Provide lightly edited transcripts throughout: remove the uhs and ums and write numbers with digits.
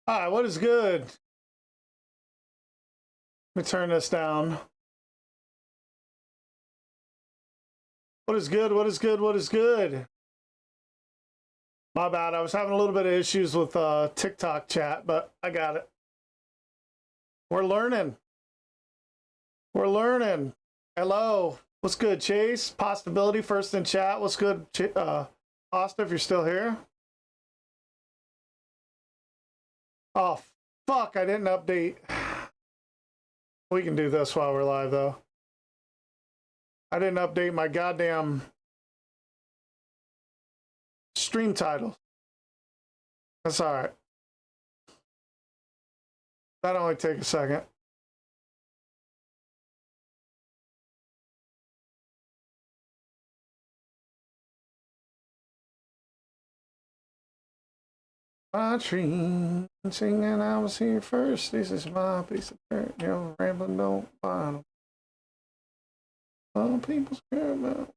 All right, what is good? Let me turn this down. What is good? What is good? What is good? My bad. I was having a little bit of issues with TikTok chat, but I got it. We're learning. We're learning. Hello. What's good, Chase? Possibility first in chat. What's good, Pasta, if you're still here? Oh, fuck. I didn't update. We can do this while we're live, though. I didn't update my goddamn stream title. That's all right. That'll only take a second. My tree singing, I was here first. This is my piece of dirt. You know, rambling don't find them. All people care about.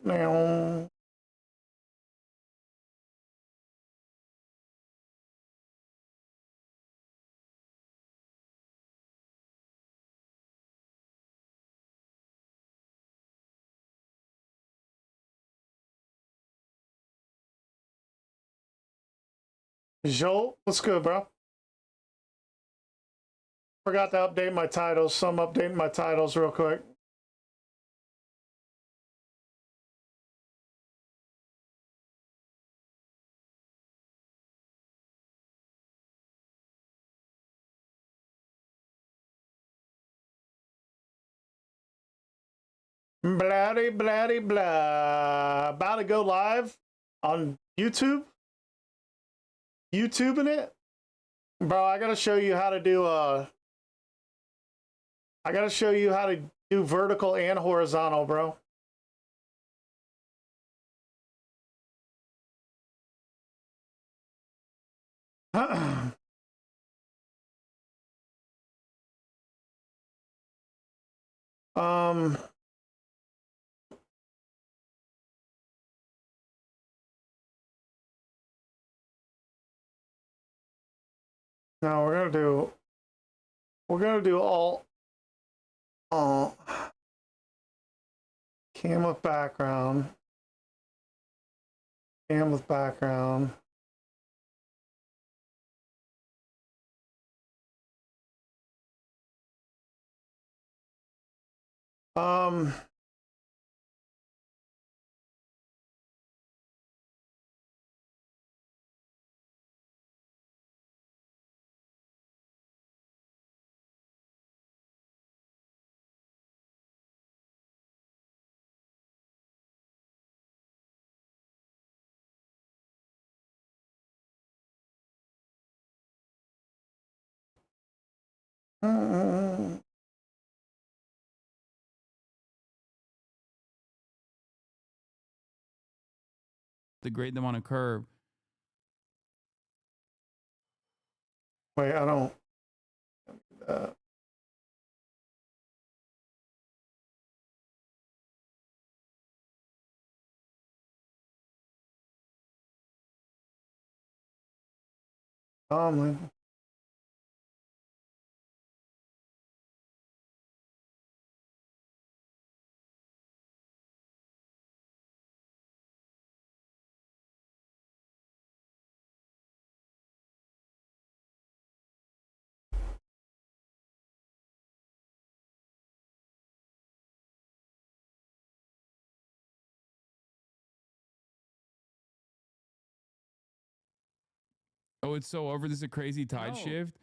Now. Joel, what's good, bro? Forgot to update my titles, so I'm updating my titles real quick. Blatty, blatty, blah. About to go live on YouTube. YouTubing it? Bro, I gotta show you how to do I gotta show you how to do vertical and horizontal, bro. um No, we're gonna do all cam with background. Cam with background. Degrade them on a curve. Wait, I don't. Oh, it's so over. This is a crazy tide shift.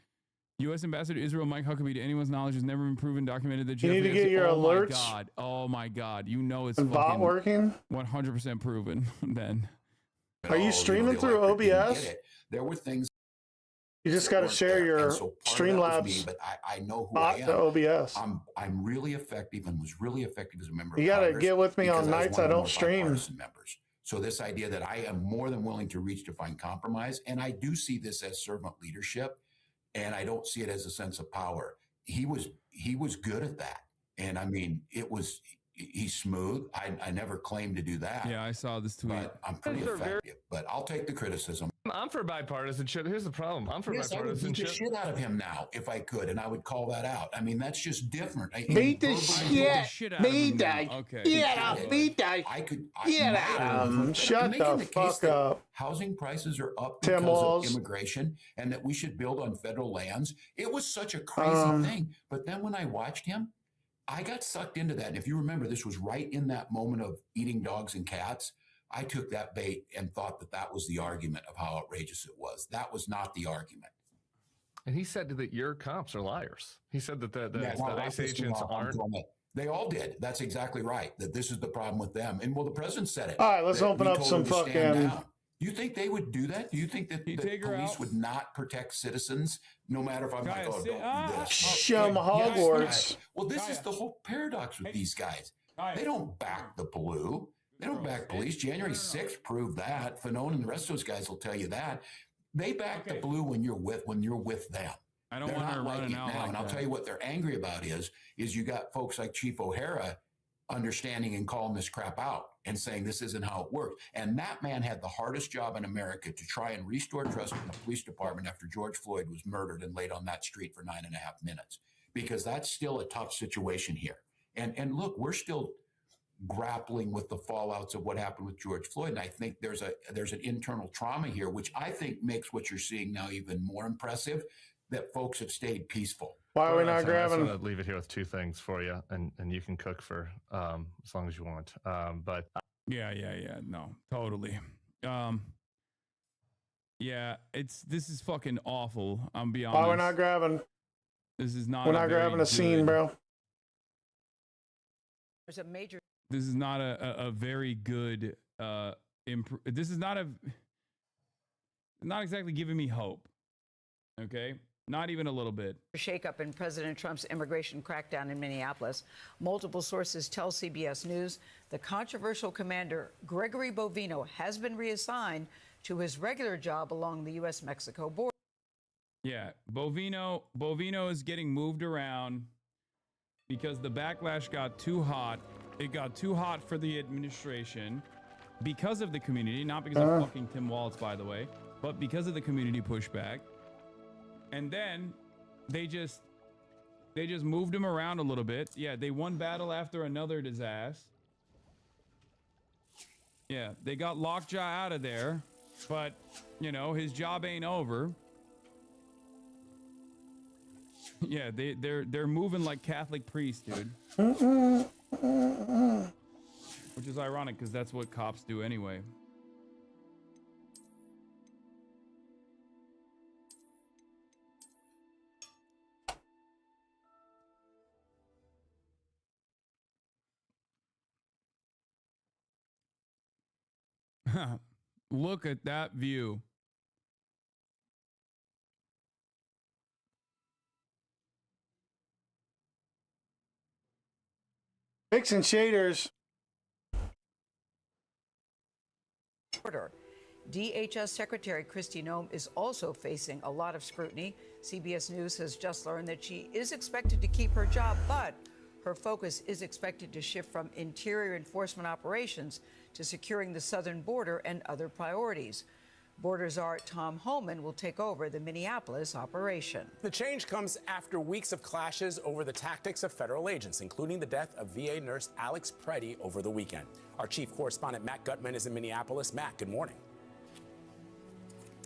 U.S. Ambassador to Israel Mike Huckabee, to anyone's knowledge, has never been proven, documented that You need to get your alerts. Oh my god! You know it's bot working. 100% proven. Then are you streaming through OBS? There were things. You just got to share there. your And so part of that was me, Streamlabs but I know who I bot am. to OBS. I'm really effective and was really effective as a member You of got to Congress get with me on because I was nights one I of the don't more stream. bipartisan members. So this idea that I am more than willing to reach to find compromise, and I do see this as servant leadership, and I don't see it as a sense of power. He was good at that, and I mean, he's smooth. I never claimed to do that. Yeah, I saw this tweet. But I'm pretty effective. But I'll take the criticism. I'm for bipartisanship. Here's the problem. I'm for Yes, I would beat the bipartisanship. shit out of him now if I could, and I would call that out. I mean, that's just different. Beat the verbally- shit. out of him Beat now. that. Okay. Yeah, beat that. I could Get out. Shut the fuck up. Housing prices are up Tim because Walz. of immigration, and that we should build on federal lands. It was such a crazy thing. But then when I watched him, I got sucked into that. And if you remember, this was right in that moment of eating dogs and cats. I took that bait and thought that that was the argument of how outrageous it was. That was not the argument. And he said that your cops are liars. He said that the Yeah, well, ICE that's agents what I'm aren't. calling it. They all did. That's exactly right. That this is the problem with them. And well, the president said it. All right, let's that open we up told some them to stand fucking. down. Do you think they would do that? Do you think that You the take her police out? would not protect citizens, no matter if I'm Guys, like, oh, sit- don't do this? Shum Yes, Hogwarts. right. Well, this is Guys. the whole paradox with these guys. Guys. They don't back the blue. They don't back police. January 6th proved that. Fanone and the rest of those guys will tell you that. They back the blue when you're with them. I don't They're want her not like running it out now. like And I'll that. tell you what they're angry about is you got folks like Chief O'Hara understanding and calling this crap out and saying this isn't how it works. And that man had the hardest job in America to try and restore trust in the police department after George Floyd was murdered and laid on that street for 9.5 minutes, because that's still a tough situation here. And look, we're still grappling with the fallouts of what happened with George Floyd. And I think there's an internal trauma here, which I think makes what you're seeing now even more impressive, that folks have stayed peaceful. Why are we not I just grabbing? want to leave it here with two things for you, and you can cook for as long as you want. But Yeah. No, totally. Yeah, this is fucking awful. I'm be honest. Why we're not grabbing? This is not. We're not grabbing a scene, bro. There's a major. This is not a very good. This is not exactly giving me hope. Okay, not even a little bit. shakeup in President Trump's immigration crackdown in Minneapolis. Multiple sources tell CBS News the controversial commander, Gregory Bovino, has been reassigned to his regular job along the U.S.-Mexico border. Yeah, Bovino is getting moved around because the backlash got too hot. It got too hot for the administration because of the community, not because of fucking Tim Walz, by the way, but because of the community pushback. And then they just moved him around a little bit. Yeah, they one battle after another disaster. Yeah, they got Lockjaw out of there, but you know, his job ain't over. Yeah, they're moving like Catholic priests, dude. Which is ironic because that's what cops do anyway. Look at that view. Fixing shaders. DHS Secretary Kristi Noem is also facing a lot of scrutiny. CBS News has just learned that she is expected to keep her job, but her focus is expected to shift from interior enforcement operations to securing the southern border and other priorities. Border Czar Tom Homan will take over the Minneapolis operation. The change comes after weeks of clashes over the tactics of federal agents, including the death of VA nurse Alex Preddy over the weekend. Our chief correspondent Matt Gutman is in Minneapolis. Matt, good morning.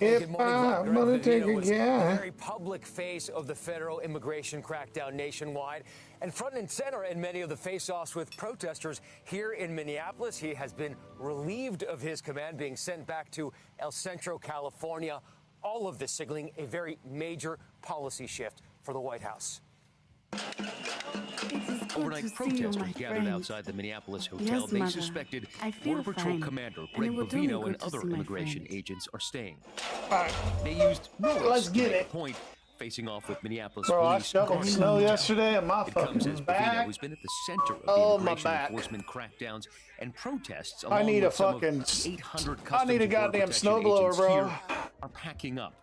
If I'm gonna take a The guy. very public face of the federal immigration crackdown nationwide, and front and center in many of the face-offs with protesters here in Minneapolis. He has been relieved of his command, being sent back to El Centro, California. All of this signaling a very major policy shift for the White House. Overnight protesters gathered outside the Minneapolis hotel. Yes, They Mother. suspected I feel Border Patrol fine. Commander And Greg it will do me Bovino and good to other see my immigration friends. agents are staying. Alright, They used Norris let's to get make it. point, facing off with Minneapolis Bro, I police. shoveled guarding snow the hotel. yesterday and my It comes as fucking Bovino, back. who's been at the center of Oh, the my immigration back. enforcement crackdowns and protests. I along need a with some of fucking. the 800 I need a Customs and Border goddamn Protection snowblower, agents bro. here are packing up,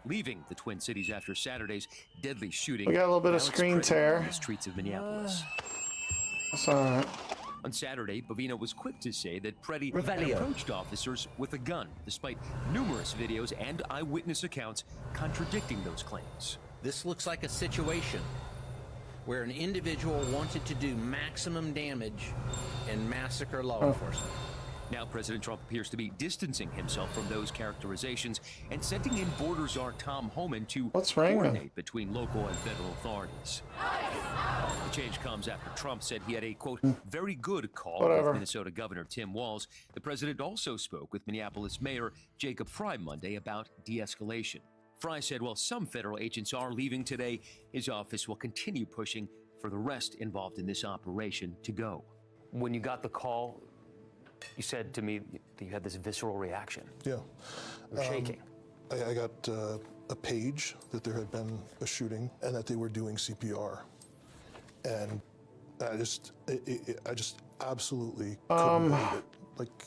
leaving the Twin Cities after Saturday's deadly shooting. We got a little bit of Alex screen Priddy tear. on the streets of Minneapolis. That's alright. On Saturday, Bovino was quick to say that Priddy approached officers with a gun, despite numerous videos and eyewitness accounts contradicting those claims. This looks like a situation where an individual wanted to do maximum damage and massacre law enforcement. Now, President Trump appears to be distancing himself from those characterizations and sending in border czar Tom Homan to coordinate between local and federal authorities. The change comes after Trump said he had a, quote, very good call with Minnesota Governor Tim Walz. The president also spoke with Minneapolis Mayor Jacob Fry Monday about de-escalation. Fry said while some federal agents are leaving today, his office will continue pushing for the rest involved in this operation to go. When you got the call, you said to me that you had this visceral reaction. Yeah. You're shaking. I got a page that there had been a shooting and that they were doing CPR. And I just absolutely couldn't believe it. Like,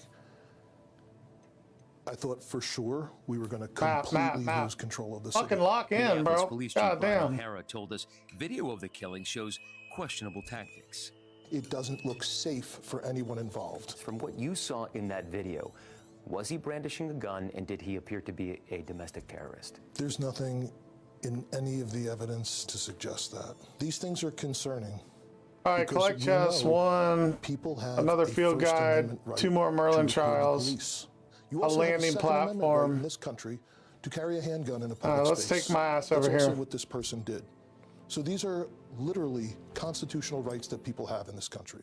I thought for sure we were going to completely lose control of the city. Fucking lock in, bro. Police Chief God Brian damn. O'Hara told us video of the killing shows questionable tactics. It doesn't look safe for anyone involved. From what you saw in that video, was he brandishing a gun and did he appear to be a domestic terrorist? There's nothing in any of the evidence to suggest that. These things are concerning. All right, collect chest, one, people have another field First guide, Amendment right 2 more Merlin to trials, police. You a also have landing Second Amendment right platform. in this country to carry a handgun in a public let's space. take my ass over That's here. also what this person did. So these are literally constitutional rights that people have in this country.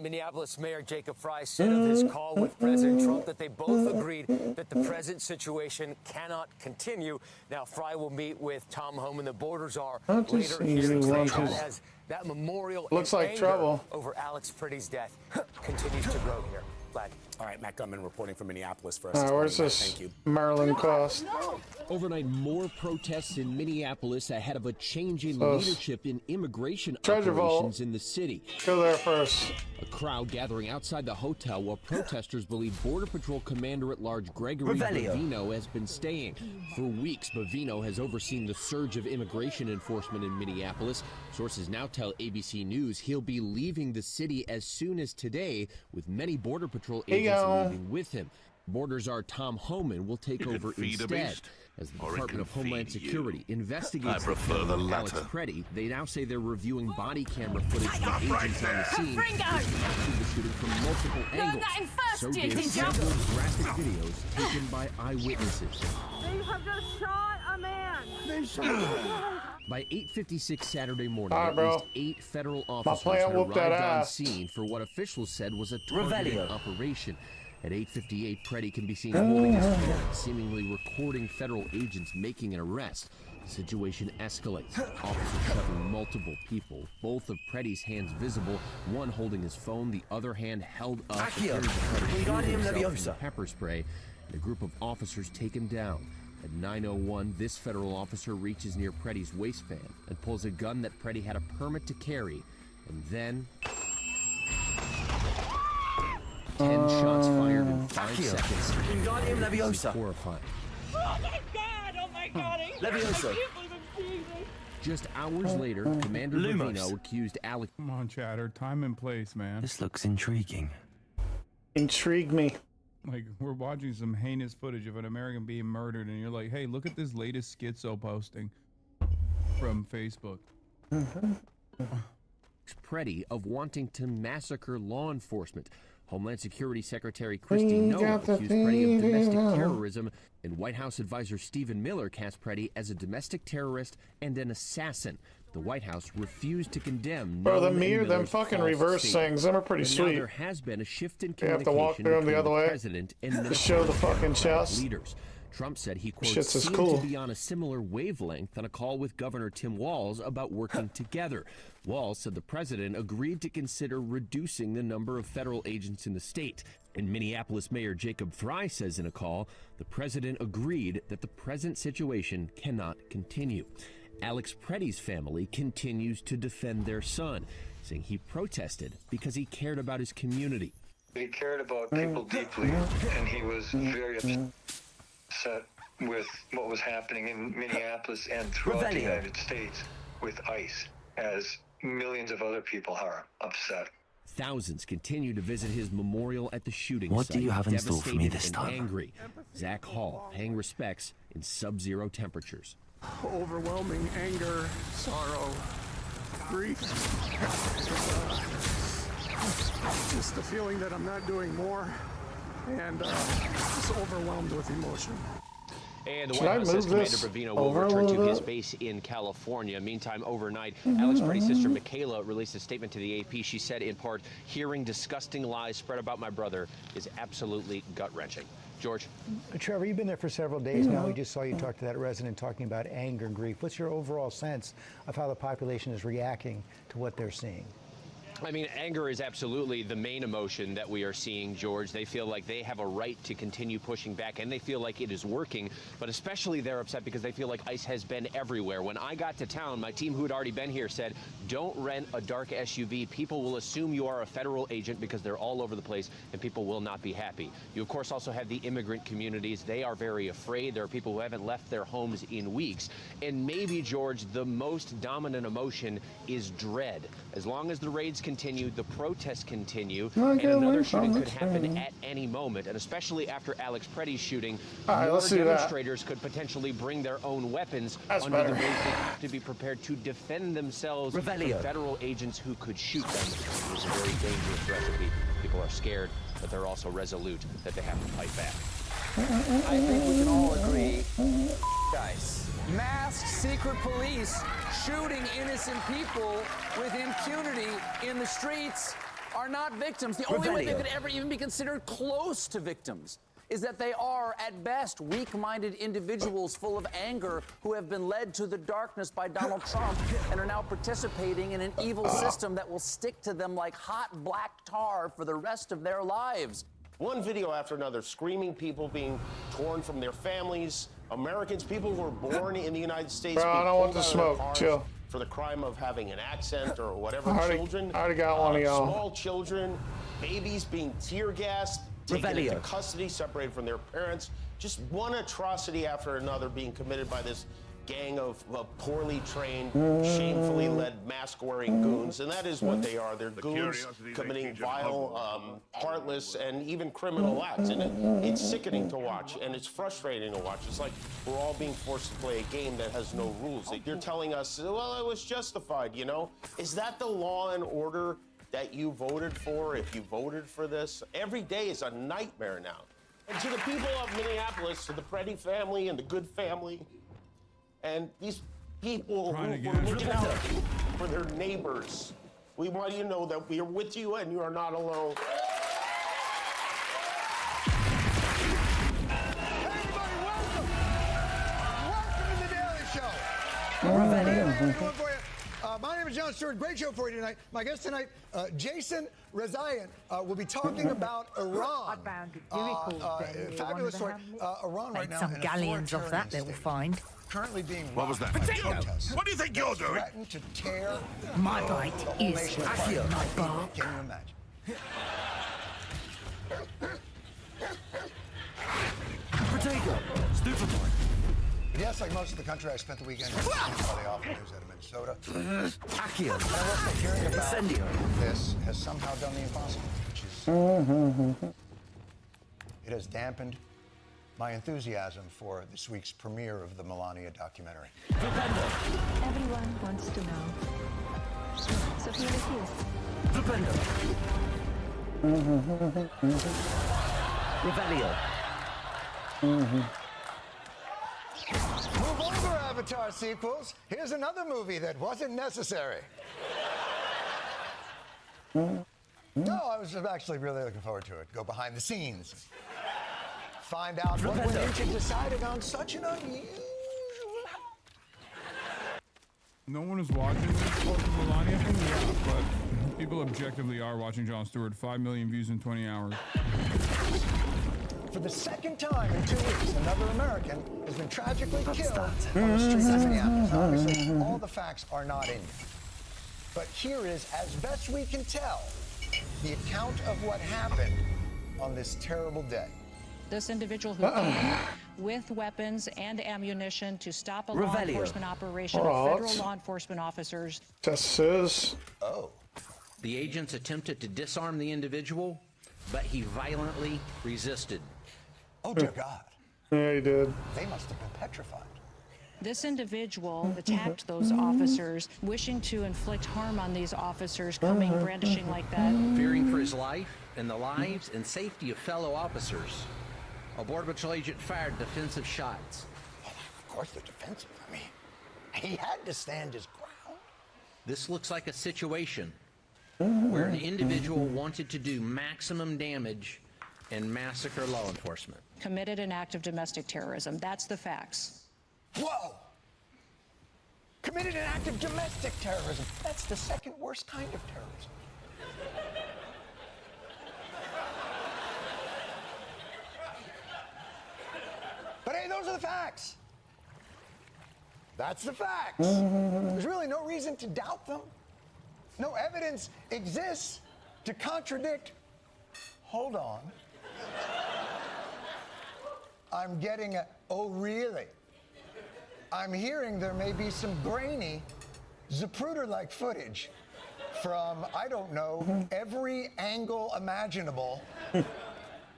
Minneapolis Mayor Jacob Fry said of his call with President Trump that they both agreed that the present situation cannot continue. Now, Fry will meet with Tom Homan, the border czar, later here today as that memorial Looks and like anger trouble. over Alex Priddy's death continues to grow here. Vlad. All right, Matt Gutman reporting from Minneapolis for us. All right, where's Matt, this Thank you. Merlin cost? Overnight, more protests in Minneapolis ahead of a change in So, leadership in immigration Treasure Vault. operations in the city. Go there first. A crowd gathering outside the hotel while protesters believe Border Patrol Commander-at-Large Gregory Bovino has been staying. For weeks, Bovino has overseen the surge of immigration enforcement in Minneapolis. Sources now tell ABC News he'll be leaving the city as soon as today, with many Border Patrol agents leaving with him. Border czar Tom Homan will take over instead. As the Department of Homeland Security investigates the killing of Alex Priddy, they now say they're reviewing body camera footage from agents on the scene, which captured the shooting from multiple angles. So did several graphic videos taken by eyewitnesses. They have just shot a man. By 8:56 Saturday morning, All right, at bro. least 8 federal officers plant had whooped that arrived on ass. scene for what officials said was a targeted operation. At 8:58, Priddy can be seen holding his phone, seemingly recording federal agents making an arrest. The situation escalates. Officers shoving multiple people, both of Priddy's hands visible, one holding his phone, the other hand held up, appearing to try to shield himself from the pepper spray. And a group of officers take him down. At 9:01, this federal officer reaches near Priddy's waistband and pulls a gun that Priddy had a permit to carry. And then 10 shots fired in 5 seconds. It's horrifying. Oh my God! Oh my God! Leviosa. Just hours later, Commander Bovino accused Alex. Come on, chatter. Time and place, man. This looks intriguing. Intrigue me. Like, we're watching some heinous footage of an American being murdered, and you're like, hey, look at this latest schizo posting from Facebook. Priddy of wanting to massacre law enforcement. Homeland Security Secretary Kristi Noem accused Priddy of domestic terrorism, and White House advisor Stephen Miller cast Priddy as a domestic terrorist and an assassin. The White House refused to condemn. Bro, Noem them fucking reverse things, them are pretty but sweet. Now there has been a shift in You have communication to walk through them the between other way president and to show the fucking chest. leaders. Trump said he, quote, Shit's is seemed cool. to be on a similar wavelength on a call with Governor Tim Walz about working together. Walz said the president agreed to consider reducing the number of federal agents in the state. And Minneapolis Mayor Jacob Frey says in a call, the president agreed that the present situation cannot continue. Alex Preddy's family continues to defend their son, saying he protested because he cared about his community. He cared about people deeply, and he was very upset with what was happening in Minneapolis and throughout the United States with ICE, as millions of other people are upset. Thousands continue to visit his memorial at the shooting What site. do you have in store for me devastated this and time? Angry. Zach Hall paying respects in sub-zero temperatures. Overwhelming anger, sorrow, grief. Just the feeling that I'm not doing more, and just overwhelmed with emotion. And the Should White I House move says Commander this Bovino will over a return to little his bit? base in California. Meantime, overnight, Alex Preddy's sister Michaela released a statement to the AP. She said, in part, hearing disgusting lies spread about my brother is absolutely gut-wrenching. George? Trevor, you've been there for several days now. We just saw you talk to that resident talking about anger and grief. What's your overall sense of how the population is reacting to what they're seeing? I mean, anger is absolutely the main emotion that we are seeing, George. They feel like they have a right to continue pushing back, and they feel like it is working. But especially they're upset because they feel like ICE has been everywhere. When I got to town, my team who had already been here said, don't rent a dark SUV. People will assume you are a federal agent because they're all over the place, and people will not be happy. You, of course, also have the immigrant communities. They are very afraid. There are people who haven't left their homes in weeks. And maybe, George, the most dominant emotion is dread. As long as the raids continue, the protests continue, and another shooting could happen at any moment, and especially after Alex Preddy's shooting, more demonstrators could potentially bring their own weapons under the belief they have to be prepared to defend themselves from federal agents who could shoot them. It is a very dangerous recipe. People are scared, but they're also resolute that they have to fight back. I think we can all agree, guys. Masked secret police shooting innocent people with impunity in the streets are not victims. The only way they could ever even be considered close to victims is that they are, at best, weak-minded individuals full of anger who have been led to the darkness by Donald Trump and are now participating in an evil system that will stick to them like hot black tar for the rest of their lives. One video after another, screaming people being torn from their families, Americans, people who were born in the United States, Bro, I don't want to smoke. Chill. For the crime of having an accent or whatever. I already got one of y'all. Small children, babies being tear gassed, taken into custody, separated from their parents. Just one atrocity after another being committed by this gang of poorly trained, shamefully led, mask-wearing goons. And that is what they are. They're goons committing vile, heartless, and even criminal acts. And it's sickening to watch, and it's frustrating to watch. It's like we're all being forced to play a game that has no rules. You're telling us, well, it was justified, you know? Is that the law and order that you voted for if you voted for this? Every day is a nightmare now. And to the people of Minneapolis, to the Preddy family and the Good family, and these people who are looking out for their neighbors, we want you to know that we are with you and you are not alone. Everybody, welcome! Welcome to the Daily Show. My name is Jon Stewart. Great show for you tonight. My guest tonight, Jason Rezaian, will be talking about Iran. Fabulous story. Iran right now. Some galleons off that they will find. Currently being What was that? Potato! What do you think you're doing? Threatened to tear My bite is actually my bark. Can you imagine? Potato! Stupefy. Yes, like most of the country, I spent the weekend in the office news out of Minnesota. Accio. And I was hearing about Incendio. this has somehow done the impossible, which is it has dampened my enthusiasm for this week's premiere of the Melania documentary. Everyone wants to know. So here it is. Revelio. Move over, Avatar sequels. Here's another movie that wasn't necessary. No, I was actually really looking forward to it. Go behind the scenes. find out what went into deciding on such an unusual. No one is watching this fucking Melania thing? Yeah, but people objectively are watching Jon Stewart. 5 million views in 20 hours. For the second time in 2 weeks, another American has been tragically killed on the streets of Minneapolis. Obviously, all the facts are not in here. But here is, as best we can tell, the account of what happened on this terrible day. This individual who came with weapons and ammunition to stop a law enforcement operation of federal law enforcement officers. Justices. Oh. The agents attempted to disarm the individual, but he violently resisted. Oh, dear God. Yeah, he did. They must have been petrified. This individual attacked those officers, wishing to inflict harm on these officers, coming brandishing like that. Fearing for his life and the lives and safety of fellow officers, a Border Patrol agent fired defensive shots. Of course they're defensive. I mean, he had to stand his ground. This looks like a situation where an individual wanted to do maximum damage and massacre law enforcement. Committed an act of domestic terrorism. That's the facts. Whoa! Committed an act of domestic terrorism. That's the second worst kind of terrorism. But hey, those are the facts. That's the facts. There's really no reason to doubt them. No evidence exists to contradict. Hold on. I'm getting a, oh really? I'm hearing there may be some grainy Zapruder-like footage from, I don't know, every angle imaginable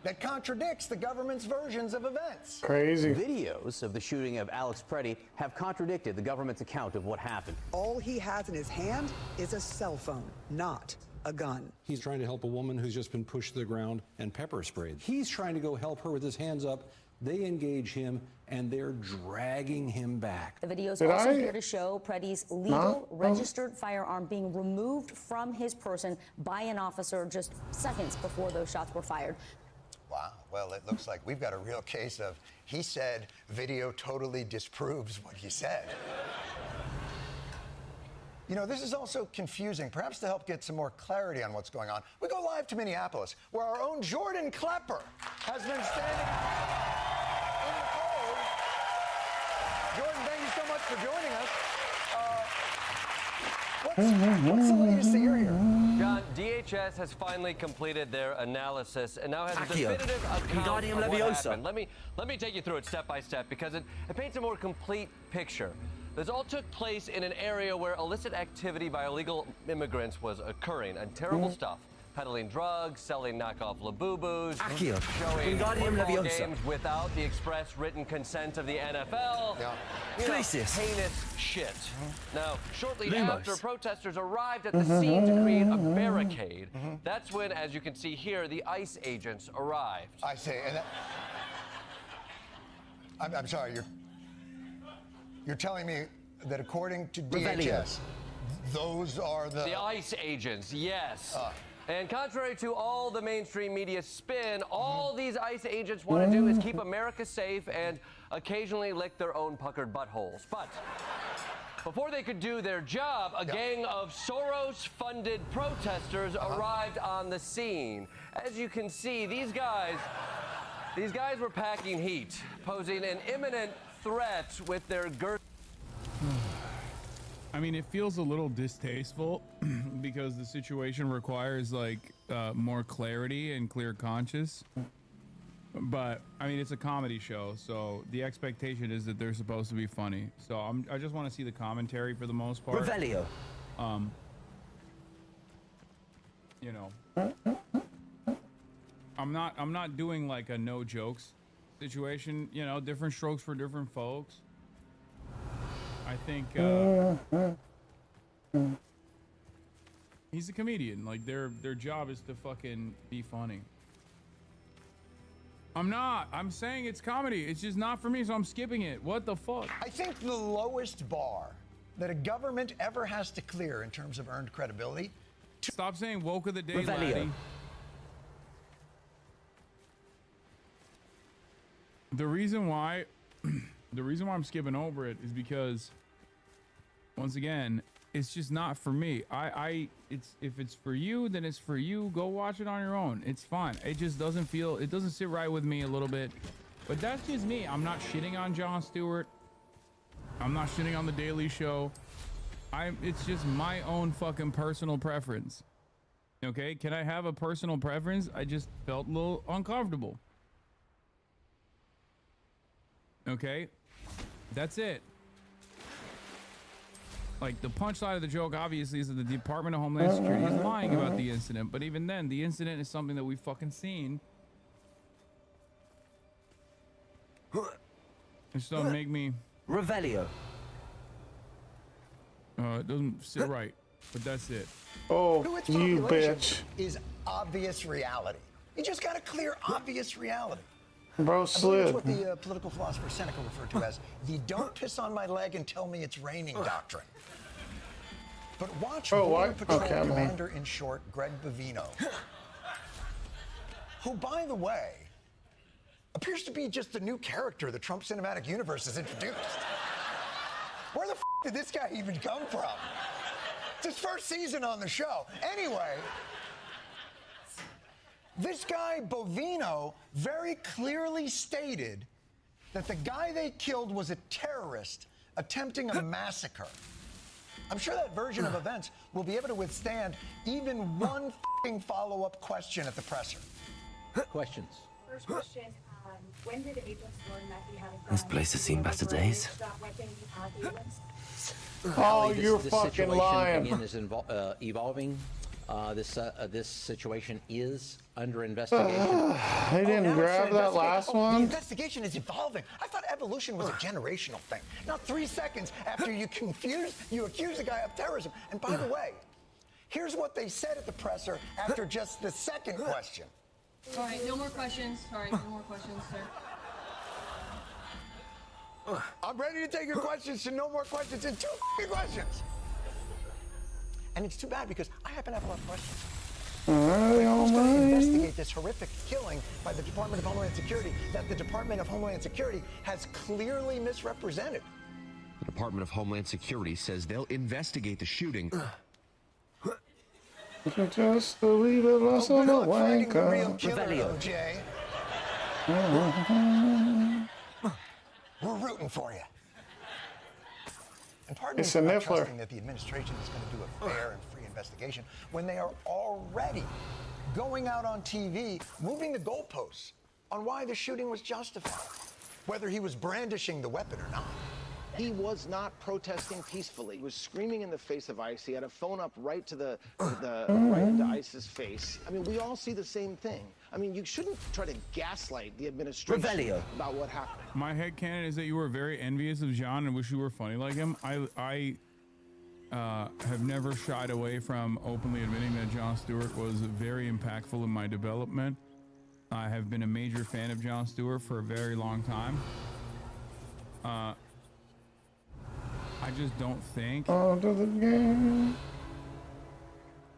that contradicts the government's versions of events. Crazy. Videos of the shooting of Alex Preddy have contradicted the government's account of what happened. All he has in his hand is a cell phone, not a gun. He's trying to help a woman who's just been pushed to the ground and pepper sprayed. He's trying to go help her with his hands up. They engage him, and they're dragging him back. The videos also appear to show Preddy's legal, registered firearm being removed from his person by an officer just seconds before those shots were fired. Wow, well, it looks like we've got a real case of he said video totally disproves what he said. You know, this is also confusing. Perhaps to help get some more clarity on what's going on, we go live to Minneapolis, where our own Jordan Klepper has been standing in the cold. Jordan, thank you so much for joining us. What's the latest that you're here? John, DHS has finally completed their analysis and now has a definitive account of what happened. Let me take you through it step by step because it paints a more complete picture. This all took place in an area where illicit activity by illegal immigrants was occurring, and terrible stuff. Peddling drugs, selling knockoff Labubus, showing football games without the express written consent of the NFL. You know, heinous shit. Now, shortly after protesters arrived at the scene to create a barricade, that's when, as you can see here, the ICE agents arrived. I see. And I'm sorry, you're telling me that according to DHS, those are the ICE agents, yes. And contrary to all the mainstream media spin, all these ICE agents want to do is keep America safe and occasionally lick their own puckered buttholes. But before they could do their job, a gang of Soros-funded protesters arrived on the scene. As you can see, these guys were packing heat, posing an imminent threat with their girth. I mean, it feels a little distasteful because the situation requires like more clarity and clear conscience. But I mean, it's a comedy show, so the expectation is that they're supposed to be funny. So I just want to see the commentary for the most part. Revelio. You know, I'm not doing like a no jokes situation. You know, different strokes for different folks. I think he's a comedian. Like their job is to fucking be funny. I'm not. I'm saying it's comedy. It's just not for me, so I'm skipping it. What the fuck? I think the lowest bar that a government ever has to clear in terms of earned credibility. Stop saying woke of the day, laddie. The reason why I'm skipping over it is because, once again, it's just not for me. If it's for you, then it's for you. Go watch it on your own. It's fine. It just doesn't sit right with me a little bit. But that's just me. I'm not shitting on Jon Stewart. I'm not shitting on The Daily Show. It's just my own fucking personal preference. Okay? Can I have a personal preference? I just felt a little uncomfortable. Okay? That's it. Like, the punchline of the joke, obviously, is that the Department of Homeland Security is lying about the incident. But even then, the incident is something that we've fucking seen. It just doesn't make me... Revelio. It doesn't sit right, but that's it. Oh, you bitch. Is obvious reality. You just got to clear obvious reality. Bro slid. That's what the political philosopher Seneca referred to as the don't piss on my leg and tell me it's raining doctrine. But watch Border Patrol Commander in short, Greg Bovino, who, by the way, appears to be just a new character the Trump cinematic universe has introduced. Where the f did this guy even come from? It's his first season on the show. Anyway, this guy, Bovino, very clearly stated that the guy they killed was a terrorist attempting a massacre. I'm sure that version of events will be able to withstand even one f***ing follow-up question at the presser. Questions? First question, when did agents learn that he had a gun? This place has seen better days. Oh, you're fucking lying. This situation, again, is evolving. This situation is under investigation. They didn't grab that last one? The investigation is evolving. I thought evolution was a generational thing. Not 3 seconds after you accuse a guy of terrorism. And by the way, here's what they said at the presser after just the second question. All right, no more questions. Sorry, no more questions, sir. I'm ready to take your questions to no more questions and 2 questions. And it's too bad because I happen to have a lot of questions. Who's going to investigate this horrific killing by the Department of Homeland Security that the Department of Homeland Security has clearly misrepresented? The Department of Homeland Security says they'll investigate the shooting. Just believe it was on the wanker. We're rooting for you. And pardon me It's for a not niffler. trusting that the administration is going to do a fair and free investigation when they are already going out on TV, moving the goalposts on why the shooting was justified, whether he was brandishing the weapon or not. He was not protesting peacefully. He was screaming in the face of ICE. He had a phone up right to right into ICE's face. I mean, we all see the same thing. I mean, you shouldn't try to gaslight the administration about what happened. My headcanon is that you were very envious of John and wish you were funny like him. I have never shied away from openly admitting that Jon Stewart was very impactful in my development. I have been a major fan of Jon Stewart for a very long time. I just don't think. On to the game.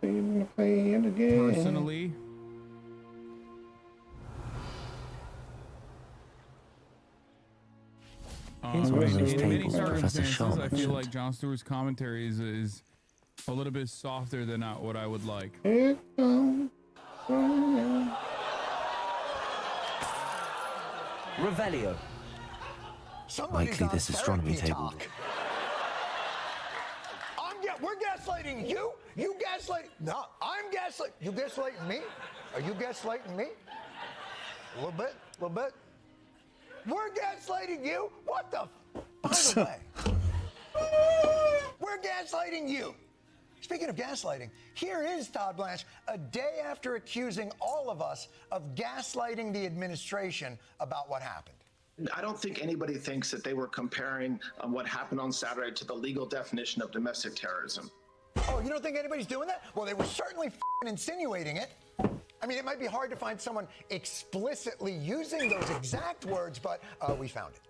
Play it again. Personally. In many circumstances, I feel like Jon Stewart's commentary is a little bit softer than what I would like. Revelio. Likely this astronomy table. We're gaslighting you? You gaslighting? No, I'm gaslighting. You gaslighting me? Are you gaslighting me? A little bit, a little bit. We're gaslighting you? What the? By the way, we're gaslighting you. Speaking of gaslighting, here is Todd Blanche a day after accusing all of us of gaslighting the administration about what happened. I don't think anybody thinks that they were comparing what happened on Saturday to the legal definition of domestic terrorism. Oh, you don't think anybody's doing that? Well, they were certainly insinuating it. I mean, it might be hard to find someone explicitly using those exact words, but we found it.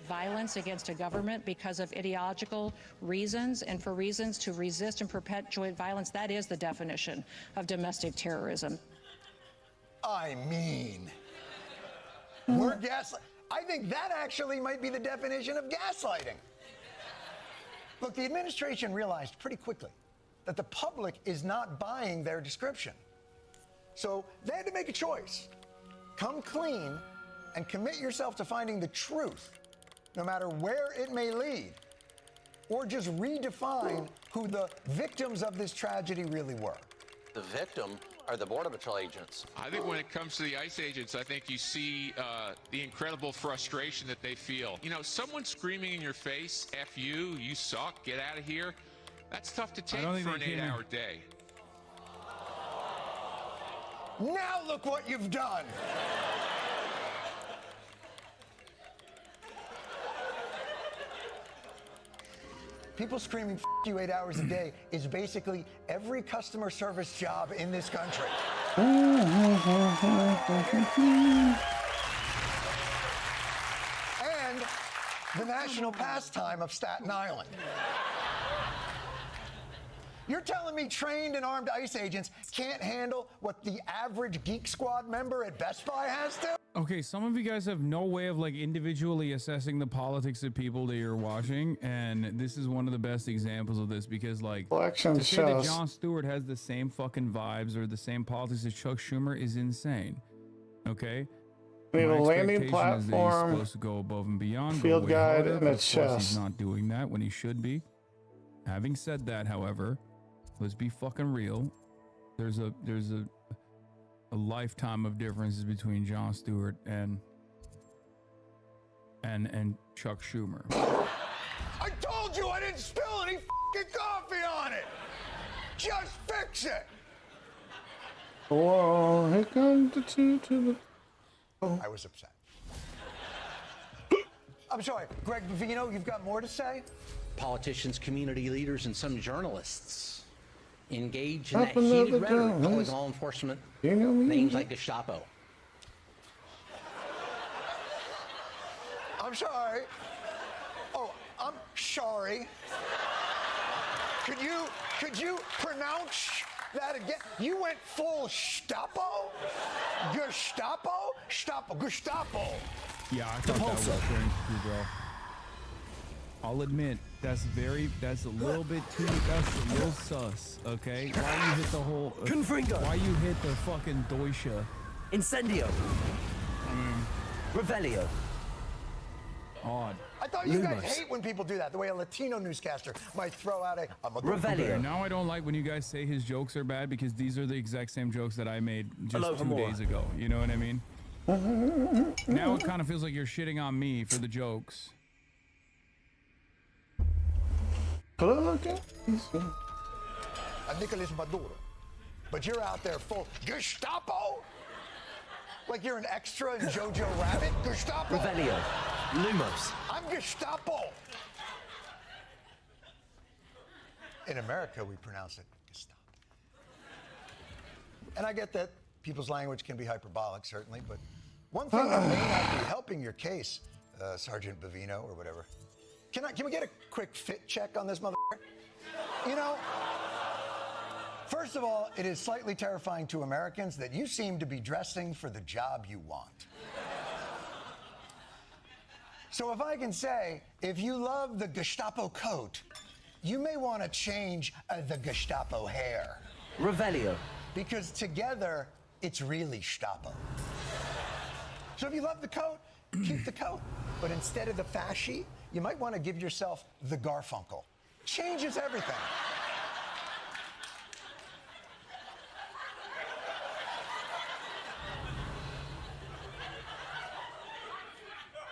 Violence against a government because of ideological reasons and for reasons to resist and perpetuate violence. That is the definition of domestic terrorism. I mean, we're gaslighting. I think that actually might be the definition of gaslighting. Look, the administration realized pretty quickly that the public is not buying their description. So they had to make a choice. Come clean and commit yourself to finding the truth, no matter where it may lead, or just redefine who the victims of this tragedy really were. The victim are the Border Patrol agents. I think when it comes to the ICE agents, I think you see the incredible frustration that they feel. You know, someone screaming in your face, F you, you suck, get out of here, that's tough to take for an 8-hour day. Now look what you've done. People screaming "F you" 8 hours a day is basically every customer service job in this country. And the national pastime of Staten Island. You're telling me trained and armed ICE agents can't handle what the average Geek Squad member at Best Buy has to? Okay, some of you guys have no way of like individually assessing the politics of people that you're watching, and this is one of the best examples of this because like to say that Jon Stewart has the same fucking vibes or the same politics as Chuck Schumer is insane. Okay? We need My a landing expectation is that platform, he's supposed to go above and beyond, field go way guide, harder, and but a of course chest. he's not doing that when he should be. Having said that, however, let's be fucking real. There's a lifetime of differences between Jon Stewart and Chuck Schumer. I told you I didn't spill any fucking coffee on it. Just fix it. Whoa, here comes the two to the... I was upset. I'm sorry, Greg Vino, you've got more to say? Politicians, community leaders, and some journalists engage in that heated rhetoric, calling law enforcement names like Gestapo. I'm sorry. Oh, I'm sorry. Could you pronounce that again? You went full Gestapo? Gestapo? Gestapo. Yeah, I thought that was strange too, bro. I'll admit, that's a little bit too, that's a little sus, okay? Why you hit the whole... why you hit the fucking Deutsche? Incendio. I mean... Revelio. Odd. I thought you guys hate when people do that, the way a Latino newscaster might throw out a Revelio. Now I don't like when you guys say his jokes are bad because these are the exact same jokes that I made just 2 days ago. You know what I mean? Now it kind of feels like you're shitting on me for the jokes. Nicolas Maduro. But you're out there full Gestapo? Like you're an extra in Jojo Rabbit? Gestapo? Revelio. Lumos. I'm Gestapo. In America, we pronounce it Gestapo. And I get that people's language can be hyperbolic, certainly, but one thing that may not be helping your case, Sergeant Bovino or whatever. Can we get a quick fit check on this motherfucker? You know, first of all, it is slightly terrifying to Americans that you seem to be dressing for the job you want. So if I can say, if you love the Gestapo coat, you may want to change the Gestapo hair. Revelio. Because together, it's really Gestapo. So if you love the coat, keep the coat. But instead of the fasci, you might want to give yourself the Garfunkel. Changes everything.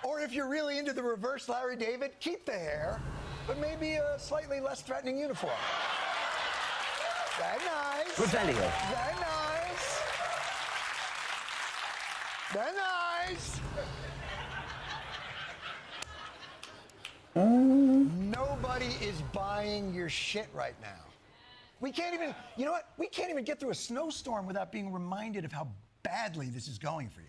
Or if you're really into the reverse Larry David, keep the hair, but maybe a slightly less threatening uniform. Very nice. Revelio. Very nice. Very nice. Nobody is buying your shit right now. We can't even, you know what? We can't even get through a snowstorm without being reminded of how badly this is going for you.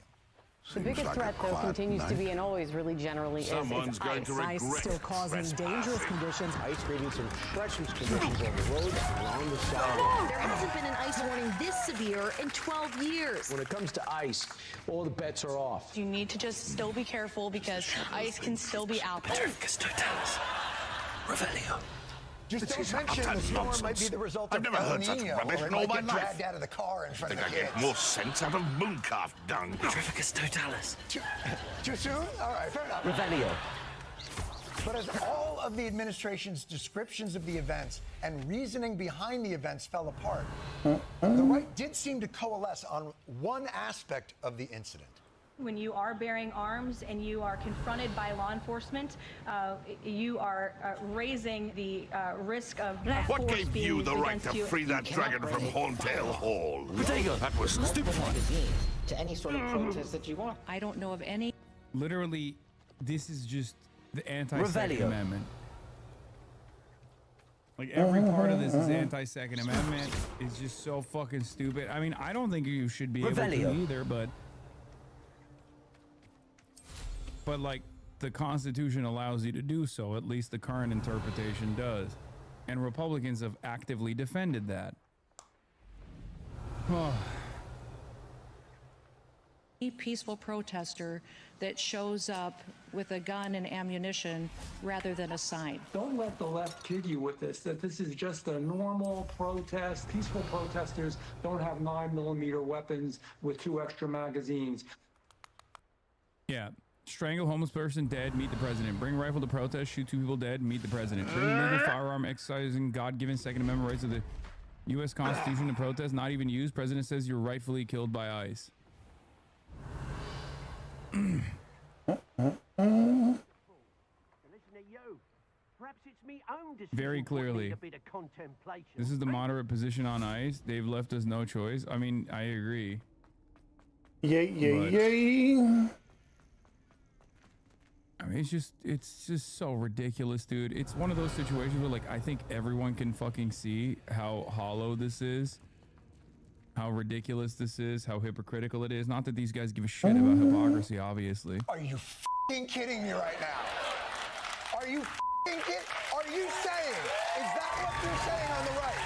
The biggest threat, though, continues to be and always really generally is ice. Ice still causing dangerous conditions. Ice creating some treacherous conditions on the road and on the sidewalk. There hasn't been an ice warning this severe in 12 years. When it comes to ice, all the bets are off. You need to just still be careful because ice can still be out there. Just don't mention the storm might be the result of El Nino, or it might get dragged out of the car in front of the kids. I get more sense out of mooncalf dung. Petrificus totalis. Too soon? All right, fair enough. Revelio. But as all of the administration's descriptions of the events and reasoning behind the events fell apart, the right did seem to coalesce on one aspect of the incident. When you are bearing arms and you are confronted by law enforcement, you are raising the risk of What force gave being you used the right against to you. free that dragon from Horndale Hall? That was stupid. To any sort of protest that you want. I don't know of any. Literally, this is just the anti-Second Revelio. Amendment. Like, every part of this is anti-Second Amendment. It's just so fucking stupid. I mean, I don't think you should be able to either, but like, the Constitution allows you to do so. At least the current interpretation does. And Republicans have actively defended that. Any peaceful protester that shows up with a gun and ammunition rather than a sign. Don't let the left kid you with this, that this is just a normal protest. Peaceful protesters don't have 9mm weapons with 2 extra magazines. Yeah. Strangle homeless person, dead, meet the president. Bring rifle to protest, shoot 2 people dead, meet the president. Bring legal firearm, exercising God-given Second Amendment rights of the U.S. Constitution to protest, not even used. President says you're rightfully killed by ICE. Very clearly, this is the moderate position on ICE. They've left us no choice. I mean, I agree. Yay. I mean, it's just so ridiculous, dude. It's one of those situations where, like, I think everyone can fucking see how hollow this is, how ridiculous this is, how hypocritical it is. Not that these guys give a shit about hypocrisy, obviously. Are you f***ing kidding me right now? Are you f***ing kidding? Are you saying, is that what you're saying on the right?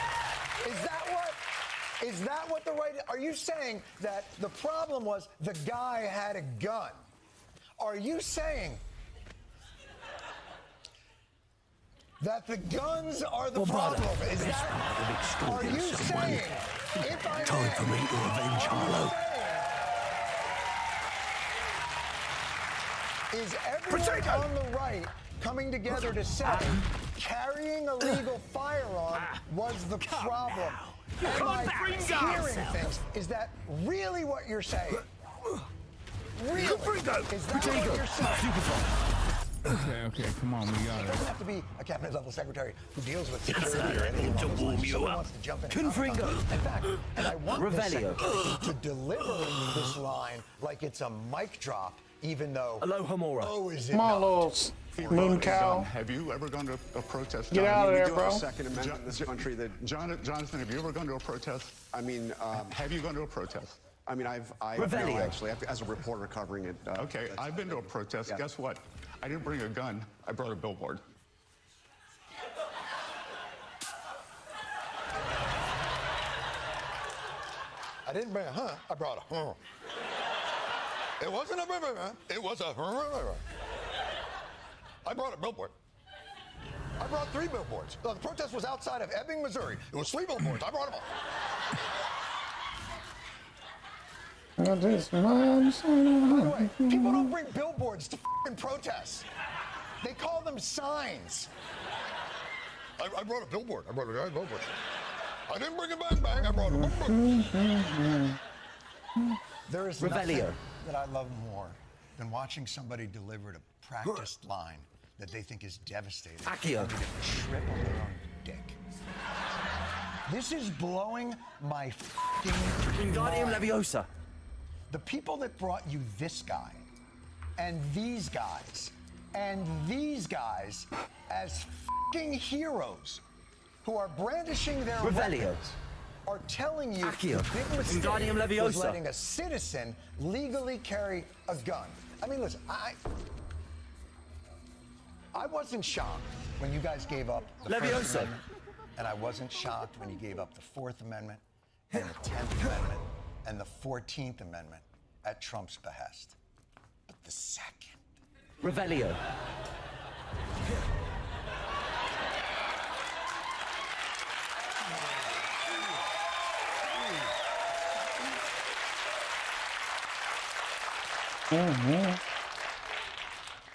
Is that what the right, are you saying that the problem was the guy had a gun? Are you saying that the guns are the problem? Is that, are you saying, if I Time for me to avenge Harlow. Is everyone on the right coming together to say carrying a legal firearm was the problem? Am I hearing things? Is that really what you're saying? Really? Is that what you're saying? Okay, come on, we got It it. doesn't have to be a cabinet level secretary who deals with security or anything. To warm you Someone up. wants to jump in and comment. In fact, and I want this secretary to deliver this line like it's a mic drop, even though. Aloha Mora. Oh, is it Come on, not? little moon cow. Have you ever gone to a protest? Get out of there, we do bro. have a Second Amendment in this country that. Jonathan, have you ever gone to a protest? I mean, have you gone to a protest? I mean, I've no, actually, as a reporter covering it. Okay, I've been to a protest. Yeah. Guess what? I didn't bring a gun. I brought a billboard. I didn't bring a I brought a It wasn't a it was a I brought a billboard. I brought 3 billboards. The protest was outside of Ebbing, Missouri. It was 3 billboards. I brought them all. By the way, people don't bring billboards to f***ing protests. They call them signs. I brought a billboard. I brought a billboard. I didn't bring a bang bang. I brought a billboard. There is nothing that I love more than watching somebody deliver a practiced line that they think is devastating. Accio. To trip on their own dick. This is blowing my f***ing mind. Leviosa. The people that brought you this guy, and these guys, and these guys as f***ing heroes who are brandishing their weapons are telling you the big mistake was letting a citizen legally carry a gun. I mean, listen, I wasn't shocked when you guys gave up the First Amendment, and I wasn't shocked when you gave up the Fourth Amendment and the 10th Amendment and the 14th Amendment at Trump's behest. But the second... Revelio.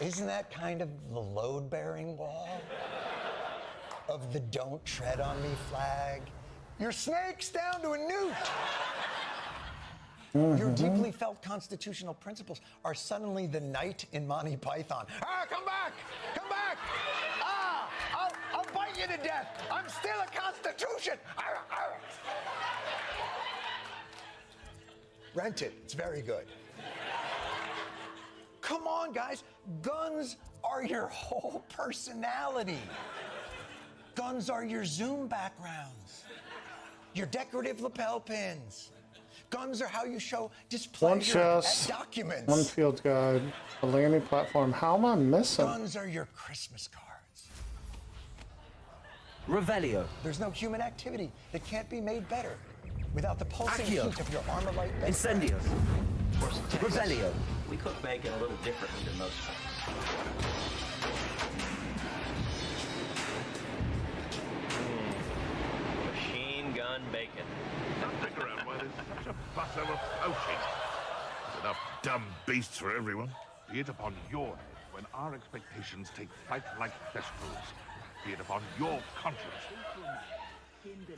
Isn't that kind of the load-bearing wall of the "Don't Tread on Me" flag? Your snake's down to a newt. Your deeply felt constitutional principles are suddenly the knight in Monty Python. Ah, come back! Come back! Ah, I'll bite you to death. I'm still a constitution. Arr, arr. Rent it. It's very good. Come on, guys. Guns are your whole personality. Guns are your Zoom backgrounds, your decorative lapel pins. Guns are how you show displeasure One chest, at documents. one field guide, a landing platform. How am I missing? Guns are your Christmas cards. Revelio. There's no human activity that can't be made better without the pulsing heat of your Armalite. Incendios. Revelio. We cook bacon a little differently than most folks. Machine gun bacon. Don't stick around while there's such a fuss over poaching. There's enough dumb beasts for everyone. Be it upon your head when our expectations take flight like thestrals. Be it upon your conscience.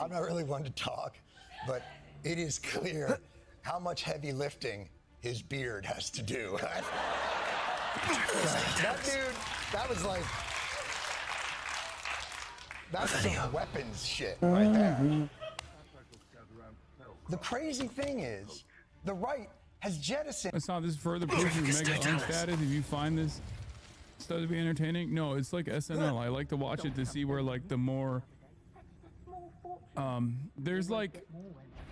I'm not really one to talk, but it is clear how much heavy lifting his beard has to do. That dude, that was like, that's some weapons shit right there. The crazy thing is, the right has jettisoned. I saw this further proof of Mega Unstatus. If you find this stuff to be entertaining, no, it's like SNL. I like to watch it to see where like the more there's like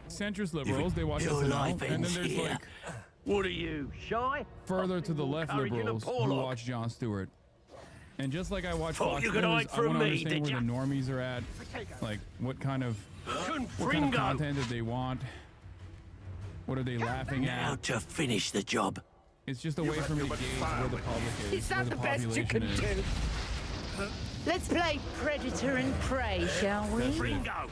centrist liberals, they watch SNL, and then there's like what are you, shy? further to the left liberals who watch Jon Stewart. And just like I watch Fox News, I want to understand where the normies are at, like what kind of content that they want. What are they laughing at? How to finish the job. It's just a way for me to gauge where the public is. Is that the best you can do? Let's play Predator and Prey, shall we? Ringo.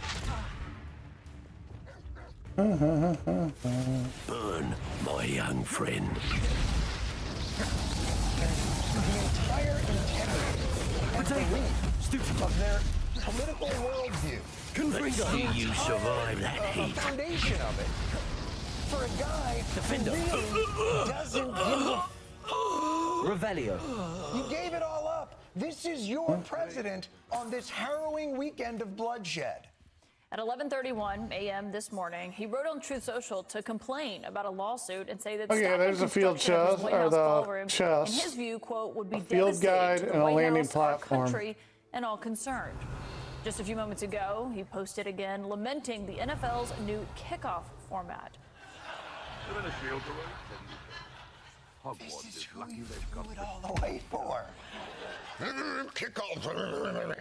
Burn, my young friend. The entire integrity and belief of their political worldview. Let's see you survive that heat. The foundation of it. For a guy who really doesn't give a Revelio. You gave it all up. This is your president on this harrowing weekend of bloodshed. At 11:31 a.m. this morning, he wrote on Truth Social to complain about a lawsuit and say that there's a field chest or the chest. in his view, quote, would be a field guide to the and a White landing House, our platform. country, and all concerned. Just a few moments ago, he posted again lamenting the NFL's new kickoff format. This is who you do it all the way for. Kickoff.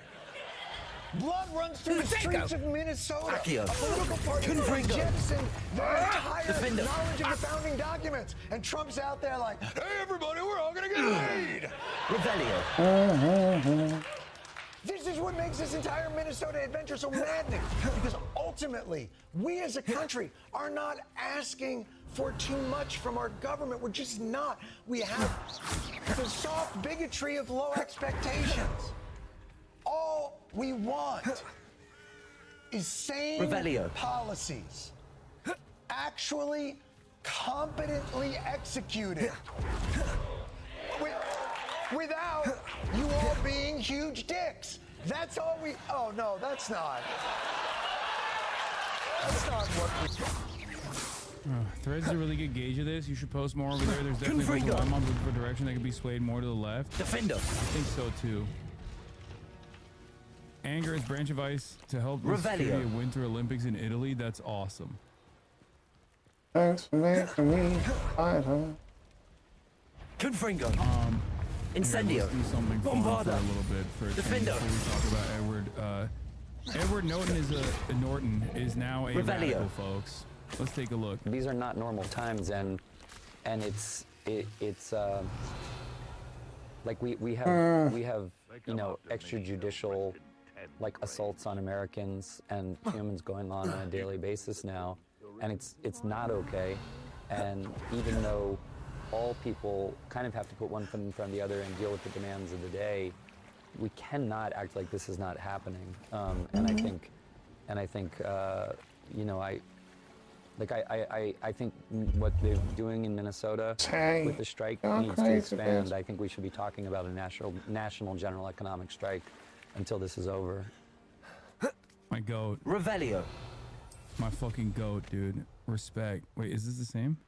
Blood runs through the streets of Minnesota. A political party that jettisoned their entire knowledge of the founding documents. And Trump's out there like, hey, everybody, we're all going to get laid. Revelio. This is what makes this entire Minnesota adventure so maddening. Because ultimately, we as a country are not asking for too much from our government. We're just not. We have the soft bigotry of low expectations. All we want is sane Revelio. policies, actually competently executed, without you all being huge dicks. That's all we. Oh no, that's not. That's not what we. Threads is a really good gauge of this. You should post more over there. There's definitely people I'm on for direction that could be swayed more to the left. Defender. I think so too. Anger is branch of ice to help the security of Winter Olympics in Italy. That's awesome. Thanks for making me idle. Confringo. Incendio. Let's do something fun for a little bit for Defendo. before we talk about Edward. Edward Norton is now a radical, folks. Let's take a look. These are not normal times, and it's like we have extrajudicial like assaults on Americans and humans going on a daily basis now, and it's not okay. And even though all people kind of have to put one foot in front of the other and deal with the demands of the day, we cannot act like this is not happening. And I think I think what they're doing in Minnesota with the strike needs to expand. I think we should be talking about a national general economic strike until this is over. My goat. Revelio. My fucking goat, dude. Respect. Wait, is this the same?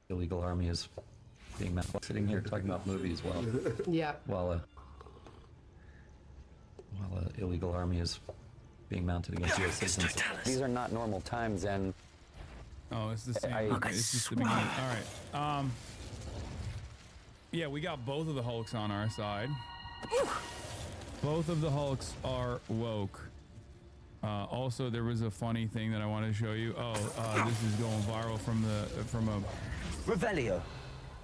Illegal army is being sitting here talking about movies while while illegal army is being mounted against U.S. citizens. These are not normal times, and it's the same. It's just the beginning. All right. Yeah, we got both of the Hulks on our side. Both of the Hulks are woke. Also, there was a funny thing that I wanted to show you. This is going viral from Revelio.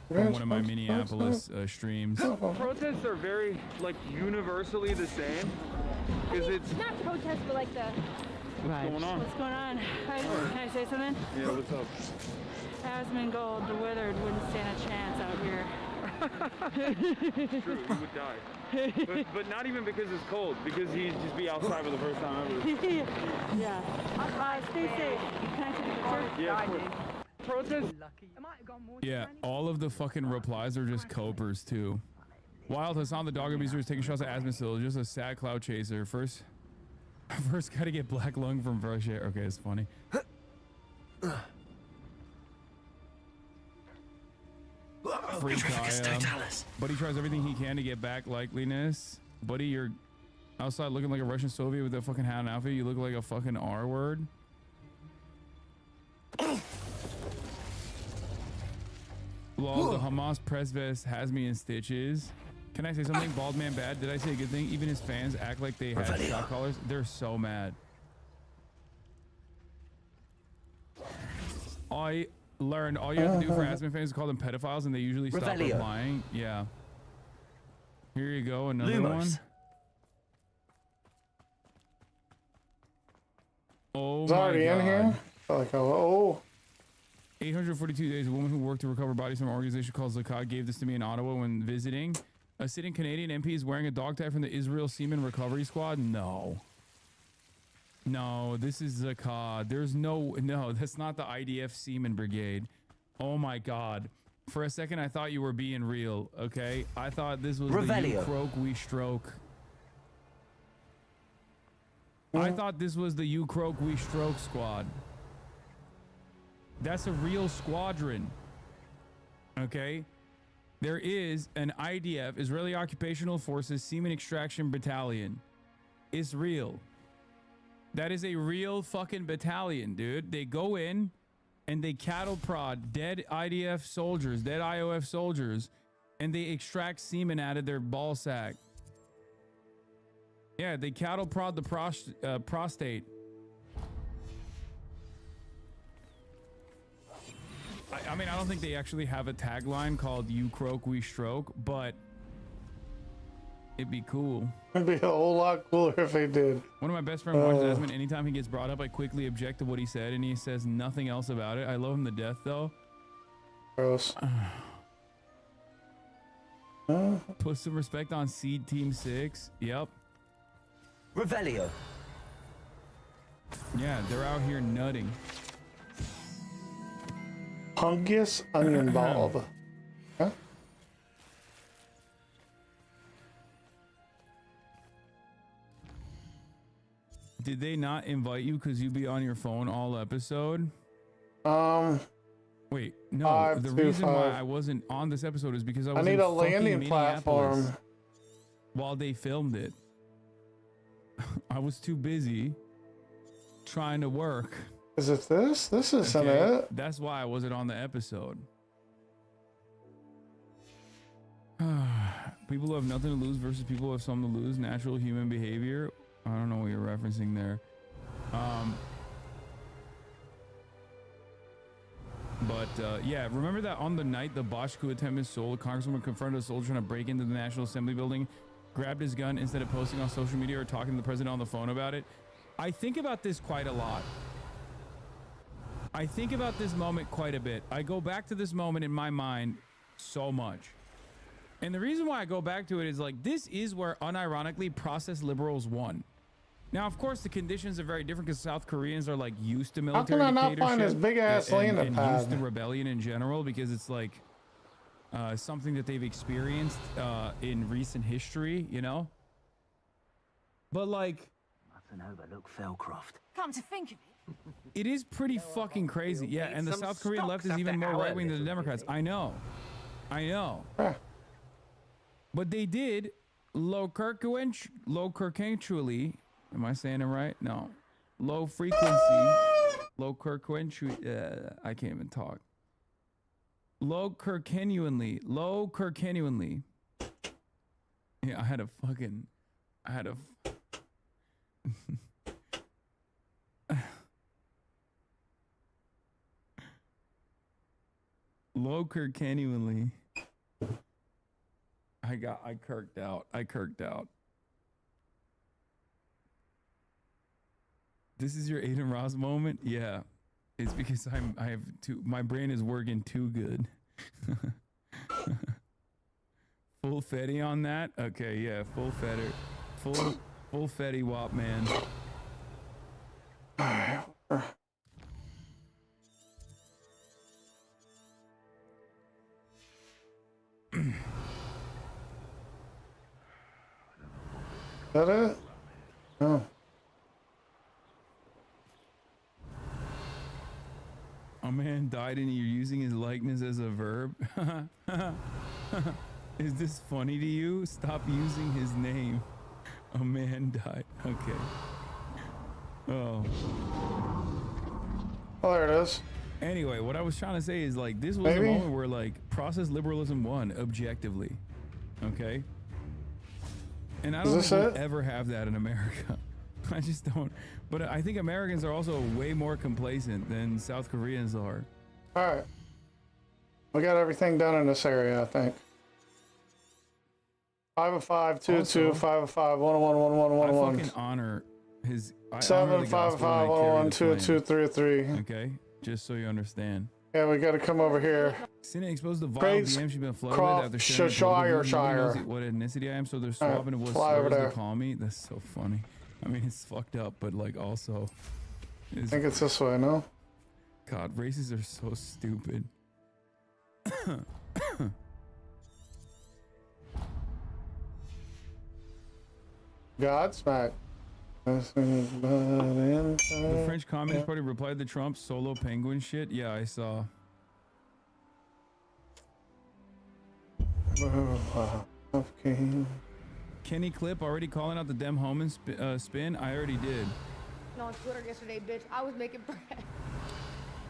From one of my Minneapolis streams. Protests are very, like, universally the same. Because it's not protests, but like the... What's going on? What's going on? Can I say something? Yeah, what's up? Asmongold, the Withered, wouldn't stand a chance out here. True, he would die. But not even because it's cold, because he'd just be outside for the first time ever. Yeah. Stay safe. Can I take a picture? Yeah, of course. Protest. Yeah, all of the fucking replies are just copers too. Wild Hassan the dog abuser is taking shots at Aspen still. Just a sad cloud chaser. First gotta get black lung from fresh air. Okay, it's funny. Free Kaya. Buddy tries everything he can to get back likeliness. Buddy, you're outside looking like a Russian Soviet with that fucking hat and outfit. You look like a fucking R word. Lol, the Hamas press vest has me in stitches. Can I say something? Bald man bad. Did I say a good thing? Even his fans act like they have shot callers. They're so mad. I learned all you have to do for Aspen fans is call them pedophiles, and they usually stop replying. Yeah. Here you go, another one. Oh it's already my God. in here. Like, oh. 842 days. A woman who worked to recover bodies from an organization called Zakat gave this to me in Ottawa when visiting. A sitting Canadian MP is wearing a dog tag from the Israel Seaman Recovery Squad. No, this is Zakat. There's no, that's not the IDF Seaman Brigade. Oh my God. For a second, I thought you were being real. Okay. I thought this was the You Croak, We Stroke. I thought this was the You Croak, We Stroke squad. That's a real squadron. Okay. There is an IDF, Israeli Occupational Forces Seaman Extraction Battalion. It's real. That is a real fucking battalion, dude. They go in and they cattle prod dead IDF soldiers, dead IOF soldiers, and they extract semen out of their ball sack. Yeah, they cattle prod the prostate. I mean, I don't think they actually have a tagline called You Croak, We Stroke, but it'd be cool. It'd be a whole lot cooler if they did. One of my best friends watches Asmund. Anytime he gets brought up, I quickly object to what he said, and he says nothing else about it. I love him to death, though. Gross. Put some respect on Seed Team 6. Yep. Revelio. Yeah, they're out here nutting. Hungus onion bulb. Huh? Did they not invite you because you be on your phone all episode? Wait, no. The reason why I wasn't on this episode is because I was need in a landing platform while they filmed it. I was too busy trying to work. Is it this? This isn't it. That's why I wasn't on the episode. People who have nothing to lose versus people who have something to lose. Natural human behavior. I don't know what you're referencing there. Yeah, remember that on the night the botched coup attempt is sold, a congresswoman confronted a soldier trying to break into the National Assembly building, grabbed his gun instead of posting on social media or talking to the president on the phone about it. I think about this quite a lot. I think about this moment quite a bit. I go back to this moment in my mind so much. And the reason why I go back to it is like, this is where unironically processed liberals won. Now, of course, the conditions are very different because South Koreans are like used to military How can I not find this dictatorship big ass landing and pad? used to rebellion in general, because it's like something that they've experienced in recent history, you know? But like, Nothing overlook Fellcroft. Come to think of it. it is pretty fucking crazy. Yeah, and the South Korean left is even more right-wing than the Democrats. I know. But they did low frequency, am I saying it right? No. Low frequency, low frequency, I can't even talk. Low Kirkenuanly. Yeah, I had a low Kirkenuanly. I kirked out. This is your Aiden Ross moment? Yeah. It's because my brain is working too good. Full Fetty on that? Okay, yeah, full Fetter. Full Fetty Wop, man. Is that it? Oh. A man died and you're using his likeness as a verb? Is this funny to you? Stop using his name. A man died. Okay. Oh. Oh, there it is. Anyway, what I was trying to say is like, this was a moment where like process liberalism won objectively. Okay? And I don't think we'll ever have that in America. I just don't. But I think Americans are also way more complacent than South Koreans are. All right. We got everything done in this area, I think. 50522 505 101 111. I fucking honor his 755 101 2233. Okay, just so you understand. Yeah, we got to come over here. Cine exposed the violent DM she's been flooded with after sharing Shire. What ethnicity I am, so they're swapping it with slurs to call me. That's so funny. I mean, it's fucked up, but like also, I think it's this way, no? God, races are so stupid. Godsmack. The French Communist Party replied to Trump's solo penguin shit. Yeah, I saw. Okay. Kenny Clip already calling out the Dem Homan spin. I already did. On Twitter yesterday, bitch. I was making bread.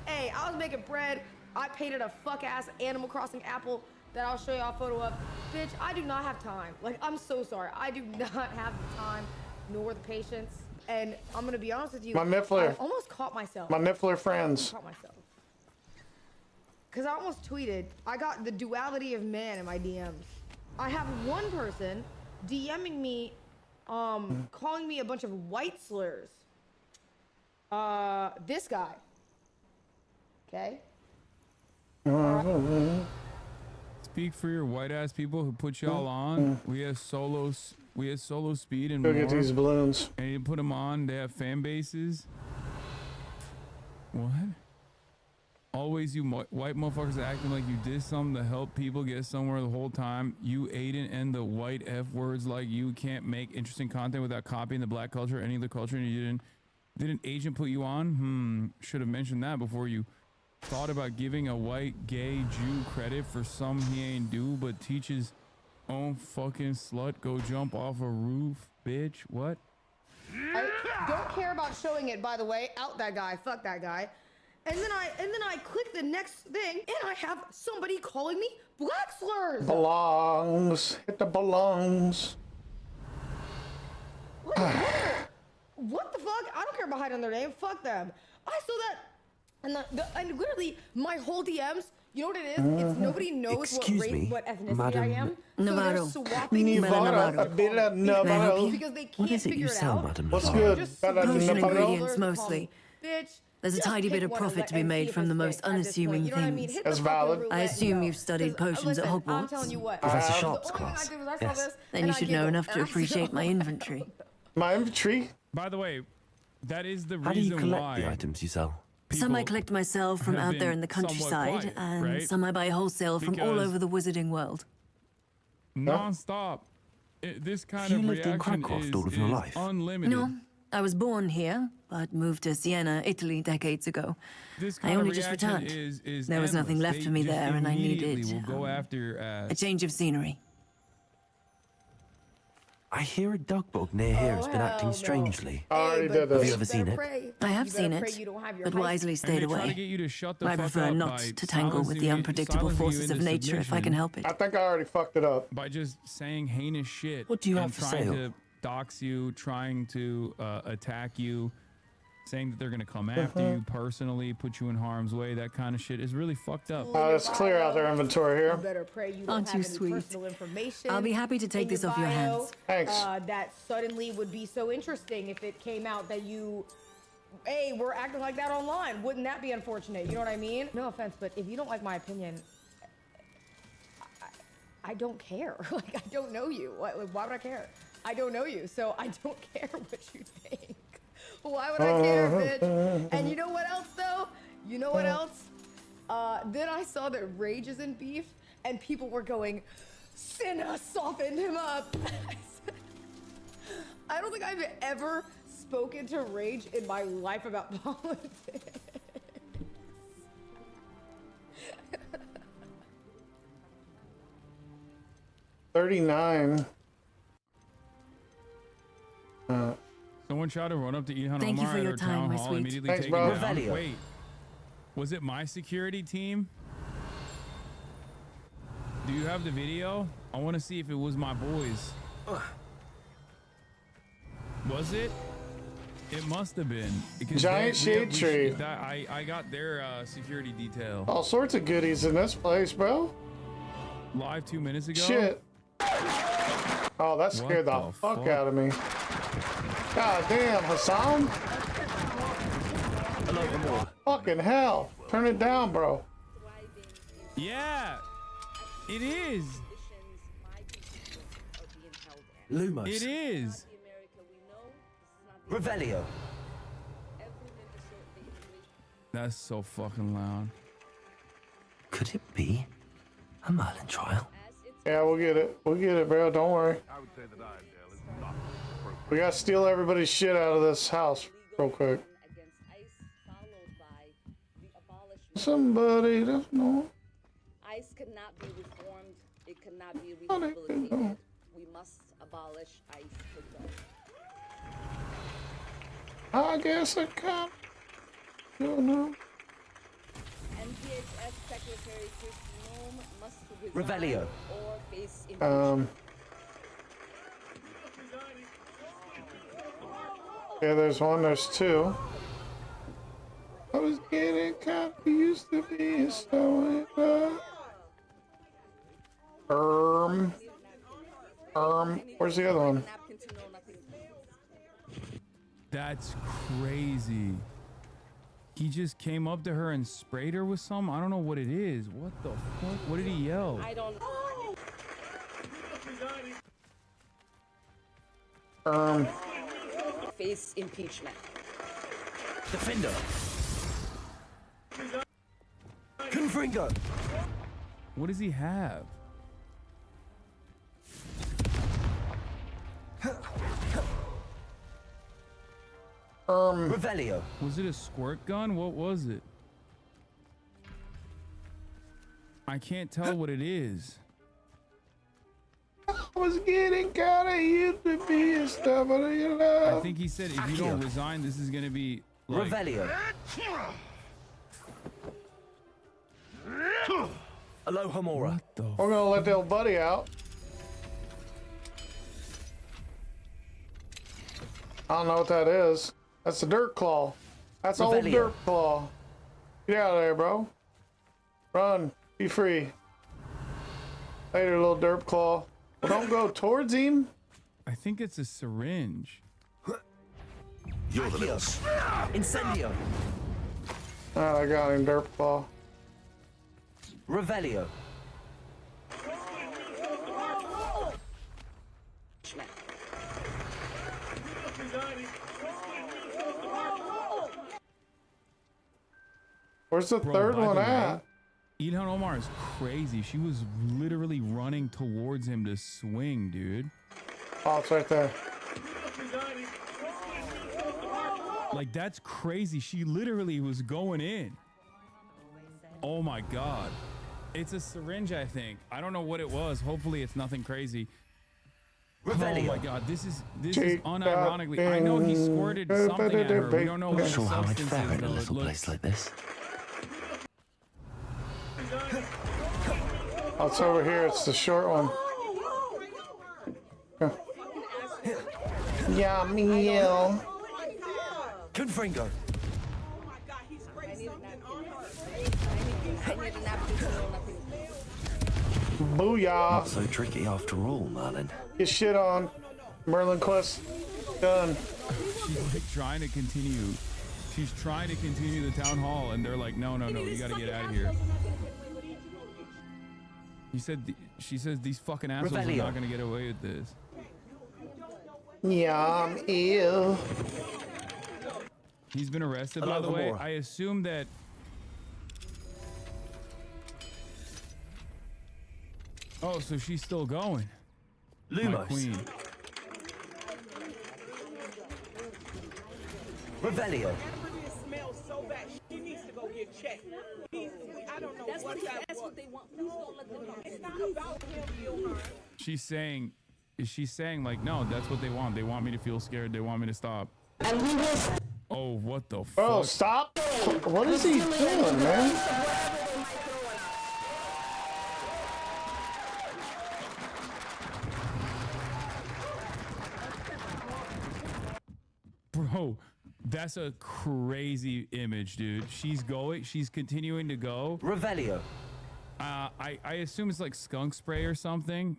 Hey, I was making bread. I painted a fuck-ass Animal Crossing apple that I'll show y'all a photo of. Bitch, I do not have time. Like, I'm so sorry. I do not have the time nor the patience. And I'm gonna be honest with you. My Niffler. I almost caught myself. My Niffler friends. I caught myself. Because I almost tweeted, I got the duality of man in my DMs. I have one person DMing me, calling me a bunch of white slurs. This guy. Okay? Speak for your white ass people who put y'all on. We had solo speed and Go more. get these balloons. And you put them on. They have fan bases. What? Always you white motherfuckers acting like you did something to help people get somewhere the whole time. You Aiden and the white F words like you can't make interesting content without copying the black culture or any other culture, and you didn't agent put you on? Should have mentioned that before you thought about giving a white gay Jew credit for some he ain't do, but teach his own fucking slut go jump off a roof, bitch. What? I don't care about showing it, by the way. Out that guy. Fuck that guy. And then I click the next thing, and I have somebody calling me black slurs. Belongs. Hit the belongs. What the fuck? I don't care about hiding their name. Fuck them. I saw that, and literally my whole DMs. You know what it is? It's nobody knows what ethnicity I am. Navarro. So they're swapping Navarro. because they What can't is it you figure it sell, out. Madam What's Navarro? good? Potion ingredients mostly. Bitch. There's a just tiny bit pick of one profit to be and see made if from the it's most fake at this point, unassuming you know what I mean? things. Hit the That's fucking valid. roulette I assume and you've studied go. potions at Listen, Hogwarts. I'm telling you what. Professor the Sharp's only thing class. I did was I saw Yes. this, Then and you I should know giggled, enough to and I appreciate my inventory. My inventory? By the way, that is the How do you reason collect why the items you sell? Some I people collect myself from have out there been in the somewhat countryside, quiet, and right? some I buy wholesale from all Because- over the wizarding world. non-stop. This kind You of lived in reaction Cracroft is, all of your is life? unlimited. No, I was born here, but moved to Siena, Italy, decades ago. This I kind only of just reaction returned. is There was nothing endless. left They for me just there, and I immediately needed will go after your ass. a change of scenery. I hear a dog bog near here has been acting hell no. strangely. I already did Have you this. ever seen it? I have You seen better pray it, you don't have your but high- wisely And stayed they try to away. get you to shut the I fuck prefer up not by to tangle with the unpredictable silencing you forces of into nature if I submission can help it. I think I already fucked it up. by just saying heinous shit. What do you and have for trying sale? to dox you, trying to attack you, saying that they're gonna come after you personally, put you in harm's way. That kind of shit is really fucked up. Let's clear out their inventory You here. better pray you don't Aren't have you any sweet? personal information. I'll be happy to take in this off your bio, hands. Thanks. That suddenly would be so interesting if it came out that you, hey, we're acting like that online. Wouldn't that be unfortunate? You know what I mean? No offense, but if you don't like my opinion, I don't care. Like, I don't know you. Why would I care? I don't know you, so I don't care what you think. Why would I care, bitch? And you know what else, though? You know what else? Then I saw that Rage is in beef, and people were going, Cinna softened him up. I don't think I've ever spoken to Rage in my life about politics. 39. Someone tried to run up to Ilhan Thank you Omar for at your her time, town my hall, sweet. immediately Thanks, take bro. it down. Revelio. Wait, was it my security team? Do you have the video? I want to see if it was my boys. Was it? It must have been. Because Giant shade tree. I got their security detail All sorts of goodies in this place, bro. live 2 minutes ago. Shit. Oh, that scared the What the fuck fuck? out of me. God damn, Hassan. Fucking hell. Turn it down, bro. Yeah, it is. Lumos. It is. Revelio. That's so fucking loud. Could it be a Merlin trial? Yeah, we'll get it. We'll get it, bro. Don't worry. I would say that Idale is not appropriate. We gotta steal everybody's shit out of this house real quick. Somebody doesn't know. ICE cannot be reformed. It cannot be Oh, they rehabilitated. don't. We must abolish ICE for good. I guess I can't. You know. NPHS Secretary Chris Noem must Revelio. or face impeachment. Yeah, there's one, there's two. I was getting confused to be so where's the other one? That's crazy. He just came up to her and sprayed her with something. I don't know what it is. What the fuck? What did he yell? I don't face impeachment. Defender. Confringo. What does he have? Revelio. Was it a squirt gun? What was it? I can't tell what it is. was getting kind of used to be a stuff, you know. I think he said if you don't resign, this is gonna be like, Revelio. Alohomora. We're gonna let the old buddy out. I don't know what that is. That's a dirt claw. That's old Revelio. dirt claw. Get out of there, bro. Run. Be free. Later, little dirt claw. Well, don't go towards him. I think it's a syringe. You're the little Incendio. Oh, I got him, dirt claw. Revelio. Where's the third by one the at? way, Ilhan Omar is crazy. She was literally running towards him to swing, dude. Oh, it's right there. Like, that's crazy. She literally was going in. Oh my God. It's a syringe, I think. I don't know what it was. Hopefully it's nothing crazy. Oh my God, this is unironically. I know he squirted something at her. We don't know what the Sure how I'd substance fare is, in a though. It little looks- place like this. Oh, it's over here. It's the short one. Yeah, me. Confringo. Booyah. Not so tricky after all, Merlin. Get shit on. Merlin Quest done. She's like trying to continue. She's trying to continue the town hall, and they're like, no, you gotta get out of here. She says these fucking assholes are not gonna get away with this. Yeah, ew. He's been arrested, by the way. I assume that. Oh, so she's still going. My Lumos. queen. Revelio. That's what they want. Please don't let them know. It's not about him. She's saying, like, no, that's what they want. They want me to feel scared. They want me to stop. Oh, what the fuck? Oh, stop. What is he doing, man? Bro, that's a crazy image, dude. She's continuing to go. Revelio. I assume it's like skunk spray or something.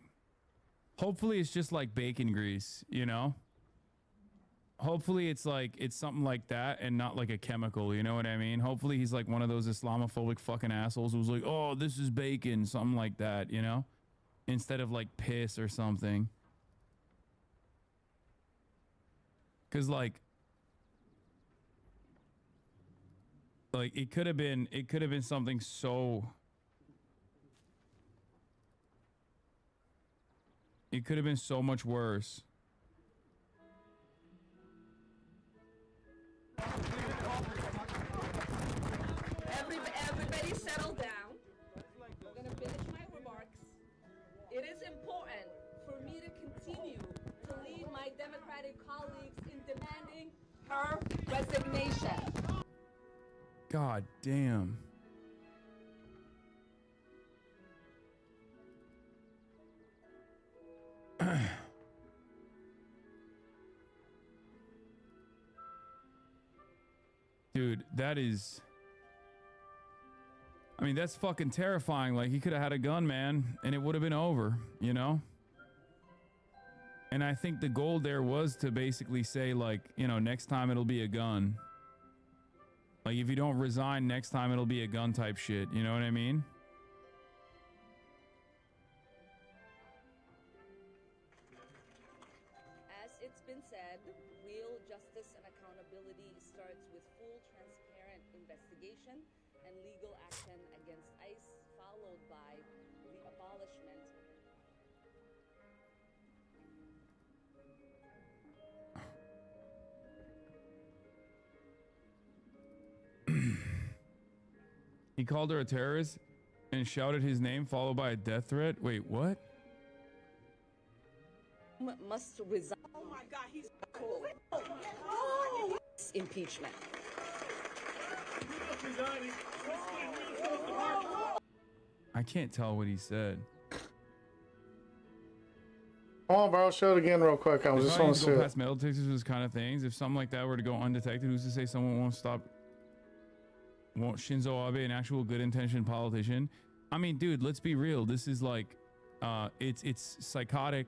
Hopefully it's just like bacon grease, you know? Hopefully it's something like that and not like a chemical, you know what I mean? Hopefully he's like one of those Islamophobic fucking assholes who's like, oh, this is bacon, something like that, you know? Instead of like piss or something. Cause like it could have been something so. It could have been so much worse. Everybody settle down. I'm gonna finish my remarks. It is important for me to continue to lead my Democratic colleagues in demanding her resignation. God damn. Dude, that is... I mean, that's fucking terrifying. Like, he could have had a gun, man, and it would have been over, you know? And I think the goal there was to basically say, like, you know, next time it'll be a gun. Like, if you don't resign, next time it'll be a gun type shit. You know what I mean? As it's been said, real justice and accountability starts with full, transparent investigation and legal action against ICE, followed by the abolishment. He called her a terrorist and shouted his name followed by a death threat. Wait, what? must resign. Oh my God, he's cool. Impeachment. I can't tell what he said. Come on, bro. Show it again real quick. I If just I want need to to see go it. past metal detectors for this kind of things, if something like that were to go undetected, who's to say someone won't stop? Won't Shinzo Abe, an actual good-intentioned politician? I mean, dude, let's be real. This is like, it's psychotic,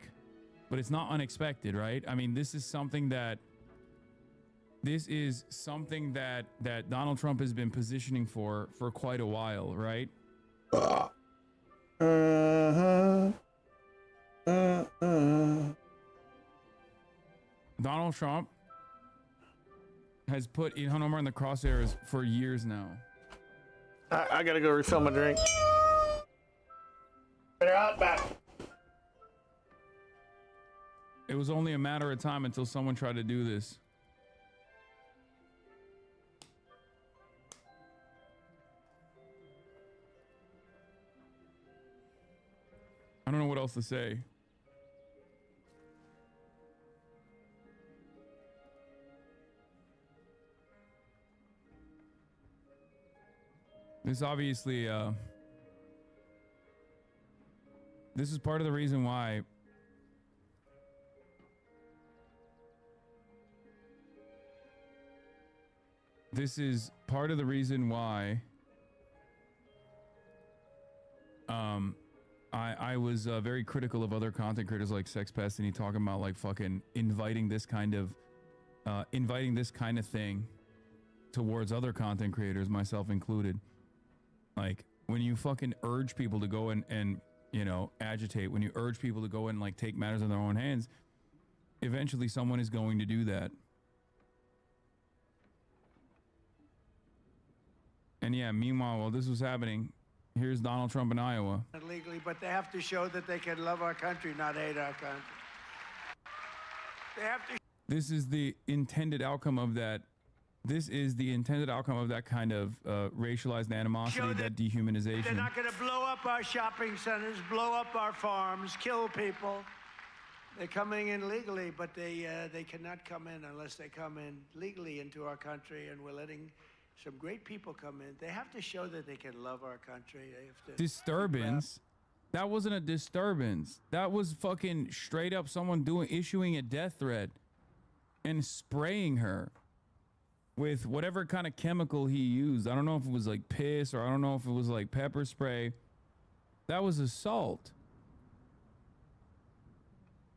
but it's not unexpected, right? I mean, this is something that Donald Trump has been positioning for quite a while, right? Donald Trump has put Ilhan Omar in the crosshairs for years now. I gotta go refill my drink. Better out back. It was only a matter of time until someone tried to do this. I don't know what else to say. This obviously, this is part of the reason why I was very critical of other content creators like Sex Pest, and he talking about like fucking inviting this kind of thing towards other content creators, myself included. Like when you fucking urge people to go and you know, agitate, when you urge people to go and like take matters in their own hands, eventually someone is going to do that. And yeah, meanwhile, while this was happening, here's Donald Trump in Iowa. Legally, but they have to show that they can love our country, not hate our country. They have to. This is the intended outcome of that. This is the intended outcome of that kind of racialized animosity, that dehumanization. They're not going to blow up our shopping centers, blow up our farms, kill people. They're coming in legally, but they cannot come in unless they come in legally into our country, and we're letting some great people come in. They have to show that they can love our country. They have to. Disturbance? That wasn't a disturbance. That was fucking straight up someone issuing a death threat and spraying her with whatever kind of chemical he used. I don't know if it was like piss, or I don't know if it was like pepper spray. That was assault.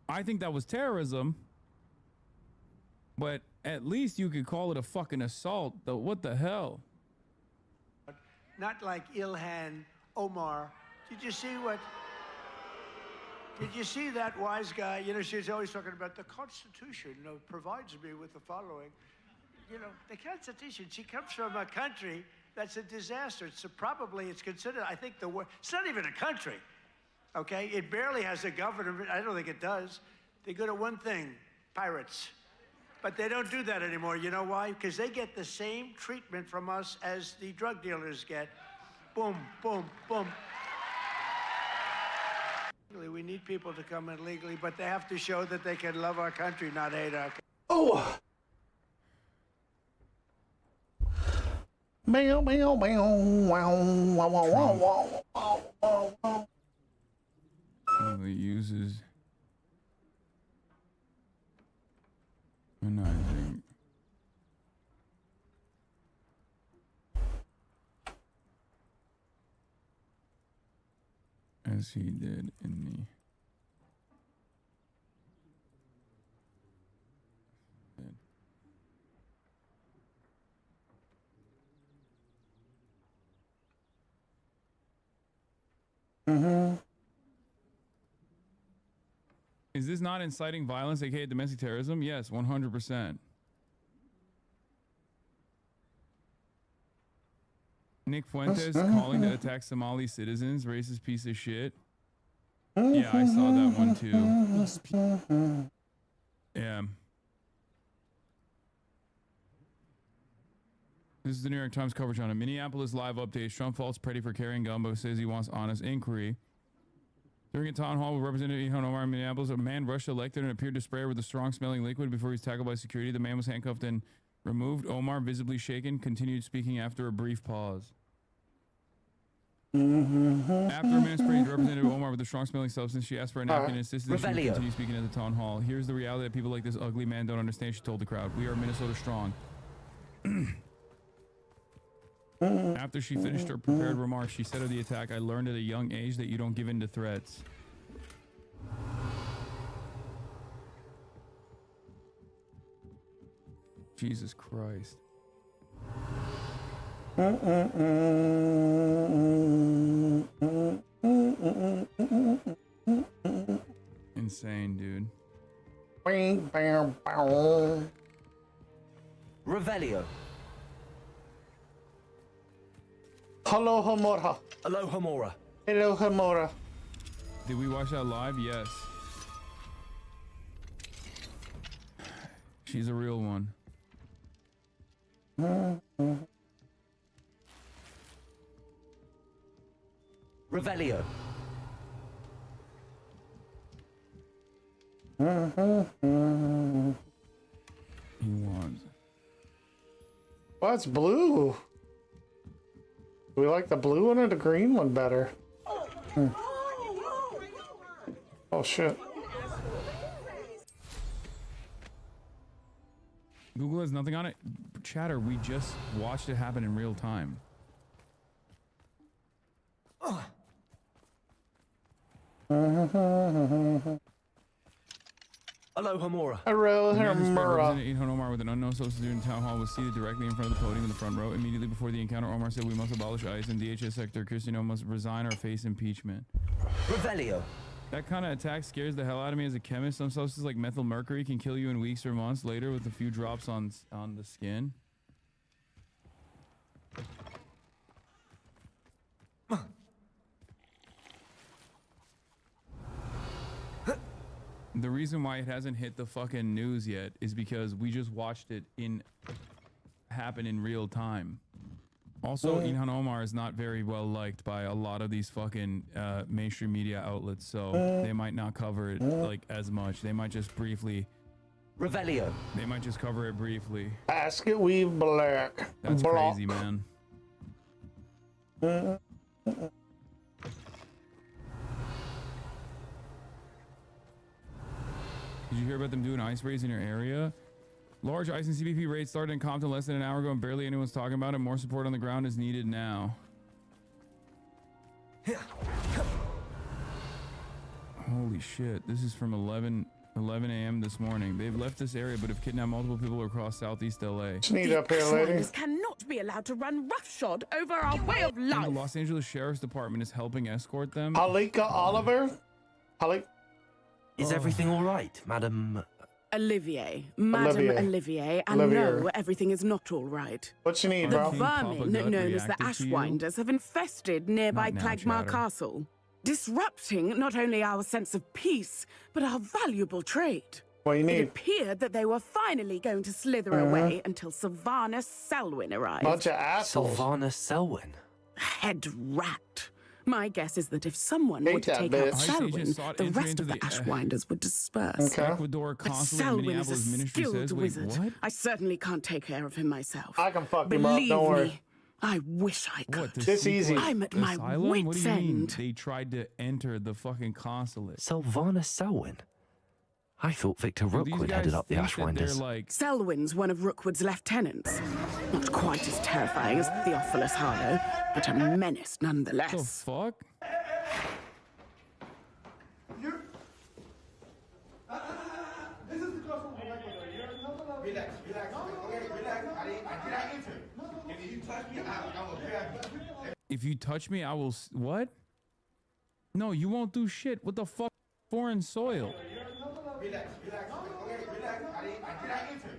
I think that was terrorism, but at least you could call it a fucking assault. Though, what the hell? Not like Ilhan Omar. Did you see what? Did you see that wise guy? You know, she's always talking about the Constitution, you know, provides me with the following. You know, the Constitution, she comes from a country that's a disaster. It's considered, I think, the worst. It's not even a country, okay? It barely has a government. I don't think it does. They're good at one thing, pirates. But they don't do that anymore. You know why? Because they get the same treatment from us as the drug dealers get. Boom, boom, boom. We need people to come in legally, but they have to show that they can love our country, not hate our country. Oh! Meow, meow, meow, wow, wow, wow, wow, wow, wow, wow. He uses humanizing. As he did in Is this not inciting violence, aka domestic terrorism? Yes, 100%. Nick Fuentes calling to attack Somali citizens, racist piece of shit. Yeah, I saw that one too. Yeah. This is the New York Times coverage on it. Minneapolis live updates. Trump faults Petty for carrying gun, but says he wants honest inquiry. During a town hall with Representative Ilhan Omar in Minneapolis, a man rushed the lectern and appeared to spray her with a strong-smelling liquid before he was tackled by security. The man was handcuffed and removed. Omar, visibly shaken, continued speaking after a brief pause. After a man sprayed Representative Omar with a strong-smelling substance, she asked for a napkin and insisted that she would continue speaking at the town hall. Here's the reality that people like this ugly man don't understand, she told the crowd. We are Minnesota strong. After she finished her prepared remarks, she said of the attack, I learned at a young age that you don't give in to threats. Jesus Christ. Insane, dude. Revelio. Hello, Hamora. Hello, Hamora. Hello, Hamora. Did we watch that live? Yes. She's a real one. Revelio. He wants. Well, it's blue. Do we like the blue one or the green one better? Oh shit. Google has nothing on it. Chatter, we just watched it happen in real time. Hello, Hamora. Hello, Hamora. Ilhan Omar with an unknown substitute in town hall was seated directly in front of the podium in the front row. Immediately before the encounter, Omar said, we must abolish ICE and DHS sector. Christiano must resign or face impeachment. Revelio. That kind of attack scares the hell out of me as a chemist. Some substances like methyl mercury can kill you in weeks or months later with a few drops on the skin. The reason why it hasn't hit the fucking news yet is because we just watched it happen in real time. Also, Ilhan Omar is not very well liked by a lot of these fucking mainstream media outlets, so they might not cover it like as much. They might just briefly. Revelio. They might just cover it briefly. Basket weave black. That's crazy, man. Did you hear about them doing ice raids in your area? Large ice and CBP raids started in Compton less than an hour ago and barely anyone's talking about it. More support on the ground is needed now. Holy shit. This is from 11 a.m. this morning. They've left this area but have kidnapped multiple people across southeast LA. Sneak up here, lady. Cannot be allowed to run roughshod over our way of life. And the Los Angeles Sheriff's Department is helping escort them. Halika Oliver? Is everything all right, Madam? Olivier. Madam Olivier. And no, everything is not all right. What you need, the bro? The vermin known as the Ashwinders have infested nearby Klagmar Castle, disrupting not only our sense of peace, but our valuable trade. What do you need? It appeared that they were finally going to slither away until Sylvana Selwyn arrived. Bunch of assholes. Sylvana Selwyn? Head rat. My guess is that if someone were to take out Selwyn, the rest of the Ashwinders would disperse. Ecuador But Selwyn is a skilled wizard. What? I certainly can't take care of him myself. I can fuck him up, don't worry. Me, I wish I could. This easy. I'm at my wit's What do you mean? end. They tried to enter the fucking consulate. Sylvana Selwyn? I thought Victor Rookwood headed up the Ashwinders. Selwyn's one of Rookwood's lieutenants. Not quite as terrifying as Theophilus Harlow, but a menace nonetheless. What the fuck? Relax. Okay, relax. I did not enter. And if you touch me, I will grab you. If you touch me, I will. What? No, you won't do shit. What the fuck? Foreign soil. Relax. Okay, relax. I did not enter.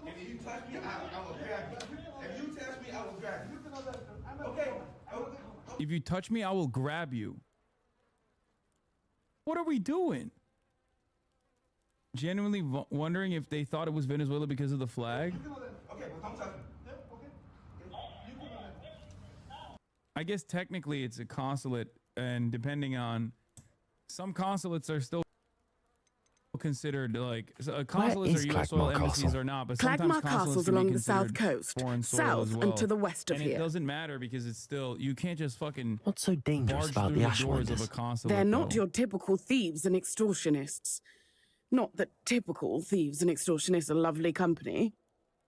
And if you touch me, I will grab you. If you touch me, I will grab you. Okay. If you touch me, I will grab you. What are we doing? Genuinely wondering if they thought it was Venezuela because of the flag. Okay, but don't touch me. I guess technically it's a consulate, and depending on some consulates are still considered like consulates is are U.S. soil, embassies are not, but sometimes Klagmar consulates Castle's can be along the south considered coast, foreign soil south as well. and to the west of and here. It doesn't matter because it's still you can't just fucking What's so dangerous barge about through the the doors of a Ashwinders? consulate. They're not though. your typical thieves and extortionists. Not that typical thieves and extortionists are lovely company.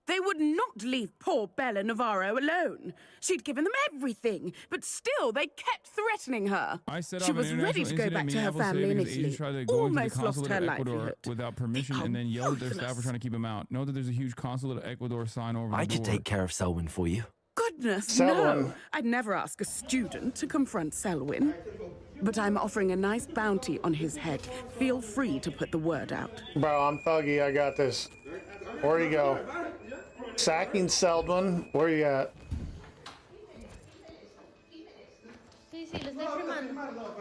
They would not leave poor Bella Navarro alone. She'd given them everything, but still they kept threatening her. I set She off was an ready to go incident back to her Minneapolis family today in because Italy. Asians tried to go into the Almost lost consulate her of Ecuador livelihood. without permission and then yelled at their staff for trying to keep them out. Know that there's a huge consulate of Ecuador sign over the I door. could take care of Selwyn for you. Goodness, Selwyn. no. I'd never ask a student to confront Selwyn. But I'm offering a nice bounty on his head. Feel free to put the word out. Bro, I'm thuggy. I got this. Where you go? Sacking Selwyn. Where you at? Sí, sí, lo estoy filmando.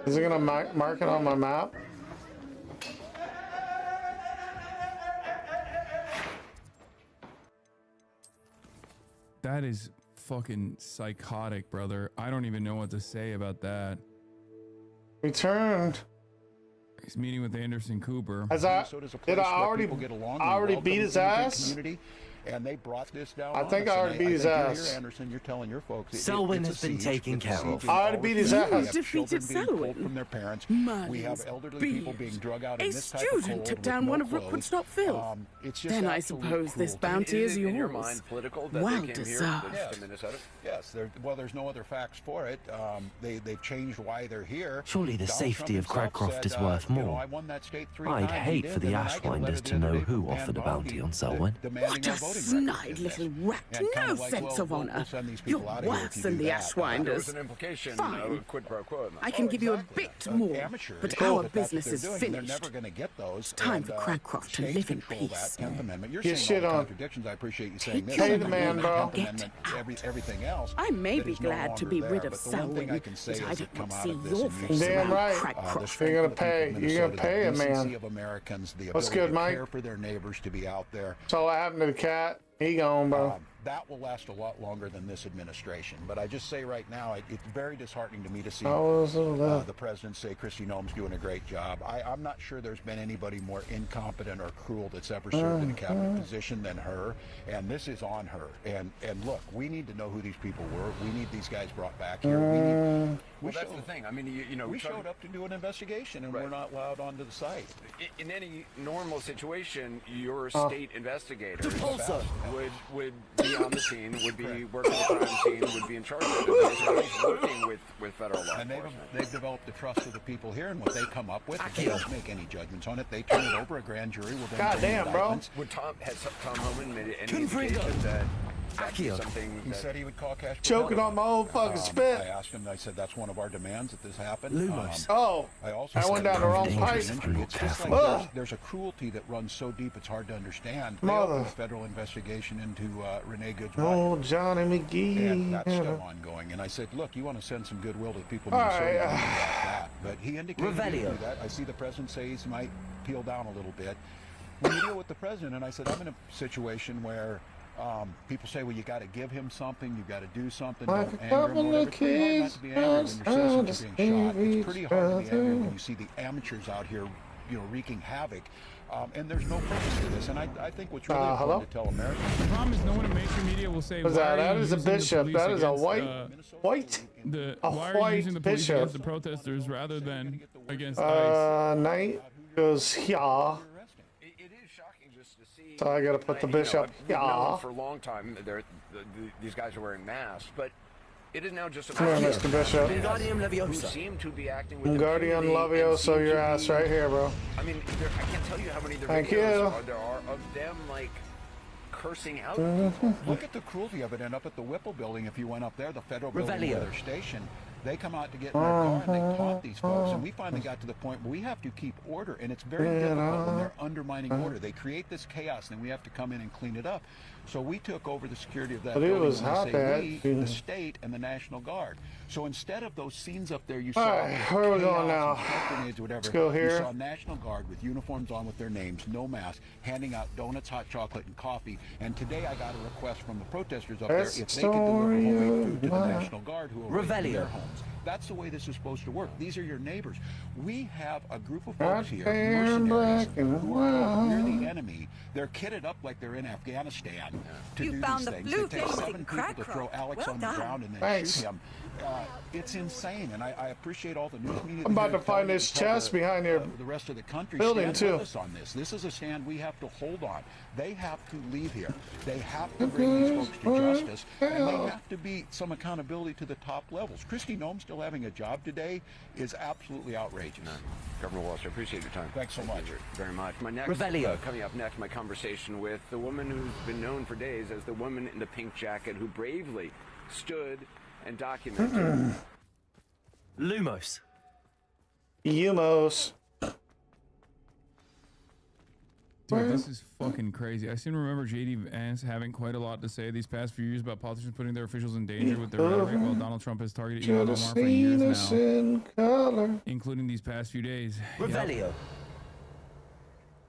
Is it gonna mark it on my map? That is fucking psychotic, brother. I don't even know what to say about that. Returned. He's meeting with Anderson Cooper. Did I already beat his ass? And they brought this down. I think I already beat his ass. Anderson, you're telling your folks. Selwyn has been taken care of. I already beat his ass. We have children being pulled from their parents. We have elderly people being drug out in this type of cold. A student took down one of Rookwood's top filth. Then I suppose this bounty is yours. In your mind, political that well they came deserved. Here to Minnesota? Yes. Well, there's no other facts for it. They've changed why they're here. Surely the Donald safety of Trump Cragcroft said, is worth you know, more. I won that state 3 I'd times. He hate did, for the and then I get a letter Ashwinders the to other know day from who Pam offered a Bondi bounty on Selwyn. demanding What their a voting snide records. little rat. And kind No of like, sense well, of we'll honor. send these You're people out of here if worse you than do the that. Ashwinders. There was an implication Fine. of a quid pro quo. I can give you a bit more, Amateur, but cool, our but that's what business they're is doing. They're finished. never going to get those. It's time and, for Cragcroft to states live in control peace. That 10th Amendment. You're Get saying shit all the on. contradictions. I appreciate you saying this. Pay the man, bro. 10th Amendment, everything else. I may that be is no glad to longer be there. rid of But the one thing Selwyn, I can say but I is did that come not out see of this, your and you face see Damn around right. Cragcroft. You're gonna pay. You're gonna pay a man. Of Americans, the What's ability good, to Mike? care for their neighbors, to be out there. So what happened to the cat? He gone, bro. That will last a lot longer than this administration. But I just say right now, it's very disheartening to me to see the president say Kristi Noem's doing a great job. I'm not sure there's been anybody more incompetent or cruel that's ever served in a cabinet position than her. And this is on her. And look, we need to know who these people were. We need these guys brought back here. Well, that's the thing. I mean, you know, we showed up to do an investigation, and we're not allowed onto the site. In any normal situation, your state investigator would be on the scene, would be working the crime scene, would be in charge of it. He's working with federal law And enforcement. they've developed the trust of the people here, and what they come up with, they don't make any judgments on it. They turn it over. A grand jury will then God bring damn, bro. indictments. Has Tom Homan made any indication that that's something He that said he would call Cash. Choking on my own fucking spit. I asked him. I said that's one of our demands that this happen. Lumos. I also I went down the wrong pipe. It's just like there's a cruelty that runs so deep it's hard to understand. They Mother. opened a federal investigation into Renee Good's wife. Oh, Johnny McGee. And that's still ongoing. And I said, look, you want to send some goodwill to the people of Minnesota, you can do that. But he indicated he would do that. I see the president say he might peel down a little bit. When you deal with the president, and I said, I'm in a situation where people say, well, you got to give him something, you got to do something, Like don't a anger him, couple whatever. of It's pretty hard not to be angry when your citizens are being shot. It's pretty hard to be angry when you see the amateurs out here, you know, wreaking havoc. And there's no purpose to this. And I think what's really important to tell Americans. The problem is no one in mainstream media will say, What's why that? are That you is a using the bishop. police That is a against, white. A why are you white using the police bishop. against the protesters rather than against ICE? Knight goes, yeah. So I gotta put the bishop, We've known yeah. for a long time these guys are wearing masks, but it is now just a Come here, Mr. Bishop. who seem to be acting with Guardian impunity and seem Levioso, to your be- ass right here, bro. I mean, I can't tell you how many Thank videos you. there are of them like cursing out Mm-hmm. people. Look at the cruelty of it. And up at the Whipple building, if you went up there, the federal building where they're stationed, They come out to get in their car and they taunt these folks. And we finally got to the point where we have to keep order, and it's very difficult when they're undermining order. They create this chaos, and we have to come in and clean it up. So we took over the security of that building. was hot, the state and the National Guard. So instead of those scenes up there you saw, where are we going now? Grenades, whatever, Let's go here. You saw National Guard with uniforms on with their names, no mask, handing out donuts, hot chocolate, and coffee. And today I got a request from the protesters up there if they could deliver homemade food to the National Guard who are in their homes. That's the way this is supposed to work. These are your neighbors. We have a group of folks here, mercenaries, who are we're the enemy. They're kitted up like they're in Afghanistan to do these things. It takes 7 people to throw Alex on the ground and then shoot him. It's insane, and I appreciate all the news media. I'm about to find this chest behind your the rest of the country building stand too. with us on this. This is a stand we have to hold on. They have to leave here. They have to bring these folks to justice, and they have to be some accountability to the top levels. Kristi Noem still having a job today is absolutely outrageous. Governor Walsh, I appreciate your time. Thanks so much. Very much. My next, coming up next, my conversation with the woman who's been known for days as the woman in the pink jacket who bravely stood and documented. Lumos. Lumos. Dude, this is fucking crazy. I seem to remember J.D. Vance having quite a lot to say these past few years about politicians putting their officials in danger with their rhetoric, while Donald Trump has targeted Ilhan Omar for years now, including these past few days. Revelio.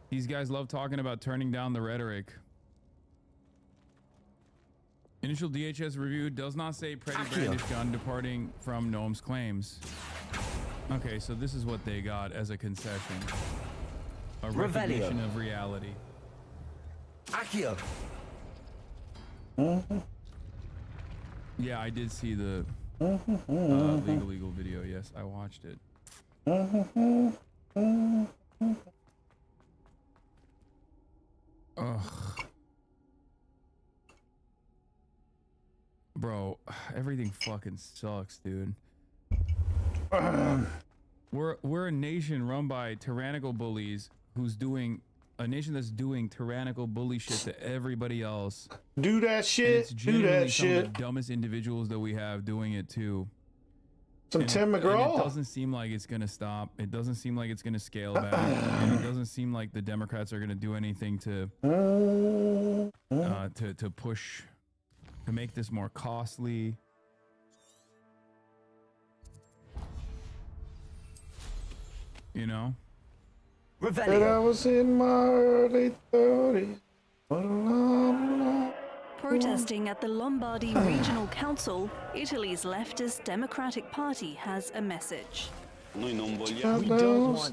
These guys love talking about turning down the rhetoric. Initial DHS review does not say Pretty Brandish gun departing from Noem's claims. Okay, so this is what they got as a concession. A recognition of reality. Accio. Yeah, I did see the legal video. Yes, I watched it. Ugh. Bro, everything fucking sucks, dude. We're a nation run by tyrannical bullies who's doing a nation that's doing tyrannical bully shit to everybody else. Do that shit. Do that shit. Some of the dumbest individuals that we have doing it too. Tim McGraw. It doesn't seem like it's gonna stop. It doesn't seem like it's gonna scale back. And it doesn't seem like the Democrats are gonna do anything to push to make this more costly. You know? But I was in my early 30s. Protesting at the Lombardy Regional Council, Italy's leftist Democratic Party has a message. We don't want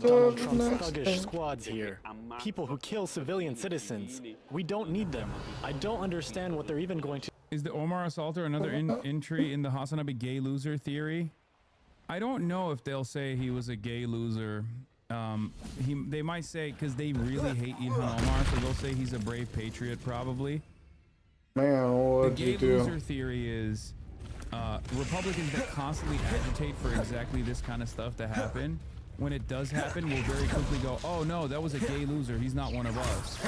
Donald Trump's thuggish squads here. People who kill civilian citizens. We don't need them. I don't understand what they're even going to... Is the Omar assaulter another entry in the Hasanabe gay loser theory? I don't know if they'll say he was a gay loser. They might say, because they really hate Ilhan Omar, so they'll say he's a brave patriot, probably. Man, what the gay loser theory is Republicans that constantly agitate for exactly this kind of stuff to happen. When it does happen, will very quickly go, oh no, that was a gay loser. He's not one of us.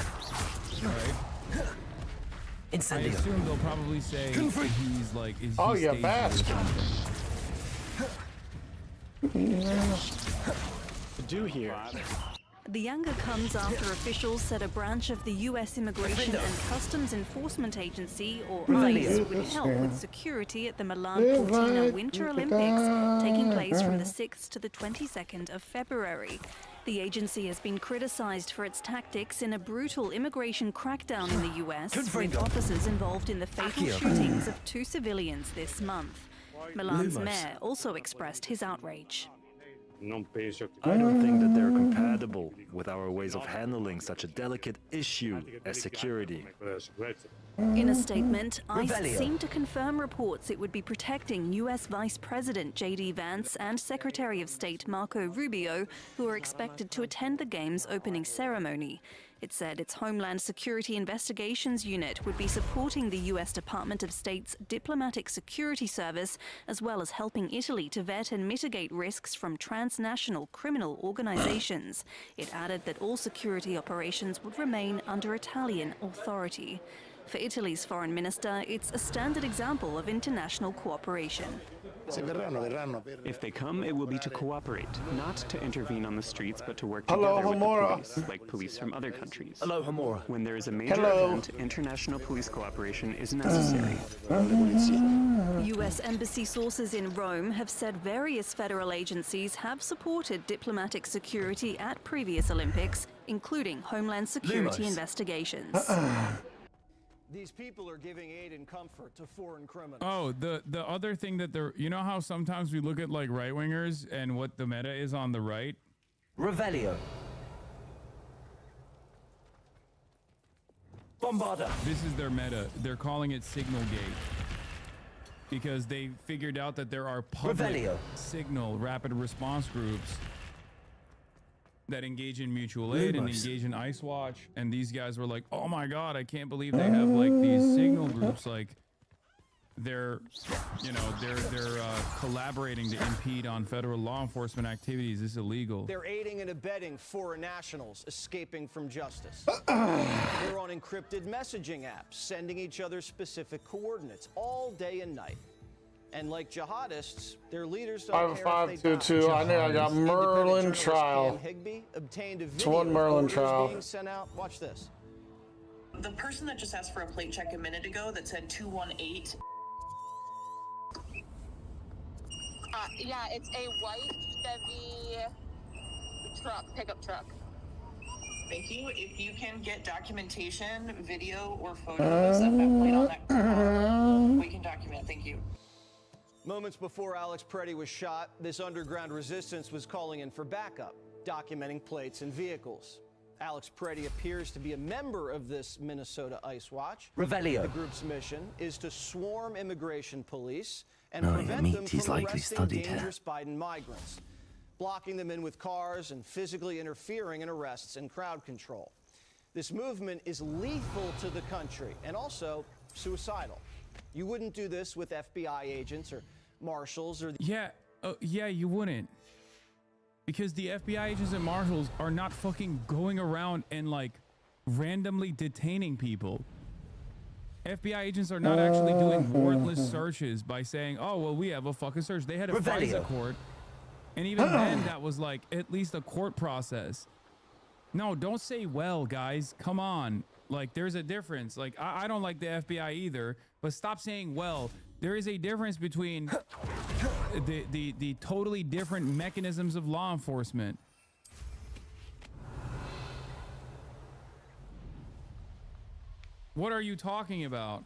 All right? I assume they'll probably say that he's like, is oh, he yeah, staged fast. to do here. The anger comes after officials said a branch of the U.S. Immigration and Customs Enforcement Agency, or ICE, would help with security at the Milan Cortina Winter Olympics, taking place from the 6th to the 22nd of February. The agency has been criticized for its tactics in a brutal immigration crackdown in the U.S., with officers involved in the fatal shootings of 2 civilians this month. Milan's mayor also expressed his outrage. I don't think that they're compatible with our ways of handling such a delicate issue as security. In a statement, ICE seemed to confirm reports it would be protecting U.S. Vice President J.D. Vance and Secretary of State Marco Rubio, who are expected to attend the game's opening ceremony. It said its Homeland Security Investigations Unit would be supporting the U.S. Department of State's Diplomatic Security Service, as well as helping Italy to vet and mitigate risks from transnational criminal organizations. It added that all security operations would remain under Italian authority. For Italy's foreign minister, it's a standard example of international cooperation. If they come, it will be to cooperate, not to intervene on the streets, but to work Hello, together with the Hamura. police, like police from other countries. Hello, Hamura. When there is a major Hello. event, international police cooperation is necessary. U.S. embassy sources in Rome have said various federal agencies have supported diplomatic security at previous Olympics, including Homeland Security Lumos. investigations. These people are giving aid and comfort to foreign criminals. Oh, the other thing that they're, you know how sometimes we look at like right wingers and what the meta is on the right? Revelio. Bombarda. This is their meta. They're calling it Signalgate. Because they figured out that there are public Revelio. signal rapid response groups that engage in mutual aid and engage in Ice Watch, and these guys were like, oh my god, I can't believe they have like these signal groups, like they're, you know, they're collaborating to impede on federal law enforcement activities. This is illegal. They're aiding and abetting foreign nationals escaping from justice. They're on encrypted messaging apps, sending each other specific coordinates all day and night. And like jihadists, their leaders don't care if they die. 5522. I know I got Merlin Independent journalist trial. Cam Higbee obtained a It's video one of Merlin orders trial. being sent out. Watch this. The person that just asked for a plate check a minute ago that said 218. Yeah, it's a white Chevy truck, pickup truck. Thank you. If you can get documentation, video, or photos of that plate on that car, we can document. Thank you. Moments before Alex Preddy was shot, this underground resistance was calling in for backup, documenting plates and vehicles. Alex Preddy appears to be a member of this Minnesota Ice Watch. Revelio. The group's mission is to swarm immigration police and Oh, yeah, prevent meat them is from likely arresting studied here. dangerous Biden migrants, blocking them in with cars and physically interfering in arrests and crowd control. This movement is lethal to the country and also suicidal. You wouldn't do this with FBI agents or marshals or... Yeah, yeah, you wouldn't. Because the FBI agents and marshals are not fucking going around and like randomly detaining people. FBI agents are not actually doing warrantless searches by saying, oh, well, we have a fucking search. They had a FISA court. And even then, that was like at least a court process. No, don't say well, guys. Come on. Like, there's a difference. Like, I don't like the FBI either, but stop saying well. There is a difference between the totally different mechanisms of law enforcement. What are you talking about?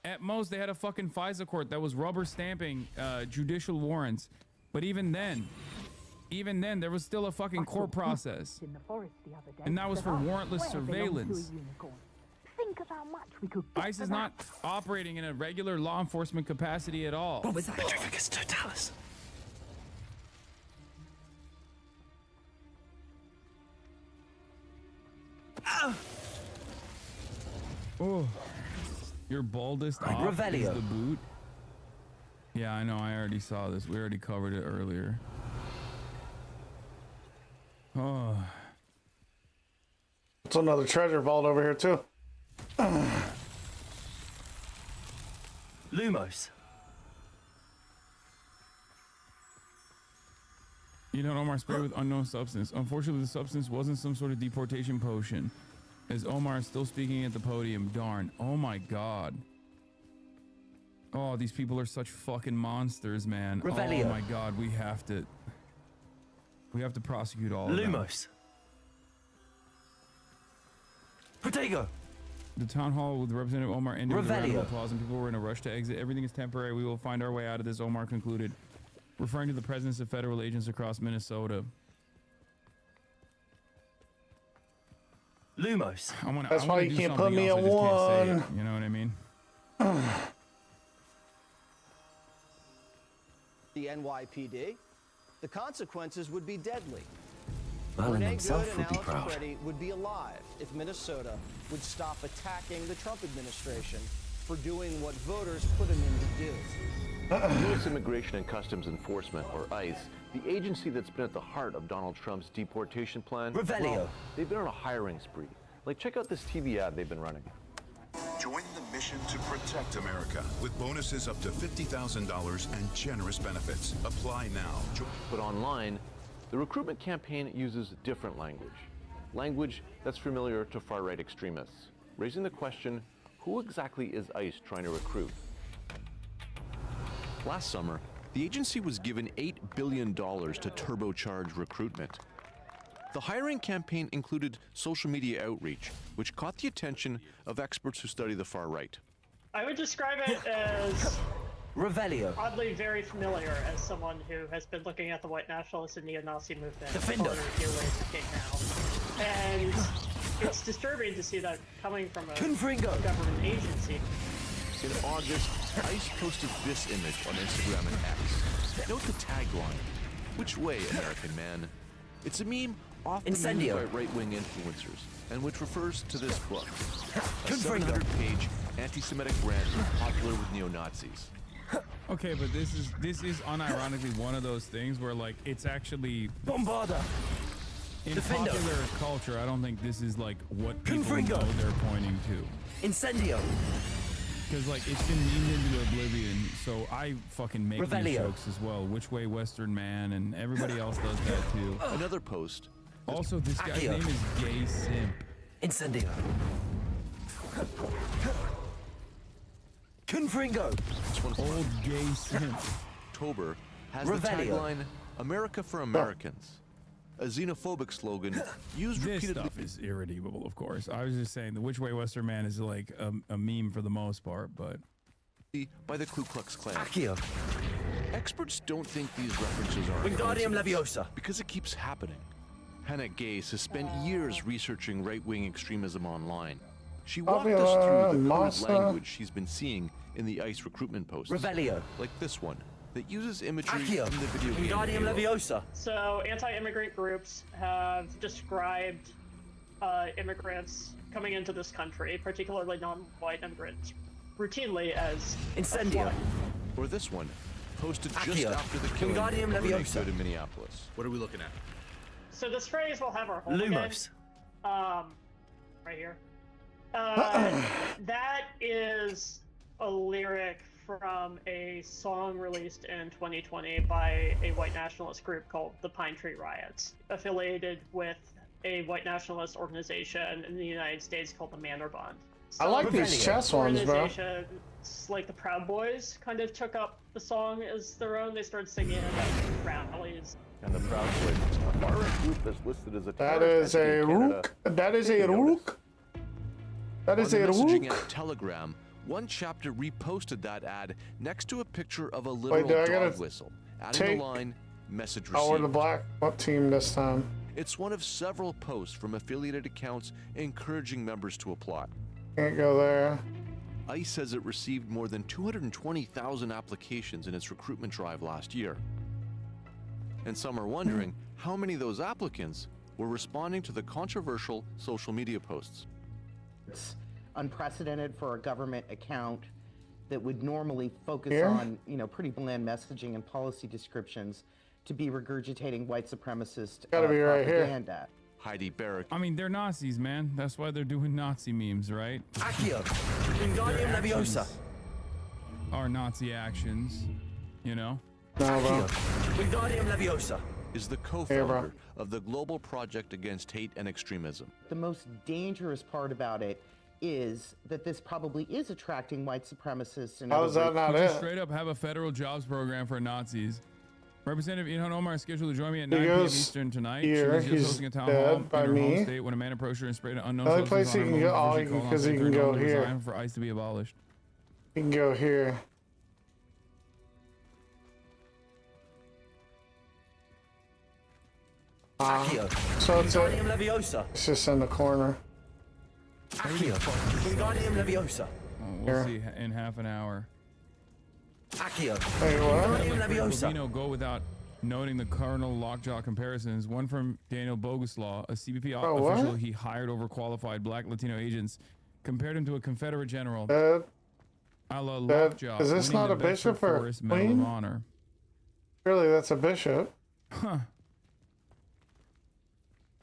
At most, they had a fucking FISA court that was rubber stamping judicial warrants. But even then, there was still a fucking court process. And that was for warrantless surveillance. Think of how much we could ICE is not operating in a regular law enforcement capacity at all. What was that? Petrificus totalis. Oh, your baldest op is Revelio. the boot. Yeah, I know. I already saw this. We already covered it earlier. Oh, It's another treasure vault over here too. Lumos. you know, Omar sprayed with unknown substance. Unfortunately, the substance wasn't some sort of deportation potion. As Omar is still speaking at the podium. Darn. Oh my god. Oh, these people are such fucking monsters, man. Revelio. Oh my god, we have to prosecute all of them. Lumos. Protego. The town hall with Representative Omar ended with a round of Revelio. applause and people were in a rush to exit. Everything is temporary. We will find our way out of this, Omar concluded, referring to the presence of federal agents across Minnesota. Lumos. That's why you can't put me at one. You know what I mean? The NYPD, the consequences would be deadly. Well, and Renee himself Good would and be Alex proud. Preddy would be alive if Minnesota would stop attacking the Trump administration for doing what voters put them in to do. U.S. Immigration and Customs Enforcement, or ICE, the agency that's been at the heart of Donald Trump's deportation plan, Revelio. well, they've been on a hiring spree. Like, check out this TV ad they've been running. Join the mission to protect America with bonuses up to $50,000 and generous benefits. Apply now. But online, the recruitment campaign uses different language. Language that's familiar to far-right extremists, raising the question, who exactly is ICE trying to recruit? Last summer, the agency was given $8 billion to turbocharge recruitment. The hiring campaign included social media outreach, which caught the attention of experts who study the far right. I would describe it as Revelio. oddly very familiar as someone who has been looking at the white nationalist and neo-Nazi movement Defender. for your ways of now. And it's disturbing to see that coming from a Confringo. government agency. In August, ICE posted this image on Instagram and X. Note the tagline, "Which way, American man?" It's a meme often used Incendio. by right-wing influencers, and which refers to this book, a 700-page anti-Semitic rant popular with neo-Nazis. Okay, but this is unironically one of those things where like it's actually Bombarda. in Defender. popular culture. I don't think this is like what people Confringo. know they're pointing to. Incendio. Because like it's been memed into oblivion, so I fucking make these Revelio. jokes as well. Which way, Western man, and everybody else does that too. Another post. Also, this guy's Accio. name is Gay Simp. Incendio. Confringo. This one's Old Gay Simp. October has Revelio. the tagline, "America for Americans," a xenophobic slogan used This repeatedly. stuff is irredeemable, of course. I was just saying the which way Western man is like a meme for the most part, but by the Ku Klux Klan. Accio. Experts don't think these references are Wingardium coincidence, Leviosa. because it keeps happening. Hannah Gase has spent years researching right-wing extremism online. She walked us through the coded Masa. language she's been seeing in the ICE recruitment posts. Revelio. Like this one, that uses imagery Accio. from the video game Wingardium Halo. Leviosa. So anti-immigrant groups have described immigrants coming into this country, particularly non-white immigrants, routinely as a Incendio. flood. Or this one, posted just Accio. after the killing Wingardium of Leviosa. in Minneapolis. What are we looking at? So this phrase will have our home Lumos. right here. That is a lyric from a song released in 2020 by a white nationalist group called the Pine Tree Riots, affiliated with a white nationalist organization in the United States called the Manor Bond. I like these chess ones, bro. Organizations like the Proud Boys kind of took up the song as their own. They started singing it at rallies. And the Proud Boys, a far-right group that's listed as a That terrorist is a entity in Canada. rook. That is a rook. That is On a the messaging rook. app Telegram, one chapter reposted that ad next to a picture of a literal do I dog gotta whistle, adding take- the line, "Message Oh, we're the received." black team this time. It's one of several posts from affiliated accounts encouraging members to apply. Can't go there. ICE says it received more than 220,000 applications in its recruitment drive last year. And some are wondering how many of those applicants were responding to the controversial social media posts. It's unprecedented for a government account that would normally focus Here? on, pretty bland messaging and policy descriptions to be regurgitating white supremacist Gotta be right here. propaganda. Heidi Barrick. I mean they're Nazis, man. That's why they're doing Nazi memes, right? Accio. Their Wingardium Leviosa. actions are Nazi actions, you know? No, bro. Wingardium Leviosa. Is the co-founder of the Global Project Against Hate and Extremism. The most dangerous part about it is that this probably is attracting white supremacists and How other is that race- not We just it? straight up have a federal jobs program for Nazis. Representative Ilhan Omar is scheduled to join me at He 9 p.m. goes Eastern tonight. here, She was just he's hosting a town dead hall by in her home me. state when a man approached her and sprayed an unknown The only substance place he on her can home go- before oh, she called on because he state can for go her to here. resign for ICE to be abolished. You can go here. Accio. So it's Wingardium Leviosa. It's just in the corner. Accio. Wingardium Leviosa. We'll see in half an hour. Accio. Wait, what? Wingardium Leviosa. Bovino go without noting the cardinal lockjaw comparisons. One from Daniel Boguslaw, a CBP Oh, what? official he hired over qualified black Latino agents, compared him to a Confederate general. Dead. A la Dead. lockjaw. Is this winning not the a bishop Bedford or Forest Medal queen? of Honor. Surely that's a bishop. Huh.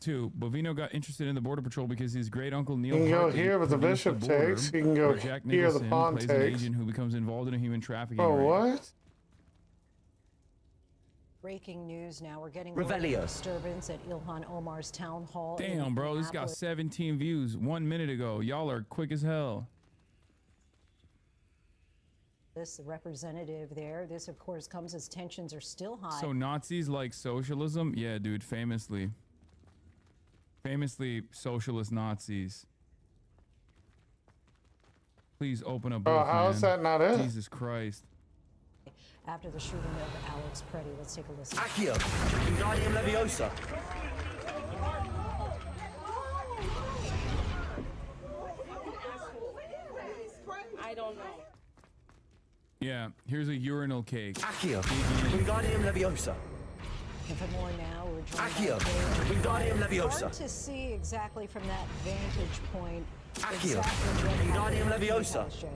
2. Bovino got interested in the border patrol because his great uncle Neil. You can go Hartley here, but the produced bishop border, takes. You can go where Jack here, the Nicholson pawn plays takes. an agent who becomes involved in a human trafficking. Oh, ring. what? Breaking news now. We're getting Revelio. disturbance at Ilhan Omar's town hall. Damn, bro, this got 17 views 1 minute ago. Y'all are quick as hell. This representative there. This, of course, comes as tensions are still high. So Nazis like socialism? Yeah, dude, famously. Famously socialist Nazis. Please open up both, how is that not it? Jesus Christ. After the shooting of Alex Preddy. Let's take a listen. Accio. Wingardium Leviosa. I don't know. Yeah, here's a urinal cake. Accio. Wingardium Leviosa. And for more now, we're joined Accio. by Wingardium It's Leviosa. hard to see exactly from that vantage point. Accio. Exactly what Wingardium happened. Leviosa. Tell us, Jay.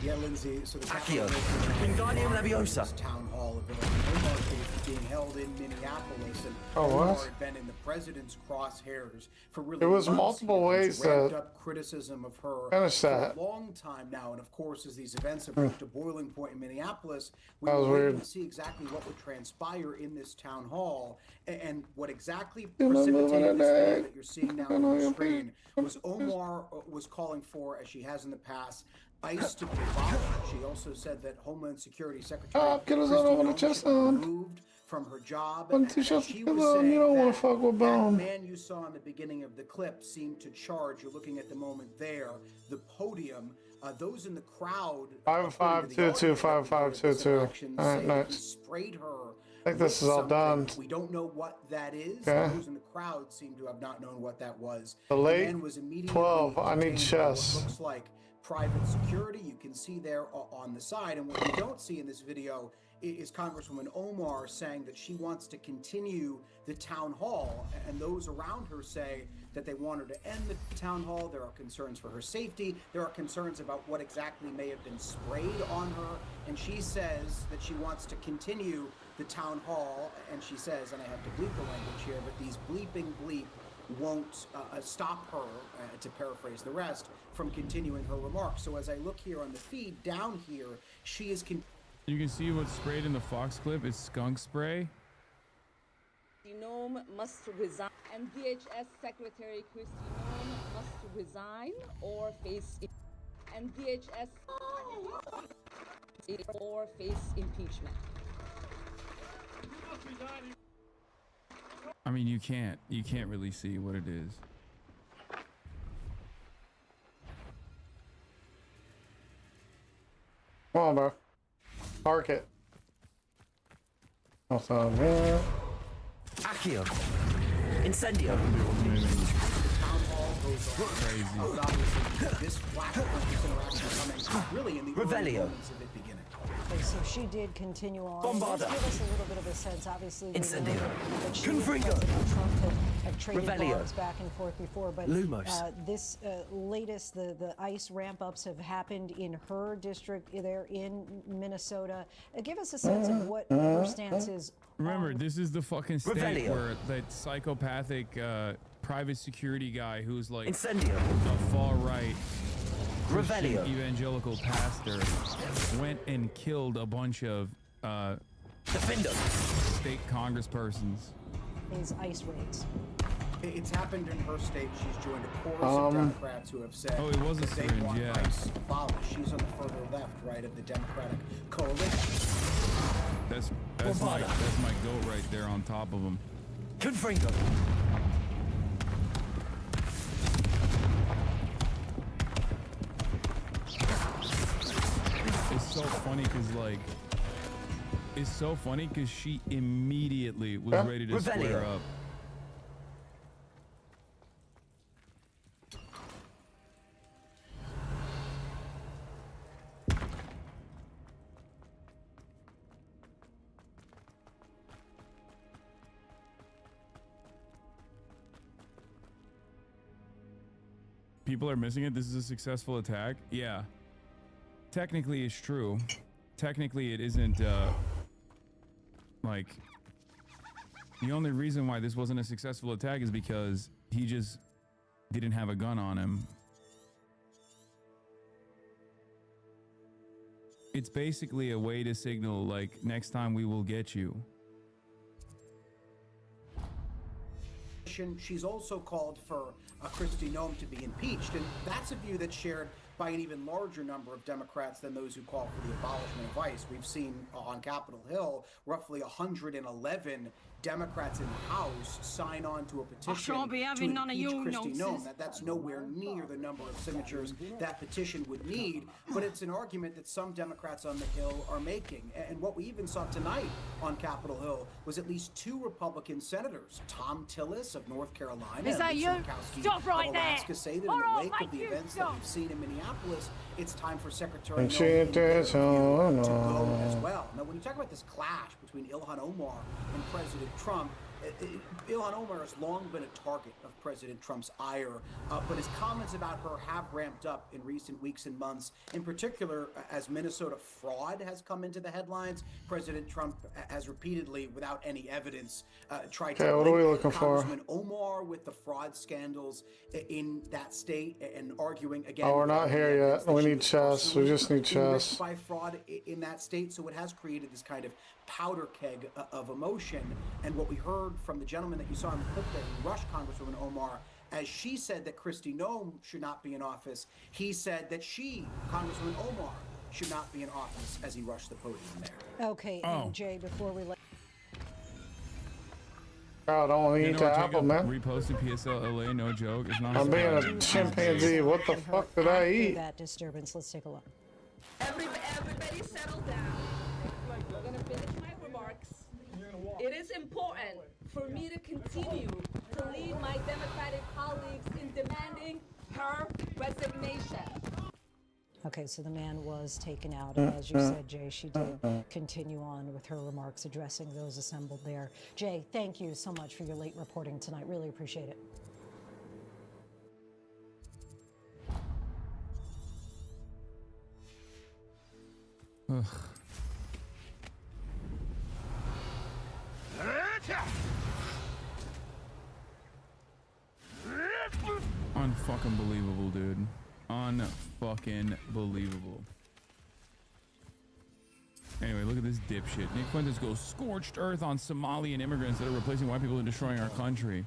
Yeah, Lindsay, so the Accio. Capitol Wingardium Leviosa. town hall of the Omar case is being held in Minneapolis, and Oh, what? Omar had been in the president's crosshairs for really There was months. multiple He had ways ramped to up criticism of her finish for that. a long time now, and of course, as these events have reached a boiling point in Minneapolis, we That was were waiting weird. to see exactly what would transpire in this town hall, and what exactly You're not moving precipitated it, this video Nick. that you're seeing now I on know the you're screen was Omar was calling for, as she has in the past, ICE to be abolished. She also said that Homeland Security Secretary get us Kristi out on the Noem chest should be on. removed from her job. One, And two shots she together, was and saying you don't wanna that fuck with that Bone. man you saw in the beginning of the clip seemed to charge. You're looking at the moment there, the podium. Those in the crowd. 5522, 5522. All right, nice. Sprayed her. I think this is all done. We don't know what that is. Okay. Those in the crowd seem to have not known what that was. The late man was immediately 12. I need detained by what chess. looks like private security. You can see there on the side. And what you don't see in this video is Congresswoman Omar saying that she wants to continue the town hall. And those around her say that they want her to end the town hall. There are concerns for her safety. There are concerns about what exactly may have been sprayed on her. And she says that she wants to continue the town hall. And she says, and I have to bleep the language here, but these bleeping bleep won't stop her, to paraphrase the rest, from continuing her remarks. So as I look here on the feed down here, she is. You can see what's sprayed in the Fox clip is skunk spray. Noem must resign, and DHS Secretary Kristi Noem must resign or face impeachment. I mean, you can't really see what it is. Come on, bro. Park it. Also, man. Accio. Incendio. This flashpoint coming really in the early Revelio. moments of it beginning. Okay, so she did continue on. Bombarda. Just give us a little bit of a sense. Obviously, we Incendio. know that she and Confringo. President Trump have traded Revelio. bombs back and forth before, but Lumos. this latest, the ICE ramp-ups have happened in her district there in Minnesota. Give us a sense of what her stance is. Remember, this is the fucking state Revelio. where that psychopathic private security guy who's like Incendio. a far-right Christian Revelio. evangelical pastor went and killed a bunch of Defender. state congresspersons. Is ICE raids. It's happened in her state. She's joined a chorus of Democrats who have said Oh, it was a that they syringe, want yeah. ICE abolished. She's on the further left, right, of the Democratic coalition. That's my goat right there on top of him. Confringo. It's so funny because she immediately was ready to square Revelio. up. People are missing it. This is a successful attack. Yeah. Technically, it's true. Technically, it isn't, like, The only reason why this wasn't a successful attack is because he just didn't have a gun on him. It's basically a way to signal, like, next time we will get you. She's also called for Kristi Noem to be impeached, and that's a view that's shared by an even larger number of Democrats than those who call for the abolishment of ICE. We've seen on Capitol Hill roughly 111 Democrats in the House sign on to a petition to impeach Kristi Noem. That's nowhere near the number of signatures that petition would need, but it's an argument that some Democrats on the Hill are making. And what we even saw tonight on Capitol Hill was at least 2 Republican senators, Tom Tillis of North Carolina Is that and you? Murkowski Stop right of Alaska there. say that All in the right, wake of the you events that stop. we've seen in Minneapolis, it's time for Secretary And Noem she in their does, view, oh, to go no. as well. Now, when you talk about this clash between Ilhan Omar and President Trump, Ilhan Omar has long been a target of President Trump's ire, but his comments about her have ramped up in recent weeks and months. In particular, as Minnesota fraud has come into the headlines, President Trump has repeatedly, without any evidence, tried to what are we link looking for? Congressman Omar with the fraud scandals in that state, and arguing again. Oh, we're not without any here evidence yet. that We she need was chess. We personally just need enriched chess. by fraud in that state. So it has created this kind of powder keg of emotion. And what we heard from the gentleman that you saw in the clip there who rushed Congresswoman Omar, as she said that Kristi Noem should not be in office, he said that Congresswoman Omar, should not be in office as he rushed the podium there. Okay, and Jay, before we let God, I don't eat the apple, man. Reposted PSL LA, no joke. It's not. I'm being a chimpanzee. What the fuck did I eat? that disturbance, let's take a look. Everybody settle down. I'm gonna finish my remarks. It is important for me to continue to lead my Democratic colleagues in demanding her resignation. Okay, so the man was taken out, and as you said, Jay, she did continue on with her remarks addressing those assembled there. Jay, thank you so much for your late reporting tonight. Really appreciate it. Ugh. Unfucking believable, dude. Unfucking believable. Anyway, look at this dipshit. Nick Fuentes goes scorched earth on Somalian immigrants that are replacing white people and destroying our country.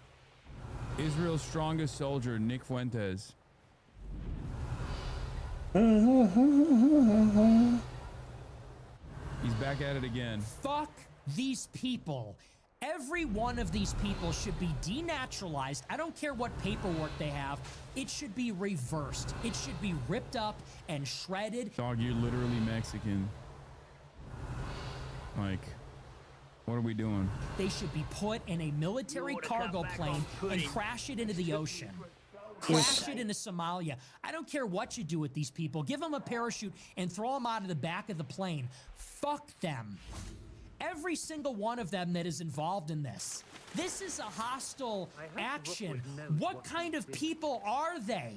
Israel's strongest soldier, Nick Fuentes. He's back at it again. Fuck these people. Every one of these people should be denaturalized. I don't care what paperwork they have. It should be reversed. It should be ripped up and shredded. Dog, you're literally Mexican. Like, what are we doing? They should be put in a military cargo plane and crash it into the ocean. Crash it into Somalia. I don't care what you do with these people. Give them a parachute and throw them out of the back of the plane. Fuck them. Every single one of them that is involved in this. This is a hostile action. What kind of people are they?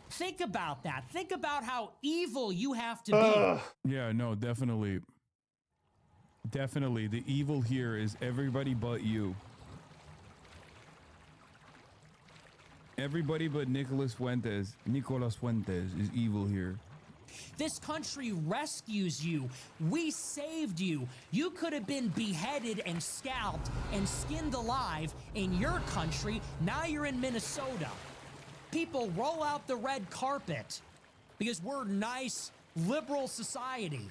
Think about that. Think about how evil you have to be. Yeah, no, definitely. Definitely. The evil here is everybody but you. Everybody but Nicolas Fuentes is evil here. This country rescues you. We saved you. You could have been beheaded and scalped and skinned alive in your country. Now you're in Minnesota. People roll out the red carpet because we're nice, liberal society.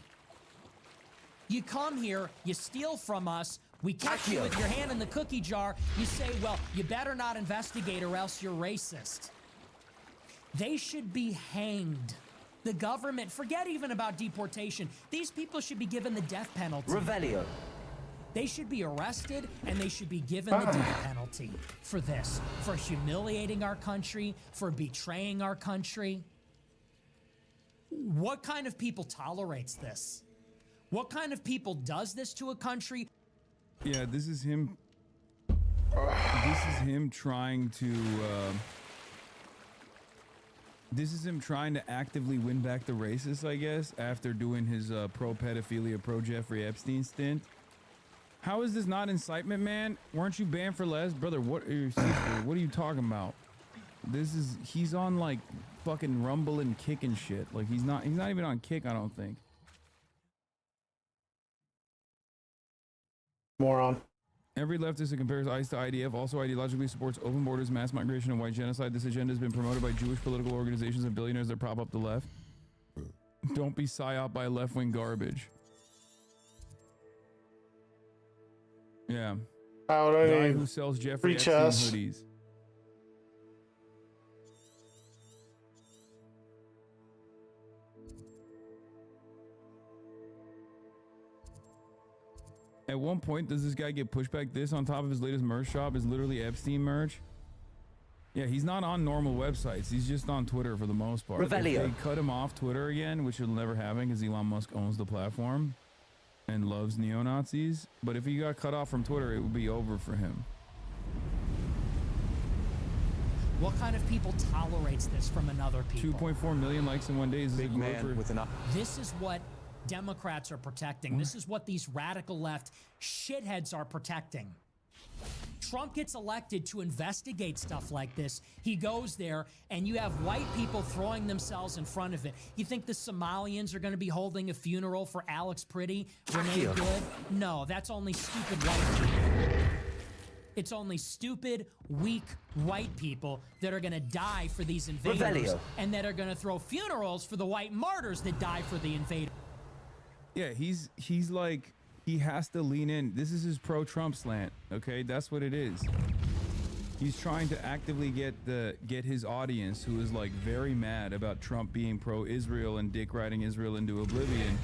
You come here, you steal from us, we catch you with your hand in the cookie jar, you say, well, you better not investigate or else you're racist. They should be hanged. The government, forget even about deportation. These people should be given the death penalty. Revelio. They should be arrested and they should be given the death penalty for this, for humiliating our country, for betraying our country. What kind of people tolerates this? What kind of people does this to a country? Yeah, this is him. This is him trying to. This is him trying to actively win back the racists, I guess, after doing his pro-pedophilia, pro-Jeffrey Epstein stint. How is this not incitement, man? Weren't you banned for less? Brother, what are you, what are you talking about? He's on like fucking Rumble and Kick and shit. Like he's not even on Kick, I don't think. Moron. Every leftist that compares ICE to IDF also ideologically supports open borders, mass migration, and white genocide. This agenda has been promoted by Jewish political organizations and billionaires that prop up the left. Don't be psyop by left-wing garbage. Yeah. Guy who sells Jeffrey Epstein hoodies. At one point, does this guy get pushback? This on top of his latest merch shop is literally Epstein merch. Yeah, he's not on normal websites. He's just on Twitter for the most part. If they cut him off Twitter again, which will never happen because Elon Musk owns the platform and loves neo-Nazis. But if he got cut off from Twitter, it would be over for him. What kind of people tolerates this from another people? 2.4 million likes in one day is big man with an. This is what Democrats are protecting. This is what these radical left shitheads are protecting. Trump gets elected to investigate stuff like this. He goes there and you have white people throwing themselves in front of it. You think the Somalians are going to be holding a funeral for Alex Pretty, Renee Good? No, that's only stupid white people. It's only stupid, weak white people that are going to die for these invaders and that are going to throw funerals for the white martyrs that die for the invaders. Yeah, he's like, he has to lean in. This is his pro-Trump slant, okay? That's what it is. He's trying to actively get his audience, who is like very mad about Trump being pro-Israel and dick riding Israel into oblivion,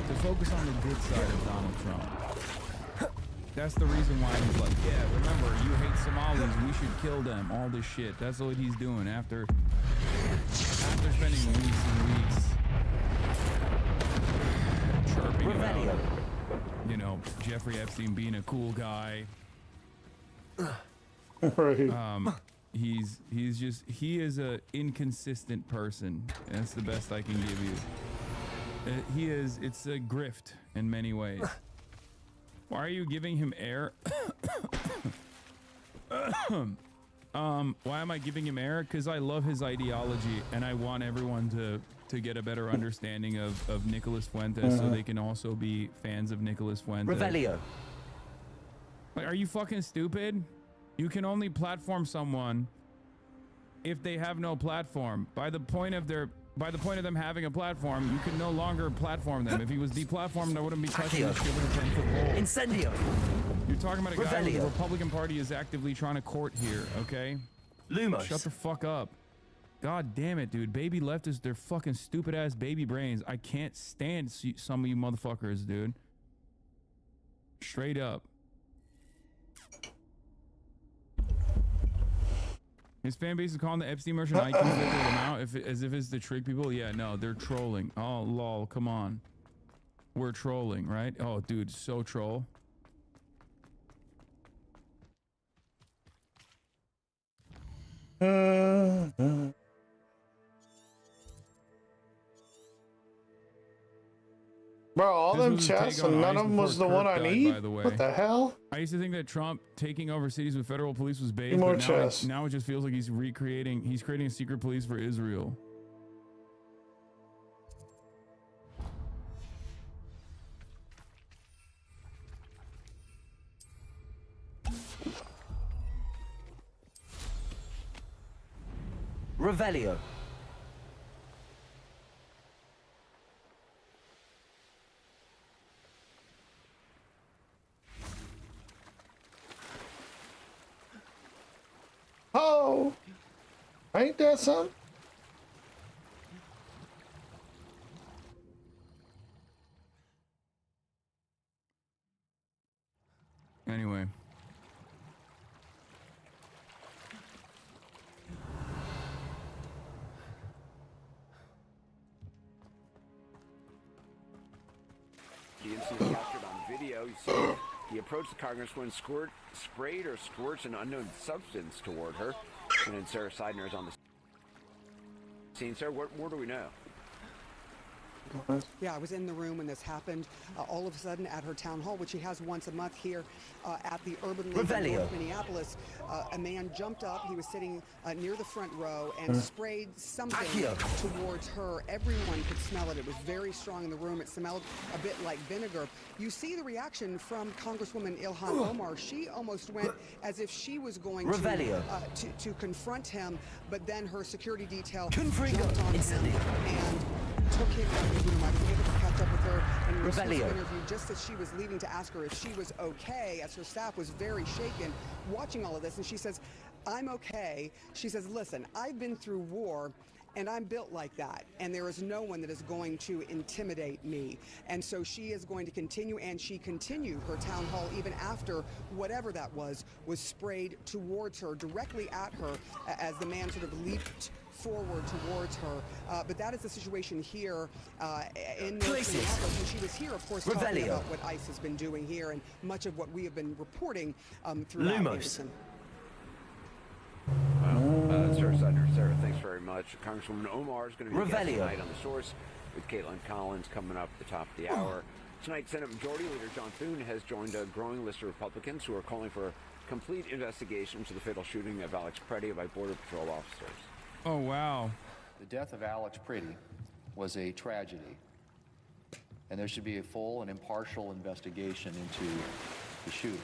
to focus on the good side of Donald Trump. That's the reason why he's like, yeah, remember, you hate Somalis, we should kill them, all this shit. That's what he's doing after spending weeks and weeks chirping about, you know, Jeffrey Epstein being a cool guy. Right. He is a inconsistent person. That's the best I can give you. It's a grift in many ways. Why are you giving him air? Why am I giving him air? Because I love his ideology and I want everyone to get a better understanding of Nicolas Fuentes so they can also be fans of Nicolas Fuentes. Revelio. Like, are you fucking stupid? You can only platform someone if they have no platform. By the point of them having a platform, you can no longer platform them. If he was deplatformed, I wouldn't be touching this shit with a 10-foot pole. Incendio. You're talking about a guy who the Republican Party is actively trying to court here, okay? Lumos. Shut the fuck up. God damn it, dude. Baby leftists, they're fucking stupid-ass baby brains. I can't stand some of you motherfuckers, dude. Straight up. His fan base is calling the Epstein merchant IQ out as if it's to trick people. Yeah, no, they're trolling. Oh, lol, come on. We're trolling, right? Oh, dude, so troll. Bro, all them chests and none of them was the one I need? By the way. What the hell? I used to think that Trump taking over cities with federal police was base, More but chests. now it just feels like he's creating a secret police for Israel. Revelio. Oh, ain't that something? Anyway. The incident captured on video. You see, he approached the congresswoman, sprayed or squirts an unknown substance toward her. And then Sarah Seidner is on the scene. Sir, what more do we know? Yeah, I was in the room when this happened. All of a sudden, at her town hall, which she has once a month here at the Urban League in North Minneapolis, a man jumped up. He was sitting near the front row and sprayed something towards her. Everyone could smell it. It was very strong in the room. It smelled a bit like vinegar. You see the reaction from Congresswoman Ilhan Omar. She almost went as if she was going to confront him, but then her security detail jumped on him and took him out of the room. I was able to catch up with her and in an interview just as she was leaving to ask her if she was okay, as her staff was very shaken watching all of this. And she says, "I'm okay." She says, "Listen, I've been through war, and I'm built like that, and there is no one that is going to intimidate me." And so she is going to continue, and she continued her town hall even after whatever that was sprayed towards her, directly at her, as the man sort of leaped forward towards her. But that is the situation here in North Minneapolis. And she was here, of course, talking about what ICE has been doing here and much of what we have been reporting throughout Anderson. Sarah, thanks very much. Congresswoman Omar is going to be guest tonight on The Source with Caitlin Collins coming up at the top of the hour. Tonight, Senate Majority Leader John Thune has joined a growing list of Republicans who are calling for a complete investigation into the fatal shooting of Alex Preddy by Border Patrol officers. Oh, wow. The death of Alex Preddy was a tragedy, and there should be a full and impartial investigation into the shooting.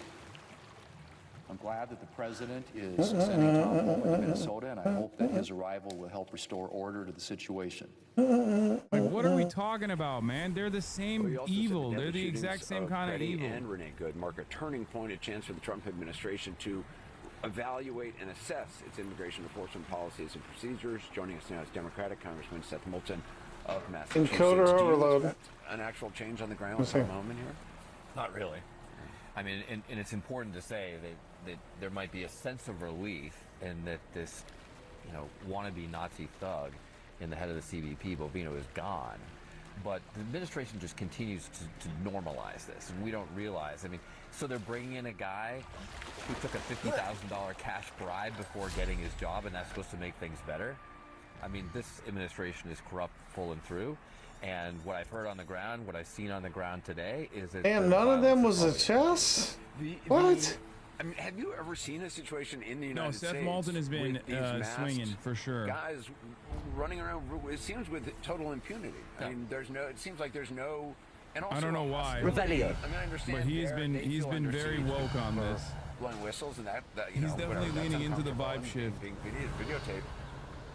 I'm glad that the president is sending Tom Homan to Minnesota, and I hope that his arrival will help restore order to the situation. Like, what are we talking about, man? They're the same evil. They're the exact same kind of evil. And Renee Good mark a turning point, a chance for the Trump administration to evaluate and assess its immigration enforcement policies and procedures. Joining us now is Democratic Congressman Seth Moulton of Massachusetts. Encoder overload. An actual change on the ground with Tom Homan here? Not really. I mean, and it's important to say that there might be a sense of relief in that this, wannabe Nazi thug in the head of the CBP, Bovino, is gone. But the administration just continues to normalize this, and we don't realize. I mean, so they're bringing in a guy who took a $50,000 cash bribe before getting his job, and that's supposed to make things better? I mean, this administration is corrupt full and through. And what I've heard on the ground, what I've seen on the ground today is that... And none of them was a chess? What? I mean, have you ever seen a situation in the United States? No, Seth Moulton has been swinging for sure. Guys running around, it seems with total impunity. I mean, it seems like there's no... And also, I don't know why. I mean, I understand. But he's been very woke on this. Blowing whistles and that he's definitely leaning into the vibe shift. Being videotaped.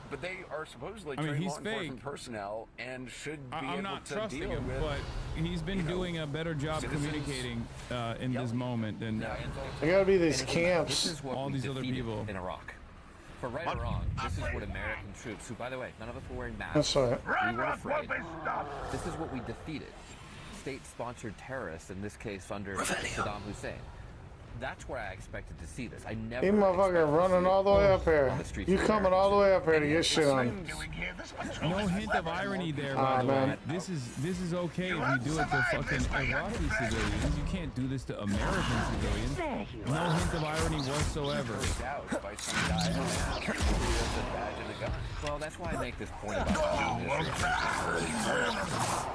But they are supposedly trained law enforcement personnel and should be I'm able not to trusting deal him, with, but he's been doing a better job communicating in this moment than there gotta be these camps. This is what all we these other defeated people in Iraq. For right or wrong, this is what American troops, who, by the way, none of us were wearing masks. That's right. We weren't afraid. This is what we defeated. State-sponsored terrorists, in this case under Saddam Hussein. That's where I expected to see this. I never. You motherfucker running all the way up here. You coming all the way up here to get shit on. No hint of irony there, by the way. This is okay if you do it to fucking Iraqi civilians. You can't do this to American civilians. No hint of irony whatsoever. Well, that's why I make this point about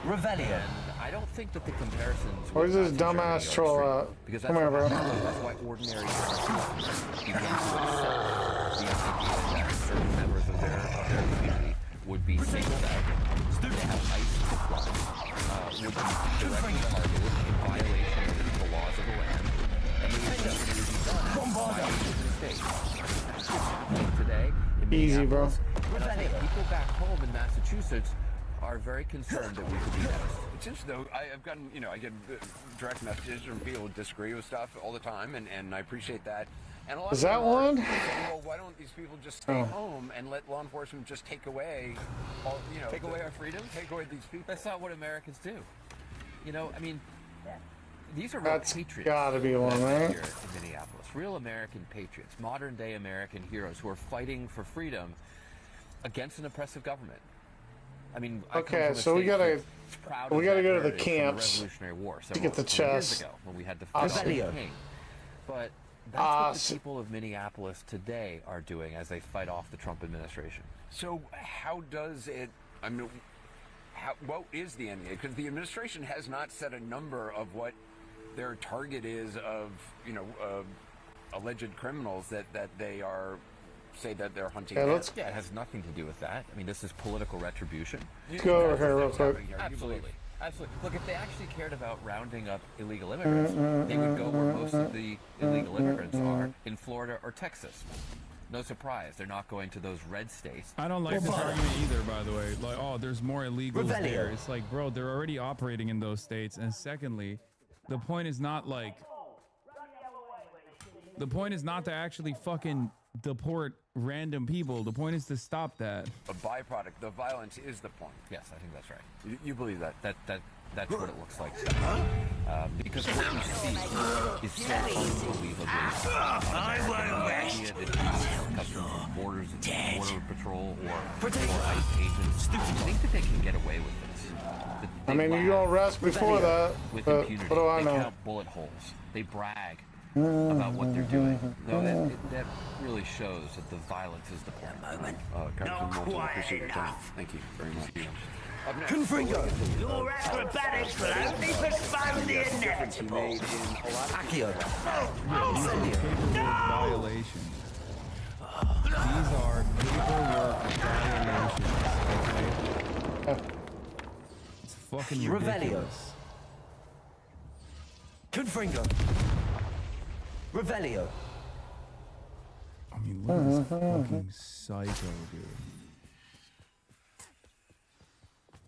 Revelio. I don't think that the comparisons. Where's this dumbass troll at? Come here, bro. That's why ordinary began to accept the idea that certain members of their community would be singled out, to have ICE deployed, would be directly targeted in violation of the laws of the land, and they would be done by the state. Today, in easy, bro. And I think people back home in Massachusetts are very concerned that we could be next. It's interesting, though. I've gotten, I get direct messages from people who disagree with stuff all the time, and I appreciate that. And a lot Is of that one? Saying, well, why don't these people just stay home and let law enforcement just take away, take away our freedom? Take away these people. That's not what Americans do. I mean, these are real patriots. That's gotta be one, right? Here in Minneapolis, real American patriots, modern-day American heroes who are fighting for freedom against an oppressive government. I mean, okay, so we gotta go to the camps Revolutionary War to get the chess. Years ago when we had the first king. But that's what the people of Minneapolis today are doing as they fight off the Trump administration. So how does it? I mean, what is the end game? Because the administration has not set a number of what their target is of, alleged criminals that they say that they're hunting down. Yeah, it has nothing to do with that. I mean, this is political retribution. Let's go over here real quick. Absolutely. Absolutely. Look, if they actually cared about rounding up illegal immigrants, they would go where most of the illegal immigrants are, in Florida or Texas. No surprise, they're not going to those red states. I don't like this argument either, by the way. Like, oh, there's more illegals there. It's like, bro, they're already operating in those states. And secondly, the point is not like... The point is not to actually fucking deport random people. The point is to stop that. A byproduct. The violence is the point. Yes, I think that's right. You believe that? That's what it looks like. Because what you see is so unbelievably Customs Border Patrol or ICE agents think that they can get away with this. I mean, you all rest before that, with but impunity. what do I know? They count bullet holes. They brag about what they're doing. No, that really shows that the violence is the plan. Thank you very much. Confringo! Your acrobatics will only postpone the inevitable. Accio. Violations. These are paperwork violations. Okay? It's fucking ridiculous. Confringo. Revelio. I mean, look at this fucking psycho, dude.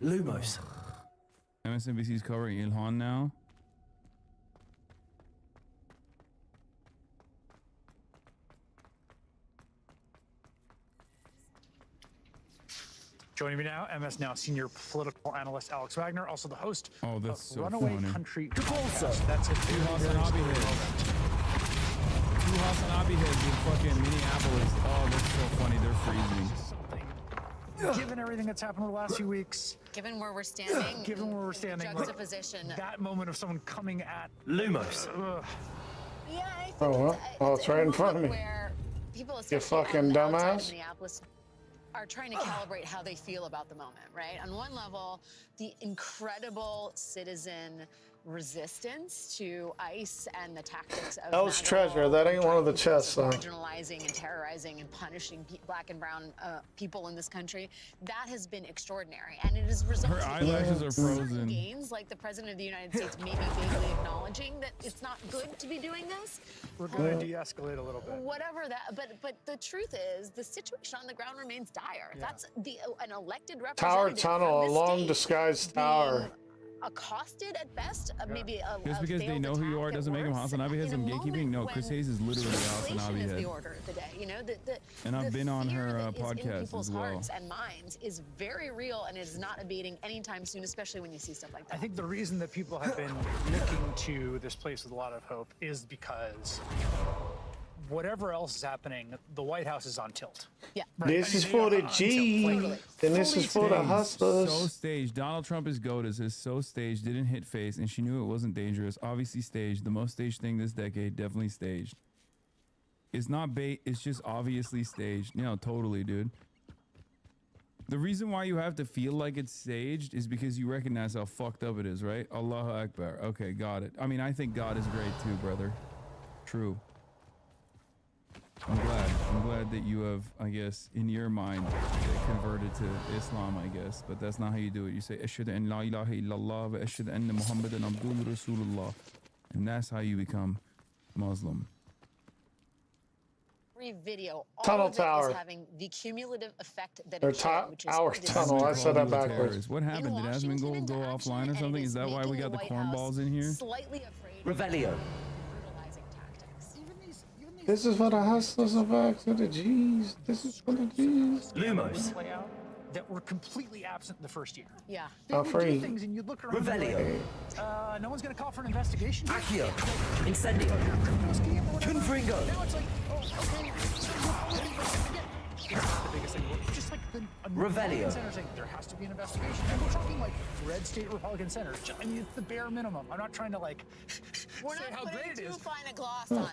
Lumos. MSNBC's covering Ilhan now. Joining me now, MS Now senior political analyst Alex Wagner, also the host of so Runaway funny. Country podcast. That's it. Two Hasanabi heads in fucking Minneapolis. Oh, that's so funny. They're freezing. Given everything that's happened over the last few weeks, given where we're standing, juxtaposition, that moment of someone coming at Lumos. Yeah, I think it's right in front of me. Where people, You fucking dumbass. Minneapolis, are trying to calibrate how they feel about the moment, right? On one level, the incredible citizen resistance to ICE and the tactics of That was treasure. That ain't one of the chests, though. marginalizing and terrorizing and punishing black and brown people in this country. That has been extraordinary, and it has resulted Her eyelashes in are certain frozen. gains, like the President of the United States maybe vaguely acknowledging that it's not good to be doing this. We're going to de-escalate a little bit. Whatever that, but the truth is, the situation on the ground remains dire. That's an elected Tower representative tunnel, from a this long state disguised tower. accosted at best, maybe a Just because they know who you are doesn't make them Hasanabi heads. I'm gatekeeping. No, Chris Hayes is literally a Hasanabi is the head. order of the day. You know, And I've been on her that is in podcast people's as well. hearts and minds is very real, and it is not abating anytime soon, especially when you see stuff like that. I think the reason that people have been looking to this place with a lot of hope is because whatever else is happening, the White House is on tilt. Yeah. This is for the G, and this is for the hustlers. So staged. Donald Trump is goated. Is so staged. Didn't hit face, and she knew it wasn't dangerous. Obviously staged. The most staged thing this decade. Definitely staged. It's not bait. It's just obviously staged. You know, totally, dude. The reason why you have to feel like it's staged is because you recognize how fucked up it is, right? Allahu Akbar. Okay, got it. I mean, I think God is great too, brother. True. I'm glad that you have, I guess, in your mind, converted to Islam, I guess. But that's not how you do it. You say, Ashhadu an la ilaha illallah wa ashhadu anna Muhammadan abdul Rasulullah. And that's how you become Muslim. Every video, all Tunnel of it tower. is having the cumulative effect that Or it should, which is our tunnel. I said that backwards. What happened? Did Asmongold go offline or something? Is that why we got the cornballs in here? slightly afraid Revelio. This is for the hustlers of back to the G's. This is for the G's. Lumos. That were completely absent in the first year. Yeah. They would do free. things and you'd look around Revelio. and be like, no one's going to call for an investigation. Accio. Incendio. Confringo. Now it's like, okay. It's the biggest thing. Just like the Revelio. Republican senator saying there has to be an investigation. And we're talking like red state Republican senators. I mean, it's the bare minimum. I'm not trying to like We're say not how great putting it too is. fine a gloss on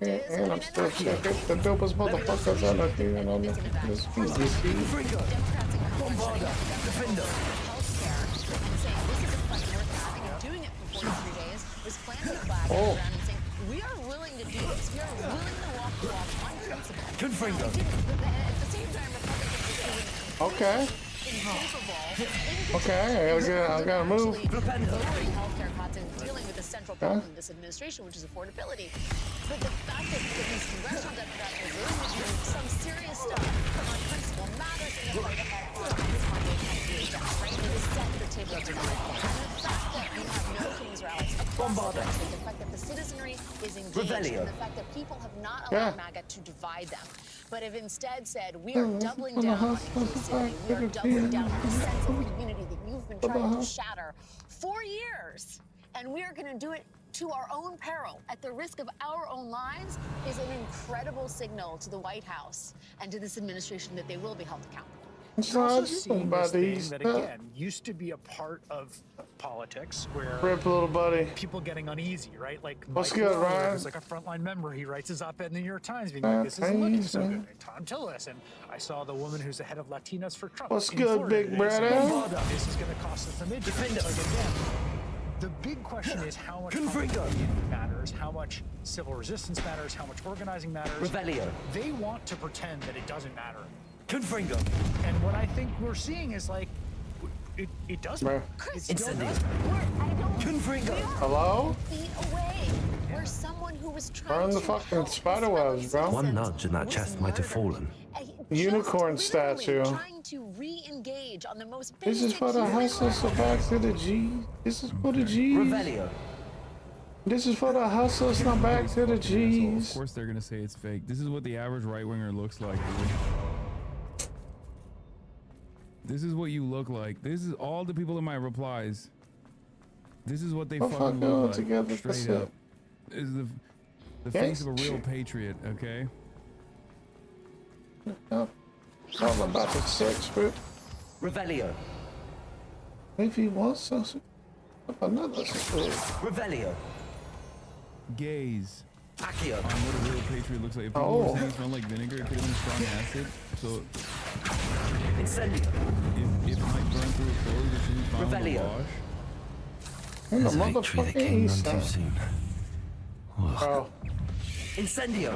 it. And I'm still checking the dopest motherfuckers out of here and all that. This Democrats in Bombarda. Defender. Healthcare and saying this is a fight worth having and doing it for 43 days was planting a flag on the ground and saying we are willing to do this. We are willing to walk the walk on principle. Confringo. At the same time, Republicans Okay. Okay, I gotta move. lowering healthcare costs and dealing with the central problem of this administration, which is affordability. But the fact that these congressional Democrats are willing to do some serious stuff on principle matters in the fight ahead on this Monday at DHS, right? It is set the table to do it. And the fact that we have no King's rallies across the country, the fact that the citizenry is engaged, and the fact that people have not allowed MAGA to divide them, but have instead said, we are doubling down on inclusivity, we are doubling down on the sense of community that you've been trying to shatter for years. And we are going to do it to our own peril, at the risk of our own lives, is an incredible signal to the White House and to this administration that they will be held accountable. You're also seeing this thing that, again, used to be a part of politics where Rip, little buddy. people getting uneasy, right? Like What's Mike good, Waller, Ryan? who's like a frontline member, he writes his op-ed in the New York Times being like, this isn't looking so good. And Tom Tillis, and I saw the woman who's the head of Latinas for Trump. What's in good, Florida big today brother? saying, this is going to cost us the midterms. Like, again, the big question is how much matters, how much civil resistance matters, how much organizing matters. Revelio. They want to pretend that it doesn't matter. Confringo. And what I think we're seeing is like, it does matter. It still does matter. Confringo. Hello? Feet away, where someone who was trying Burn the to fucking help spider webs, bro. One nudge and that chest might have fallen. Unicorn statue. trying to re-engage on the most This is basic for the human hustlers, so back to the G. This is for the G's. Revelio. This is for the hustlers, now back to the Of G's. course they're gonna say it's fake. This is what the average right-winger looks like, dude. This is what you look like. This is all the people in my replies. This is what they Well, fucking fuck, look like. together, that's Straight it. up. This is the face of a real patriot, okay? It's all about the sex, bro. Revelio. If he wants something, another sex. Revelio. Gaze. Accio. On what a real patriot looks like. If people were saying it smelled like vinegar, it could have been strong acid. So Incendio. If it might burn through his clothes, it should be found in the Revelio. wash. The motherfucking East too soon. Bro. Incendio.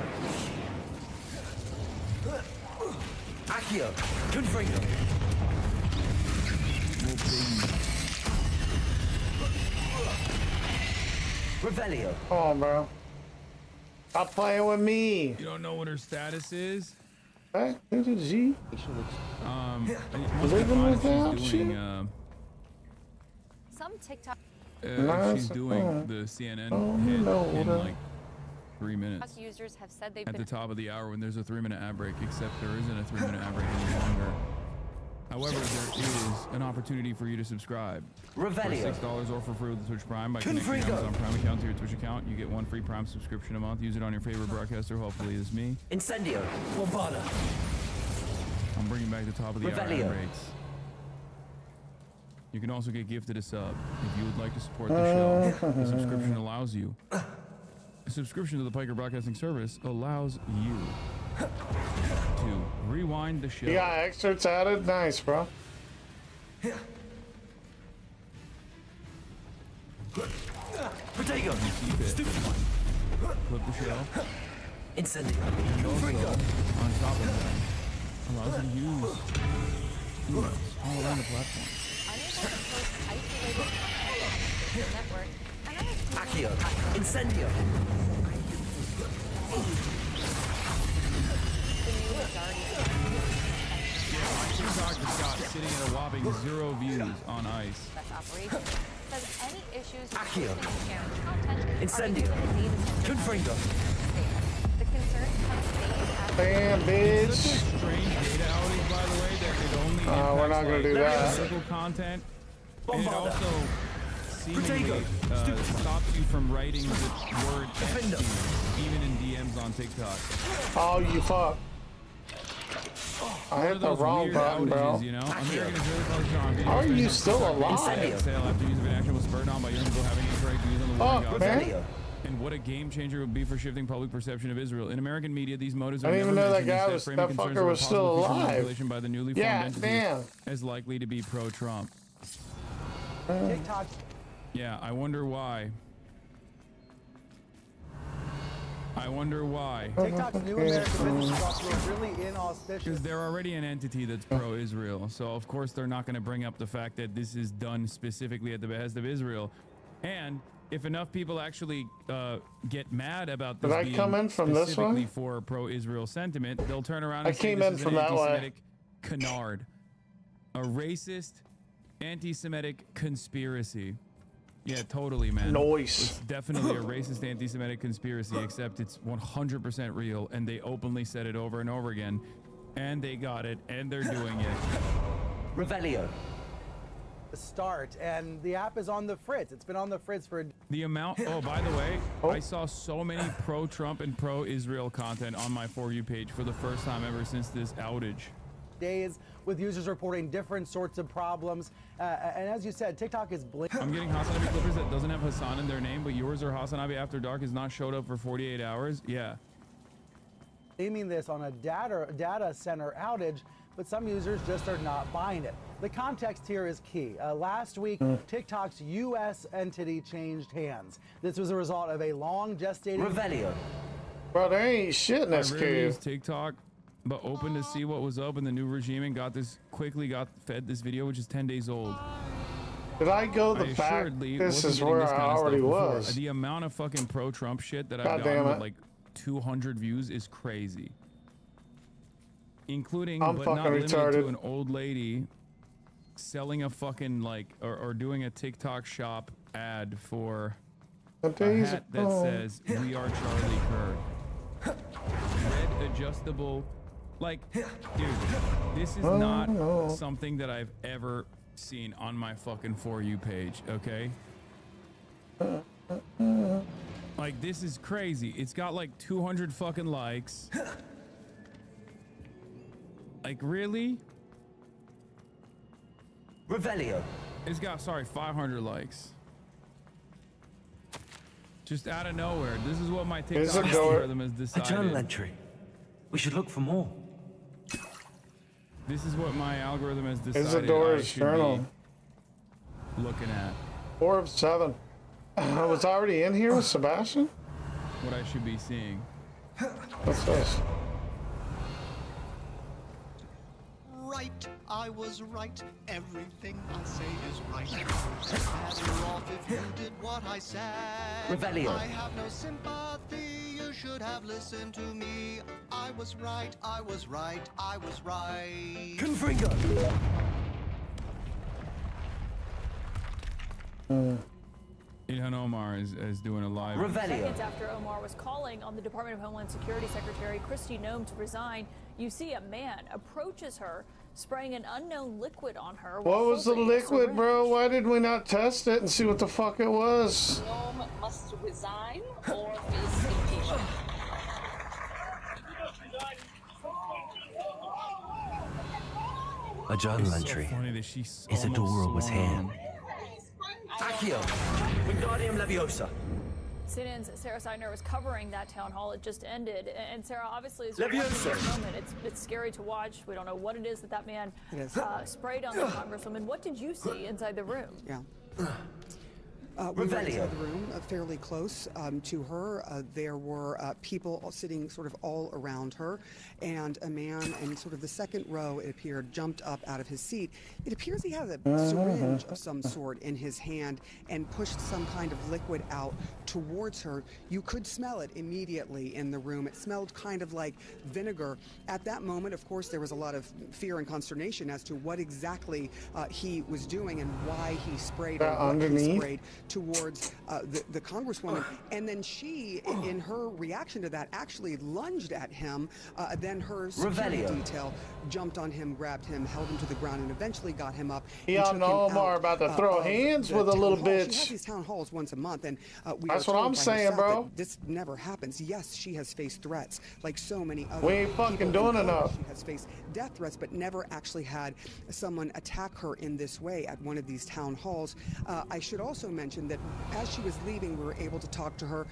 Accio. Confringo. Revelio. Come on, bro. Stop playing with me. You don't know what her status is? Back to the G. Living without you. Some TikTok. She's doing the CNN hit in like 3 minutes. Users have said they've At been the top of the hour when there's a 3-minute ad break, except there isn't a 3-minute ad break any longer. However, there is an opportunity for you to subscribe. Revelio. For $6 or for free with the Twitch Prime by connecting your Amazon Prime account to your Twitch account. You get 1 free Prime subscription a month. Use it on your favorite broadcaster. Hopefully it's me. Incendio. Bombarda. I'm bringing back the top of the hour Revelio. ad breaks. You can also get gifted a sub if you would like to support the show. The subscription allows you. A subscription to the Piker Broadcasting Service allows you to rewind the show. You got excerpts added? Nice, bro. Potato. Stupid. Clip the show. Incendio. And also, on top of that, allows you to use emails all around the platform. Accio. Incendio. TikTok just got sitting at a whopping 0 views on ICE. Accio. Incendio. Confringo. Damn, bitch. Strange data outage, by the way, that it only We're not gonna do that. local content. And it also seemingly stops you from writing the word X even in DMs on TikTok. Oh, you fuck. I hit the wrong button, bro. You know? American Israeli culture on video. How are you still alive? Sale after use of an action was spurred on by young people having incorrect views on the war in Fuck, Gaza man. and what a game changer it would be for shifting public perception of Israel. In American media, these motives are I didn't never even know that mentioned, guy instead was framing that concerns fucker over was still possible future alive. manipulation by the newly formed Yeah, entity damn. as likely to be pro-Trump. TikTok. Yeah, I wonder why. I wonder why. TikTok's new American business is off to a really inauspicious. Because they're already an entity that's pro-Israel, so of course they're not going to bring up the fact that this is done specifically at the behest of Israel. And if enough people actually get mad about this being come in from this specifically one? for pro-Israel sentiment, they'll turn around I and say came this in is from an that way. anti-Semitic canard, a racist, anti-Semitic conspiracy. Yeah, totally, man. Nice. It's definitely a racist anti-Semitic conspiracy, except it's 100% real, and they openly said it over and over again, and they got it, and they're doing it. Revelio. The start, and the app is on the fritz. It's been on the fritz for The amount, oh, by the way, I saw so many pro-Trump and pro-Israel content on my For You page for the first time ever since this outage. days, with users reporting different sorts of problems. And as you said, TikTok is I'm getting Hasanabi Clippers that doesn't have Hassan in their name, but yours or Hasanabi After Dark has not showed up for 48 hours. Yeah. blaming this on a data center outage, but some users just are not buying it. The context here is key. Last week, TikTok's U.S. entity changed hands. This was a result of a long gestating... Revelio. Bro, there ain't shit in this I really cave. used TikTok, but open to see what was up in the new regime and quickly got fed this video, which is 10 days old. Did I go the back? assuredly This wasn't is getting where this I kind of stuff already before. was. The amount of fucking pro-Trump shit that God I've damn gotten with it. like 200 views is crazy. Including, I'm but fucking not limited retarded. to, an old lady selling a fucking like, or doing a TikTok shop ad for a hat that says, "We are Charlie Kirk." Red adjustable, like, dude, this is not something that I've ever seen on my fucking For You page, okay? Like, this is crazy. It's got like 200 fucking likes. Like, really? Revelio. It's got, 500 likes. Just out of nowhere. This is what my TikTok algorithm has A decided. journal entry. We should look for more. This is what my algorithm has decided Isadora's I should journal. be looking at. 4 of 7. I was already in here with Sebastian? What I should be seeing. What's this? Right, I was right. Everything I say is right. Better off if you did what I said. Revelio. I have no sympathy. You should have listened to me. I was right. I was right. I was right. Confringo. Ilhan Omar is doing a live. Seconds after Omar was calling on the Department of Homeland Security Secretary Kristi Noem to resign, you see a man approaches her, spraying an unknown liquid on her. What was the liquid, bro? Why did we not test it and see what the fuck it was? Noem must resign or face impeachment. A journal It's so entry. funny that she's Isadora almost was here. sworn. Accio. Wingardium Leviosa. CNN's Sarah Seidner was covering that town hall. It just ended. And Sarah, obviously, as you're watching Leviosa. this moment, it's scary to watch. We don't know what it is that man sprayed on the congresswoman. What did you see inside the room? Yeah. We were inside the room, fairly close to her. There were people sitting sort of all around her, and a man in sort of the second row, it appeared, jumped up out of his seat. It appears he had a syringe of some sort in his hand and pushed some kind of liquid out towards her. You could smell it immediately in the room. It smelled kind of like vinegar. At that moment, of course, there was a lot of fear and consternation as to what exactly he was doing and why he sprayed or what he sprayed towards the congresswoman. And then she, in her reaction to that, actually lunged at him. Then her security detail jumped on him, grabbed him, held him to the ground, and eventually got him up. Y'all know Omar about to throw hands with a little bitch. She has these town halls once a month, and we That's are what told I'm by saying, herself bro. that this never happens. Yes, she has faced threats, like so many other We ain't fucking people doing in power. enough. She has faced death threats, but never actually had someone attack her in this way at one of these town halls. I should also mention mentioned that as she was leaving, we were able to talk to her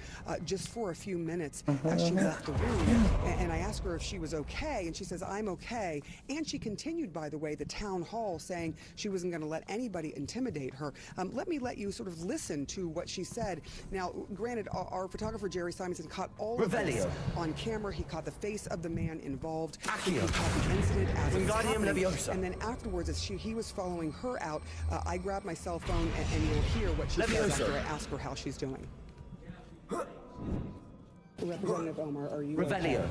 just for a few minutes as she left the room. And I asked her if she was okay, and she says, I'm okay. And she continued, by the way, the town hall, saying she wasn't going to let anybody intimidate her. Let me let you sort of listen to what she said. Now, granted, our photographer, Jerry Simonson, caught all of this on camera. He caught the face of the man involved. He caught the incident as it was happening. And then afterwards, as he was following her out, I grabbed my cell phone, and you'll hear what she says after I ask her how she's doing. Representative Omar, are you Revelio.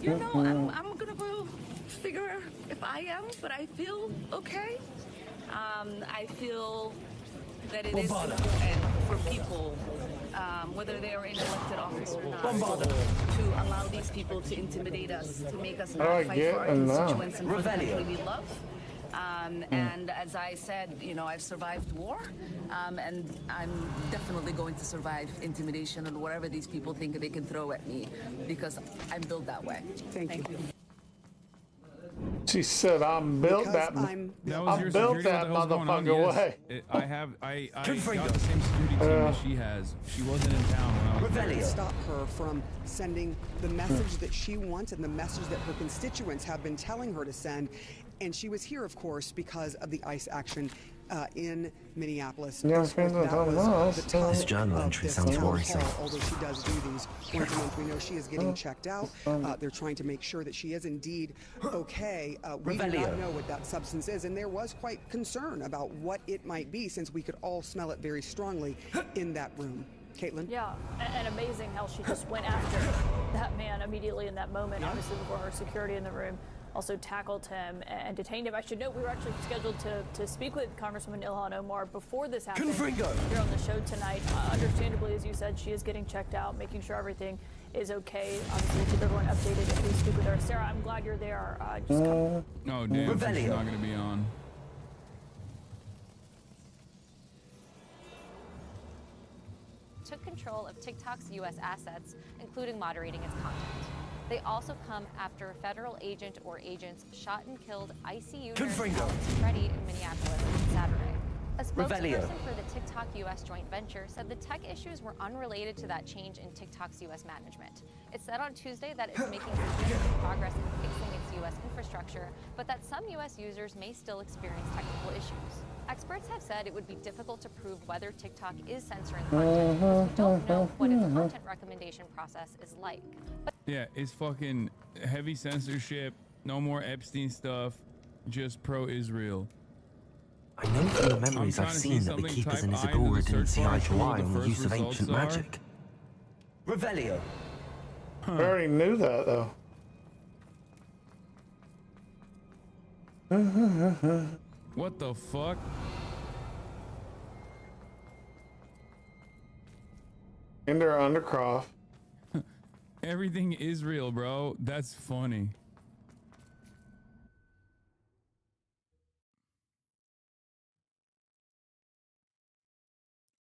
You know, I'm gonna go figure if I am, but I feel okay. I feel that it is important for people, whether they are in elected office or not, to allow these people to intimidate us, to make us not fight for our constituents and for the country we love. And as I said, you know, I've survived war, and I'm definitely going to survive intimidation and whatever these people think they can throw at me, because I'm built that way. Thank you. She said, "I'm built that. I'm built that motherfucker way." I got the same security team that she has. She wasn't in town when I was there. Stop her from sending the message that she wants and the message that her constituents have been telling her to send. And she was here, of course, because of the ICE action in Minneapolis. This journal entry sounds worrisome. Although she does do these once a month, we know she is getting checked out. They're trying to make sure that she is indeed okay. We do not know what that substance is, and there was quite concern about what it might be, since we could all smell it very strongly in that room. Caitlin? Yeah, and amazing how she just went after that man immediately in that moment, obviously before her security in the room also tackled him and detained him. I should note we were actually scheduled to speak with Congresswoman Ilhan Omar before this happened here on the show tonight. Understandably, as you said, she is getting checked out, making sure everything is okay. Obviously, we'll keep everyone updated if we speak with her. Sarah, I'm glad you're there. Just come. Oh, damn, she's not going to be on. Took control of TikTok's U.S. assets, including moderating its content. They also come after a federal agent or agents shot and killed ICU nurse Ckary in Minneapolis on Saturday. A spokesperson for the TikTok U.S. joint venture said the tech issues were unrelated to that change in TikTok's U.S. management. It said on Tuesday that it's making significant progress in fixing its U.S. infrastructure, but that some U.S. users may still experience technical issues. Experts have said it would be difficult to prove whether TikTok is censoring content because we don't know what its content recommendation process is like. Yeah, it's fucking heavy censorship, no more Epstein stuff, just pro-Israel. I know from the memories I've seen that the keepers in Isagora didn't see eye to eye on the use of ancient magic. Revelio. I already knew that, though. What the fuck? Ender Undercroft. Everything Israel, bro. That's funny.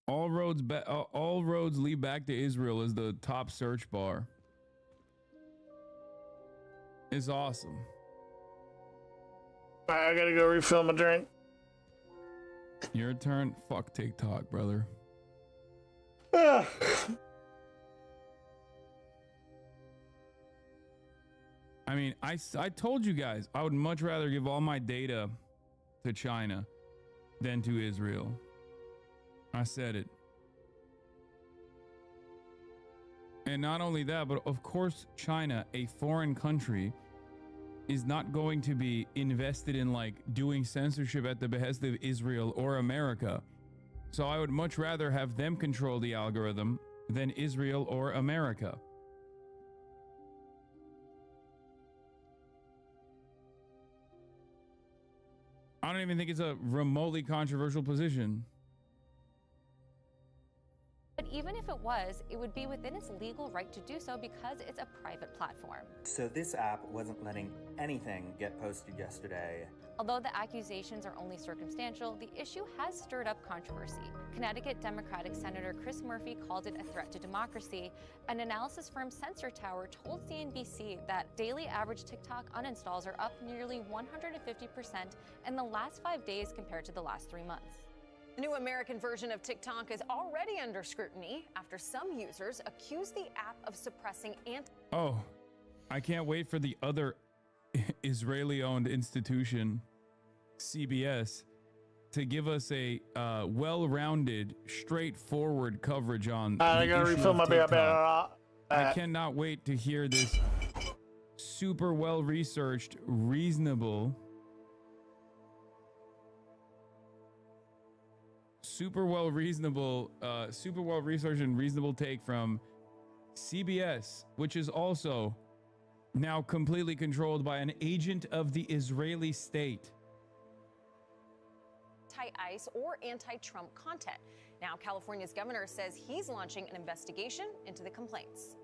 All roads lead back to Israel is the top search bar. It's awesome. I gotta go refill my drink. Your turn. Fuck TikTok, brother. I mean, I told you guys I would much rather give all my data to China than to Israel. I said it. And not only that, but of course China, a foreign country, is not going to be invested in like doing censorship at the behest of Israel or America. So I would much rather have them control the algorithm than Israel or America. I don't even think it's a remotely controversial position. But even if it was, it would be within its legal right to do so because it's a private platform. So this app wasn't letting anything get posted yesterday. Although the accusations are only circumstantial, the issue has stirred up controversy. Connecticut Democratic Senator Chris Murphy called it a threat to democracy. An analysis firm Sensor Tower told CNBC that daily average TikTok uninstalls are up nearly 150% in the last 5 days compared to the last 3 months. The new American version of TikTok is already under scrutiny after some users accuse the app of suppressing Oh, I can't wait for the other Israeli-owned institution, CBS, to give us a well-rounded, straightforward coverage on I the gotta issue refill of my beer. TikTok. I cannot wait to hear this super well-researched, reasonable, super well-researched and reasonable take from CBS, which is also now completely controlled by an agent of the Israeli state. anti-ICE or anti-Trump content. Now, California's governor says he's launching an investigation into the complaints.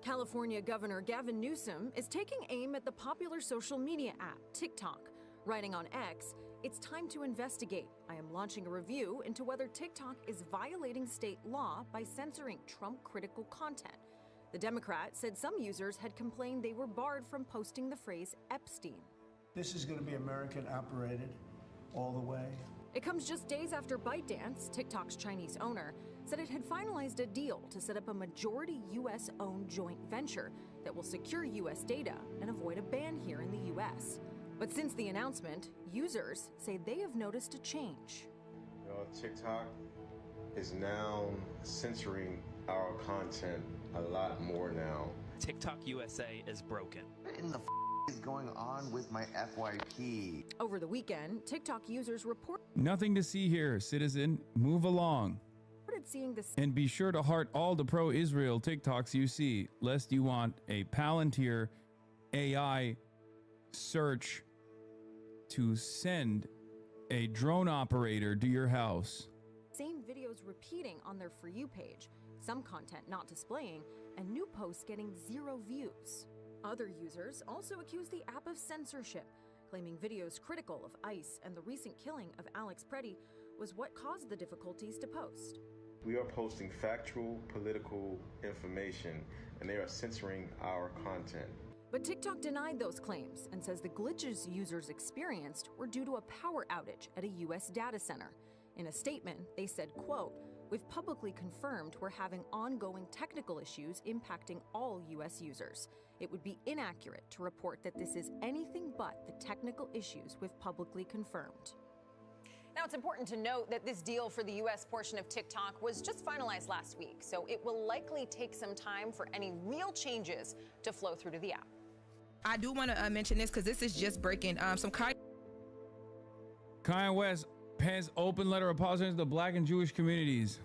California Governor Gavin Newsom is taking aim at the popular social media app TikTok, writing on X, "It's time to investigate. I am launching a review into whether TikTok is violating state law by censoring Trump-critical content." The Democrat said some users had complained they were barred from posting the phrase Epstein. This is going to be American operated all the way. It comes just days after ByteDance, TikTok's Chinese owner, said it had finalized a deal to set up a majority U.S.-owned joint venture that will secure U.S. data and avoid a ban here in the U.S. But since the announcement, users say they have noticed a change. TikTok is now censoring our content a lot more now. TikTok USA is broken. What in the is going on with my FYP? Over the weekend, TikTok users reported Nothing to see here, citizen. Move along. seeing this. And be sure to heart all the pro-Israel TikToks you see, lest you want a Palantir AI search to send a drone operator to your house. Same videos repeating on their For You page, some content not displaying, and new posts getting 0 views. Other users also accuse the app of censorship, claiming videos critical of ICE and the recent killing of Alex Preddy was what caused the difficulties to post. We are posting factual, political information, and they are censoring our content. But TikTok denied those claims and says the glitches users experienced were due to a power outage at a U.S. data center. In a statement, they said, quote, "We've publicly confirmed we're having ongoing technical issues impacting all U.S. users. It would be inaccurate to report that this is anything but the technical issues we've publicly confirmed." Now, it's important to note that this deal for the U.S. portion of TikTok was just finalized last week, so it will likely take some time for any real changes to flow through to the app. I do want to mention this because this is just breaking. Some Kanye West has open letter of apology to the Black and Jewish communities.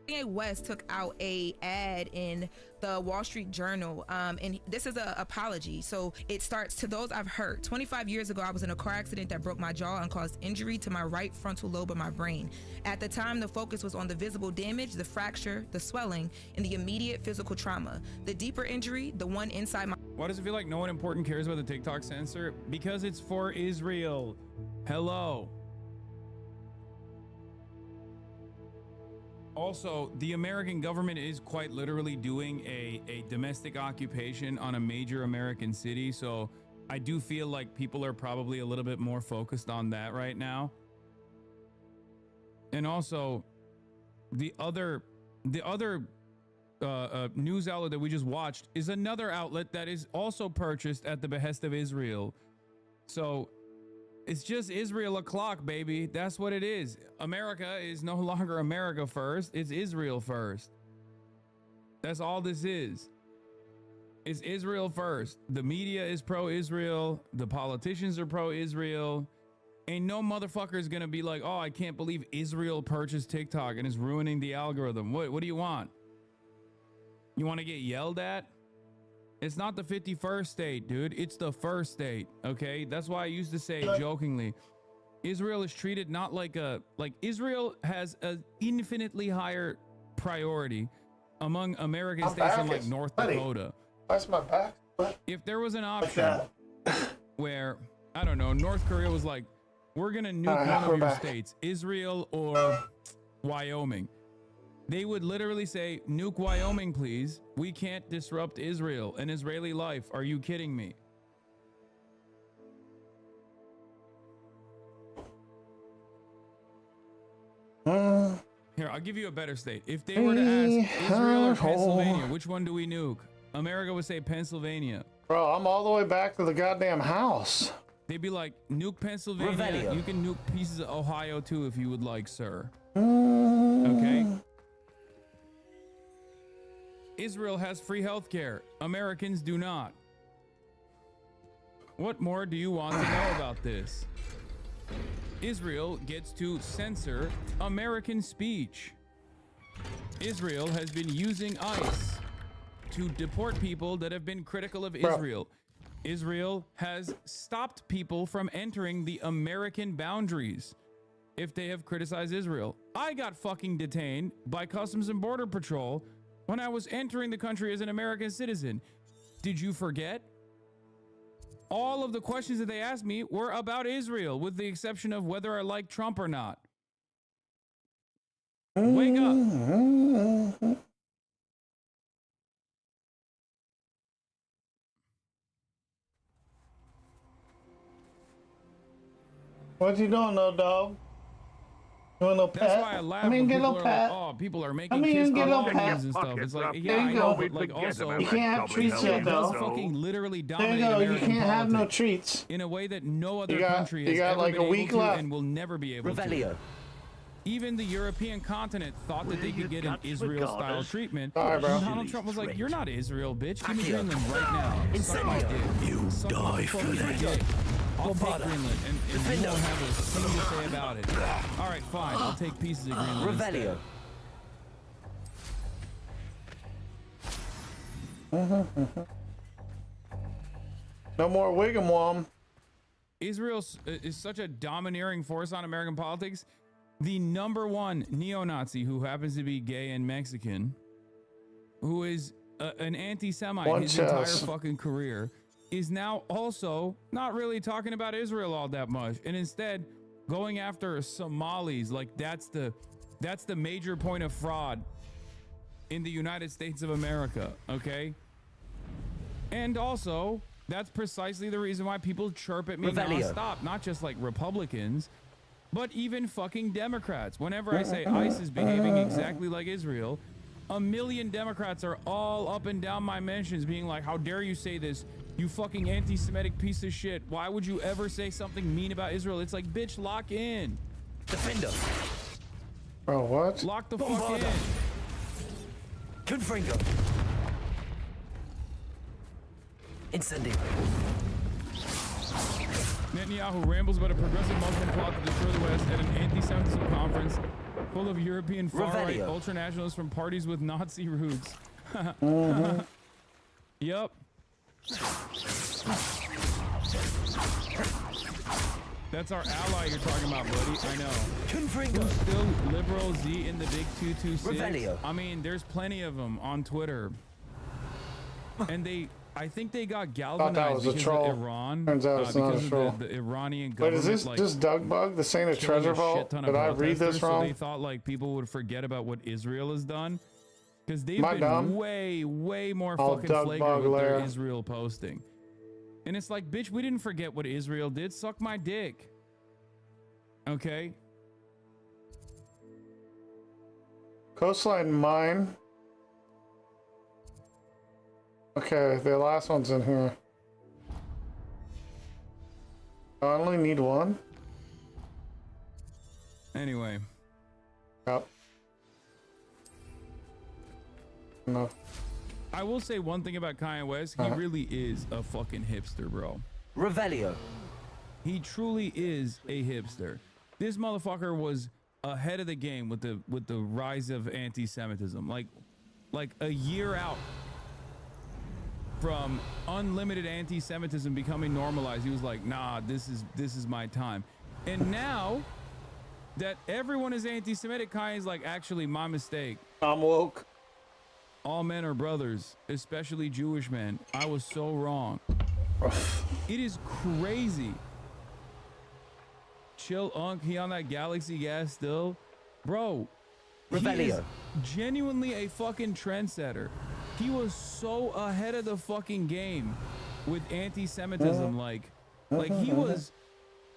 Kanye West took out a ad in the Wall Street Journal, and this is an apology. So it starts, "To those I've hurt. 25 years ago, I was in a car accident that broke my jaw and caused injury to my right frontal lobe of my brain. At the time, the focus was on the visible damage, the fracture, the swelling, and the immediate physical trauma. The deeper injury, the one inside my..." Why does it feel like no one important cares about the TikTok censor? Because it's for Israel. Hello. Also, the American government is quite literally doing a domestic occupation on a major American city. So I do feel like people are probably a little bit more focused on that right now. And also, the other news outlet that we just watched is another outlet that is also purchased at the behest of Israel. So it's just Israel o'clock, baby. That's what it is. America is no longer America first. It's Israel first. That's all this is. It's Israel first. The media is pro-Israel. The politicians are pro-Israel. Ain't no motherfucker is gonna be like, "Oh, I can't believe Israel purchased TikTok and is ruining the algorithm." What do you want? You want to get yelled at? It's not the 51st state, dude. It's the first state, okay? That's why I used to say jokingly, Israel is treated not like Israel has an infinitely higher priority among American states than like North Dakota. Why's my back? If there was an option where, I don't know, North Korea was like, "We're gonna nuke one of your states, Israel or Wyoming," they would literally say, "Nuke Wyoming, please. We can't disrupt Israel and Israeli life. Are you kidding me?" Here, I'll give you a better state. If they were to ask Israel or Pennsylvania, which one do we nuke? America would say Pennsylvania. Bro, I'm all the way back to the goddamn house. They'd be like, nuke Pennsylvania. Revelio. You can nuke pieces of Ohio too if you would like, sir. Okay? Israel has free healthcare. Americans do not. What more do you want to know about this? Israel gets to censor American speech. Israel has been using ICE to deport people that have been critical of Israel. Israel has stopped people from entering the American boundaries if they have criticized Israel. I got fucking detained by Customs and Border Patrol when I was entering the country as an American citizen. Did you forget? All of the questions that they asked me were about Israel, with the exception of whether I like Trump or not. Wake up. What you doing, no dog? You want no pet? That's why I laugh when people are like, oh, people are making kiss and stuff. It's like, yeah, I know, but like also, you can't have treats yet, though. Fucking literally There dominate you go. You American can't have no politics treats. in a way that no other You got- country you has got ever like been a able week to left. and will never be able to. Even the European continent thought that they could get an Israel-style treatment. Sorry, bro. And Donald Trump was like, "You're not Israel, bitch. Give me Greenland right now. Suck my dick. You Suck my die for fucking that. dick. I'll take Greenland, and you won't have a thing to say about it. All right, fine. I'll take pieces of Greenland instead. Revelio. No more Wigwam. Israel is such a domineering force on American politics. The #1 neo-Nazi, who happens to be gay and Mexican, who is an anti-Semite his entire fucking career, is now also not really talking about Israel all that much, and instead going after Somalis. Like that's the major point of fraud in the United States of America. Okay, and also that's precisely the reason why people chirp at me nonstop, not just like Republicans, but even fucking Democrats. Whenever I say ICE is behaving exactly like Israel, 1 million Democrats are all up and down my mentions being like, how dare you say this, you fucking anti-Semitic piece of shit. Why would you ever say something mean about Israel? It's like, bitch, lock in. Defender. Bro, what? Lock the fuck in. Confringo. Incendio. Netanyahu rambles about a progressive Muslim plot to destroy the West at an anti-Semitism conference full of European far-right ultranationalists from parties with Nazi roots. Yup. That's our ally you're talking about, buddy. I know. Who's still liberal Z in the big 226? I mean, there's plenty of them on Twitter. And I think they got galvanized because of Iran. Turns out it's not a troll. The Iranian Wait, government. is this just Doug Bug, the Saint of Treasure Vault? Did I read this wrong? So they thought like people would forget about what Israel has done, because they've Am I been dumb? way more Oh, fucking Doug flagrant with their Bugler. Israel posting. And it's like, bitch, we didn't forget what Israel did. Suck my dick. Okay. Coastline mine. Okay, the last one's in here. I only need one. Anyway. Yep. No. I will say one thing about Kanye West. He really is a fucking hipster, bro. Revelio. He truly is a hipster. This motherfucker was ahead of the game with the rise of anti-Semitism. Like a year out from unlimited anti-Semitism becoming normalized, he was like, nah, this is my time. And now that everyone is anti-Semitic, Kanye's like, actually, my mistake. I'm woke. All men are brothers, especially Jewish men. I was so wrong. It is crazy. Chill, Unk. He on that Galaxy gas still, bro. He is genuinely a fucking trendsetter. He was so ahead of the fucking game with anti-Semitism. Like he was,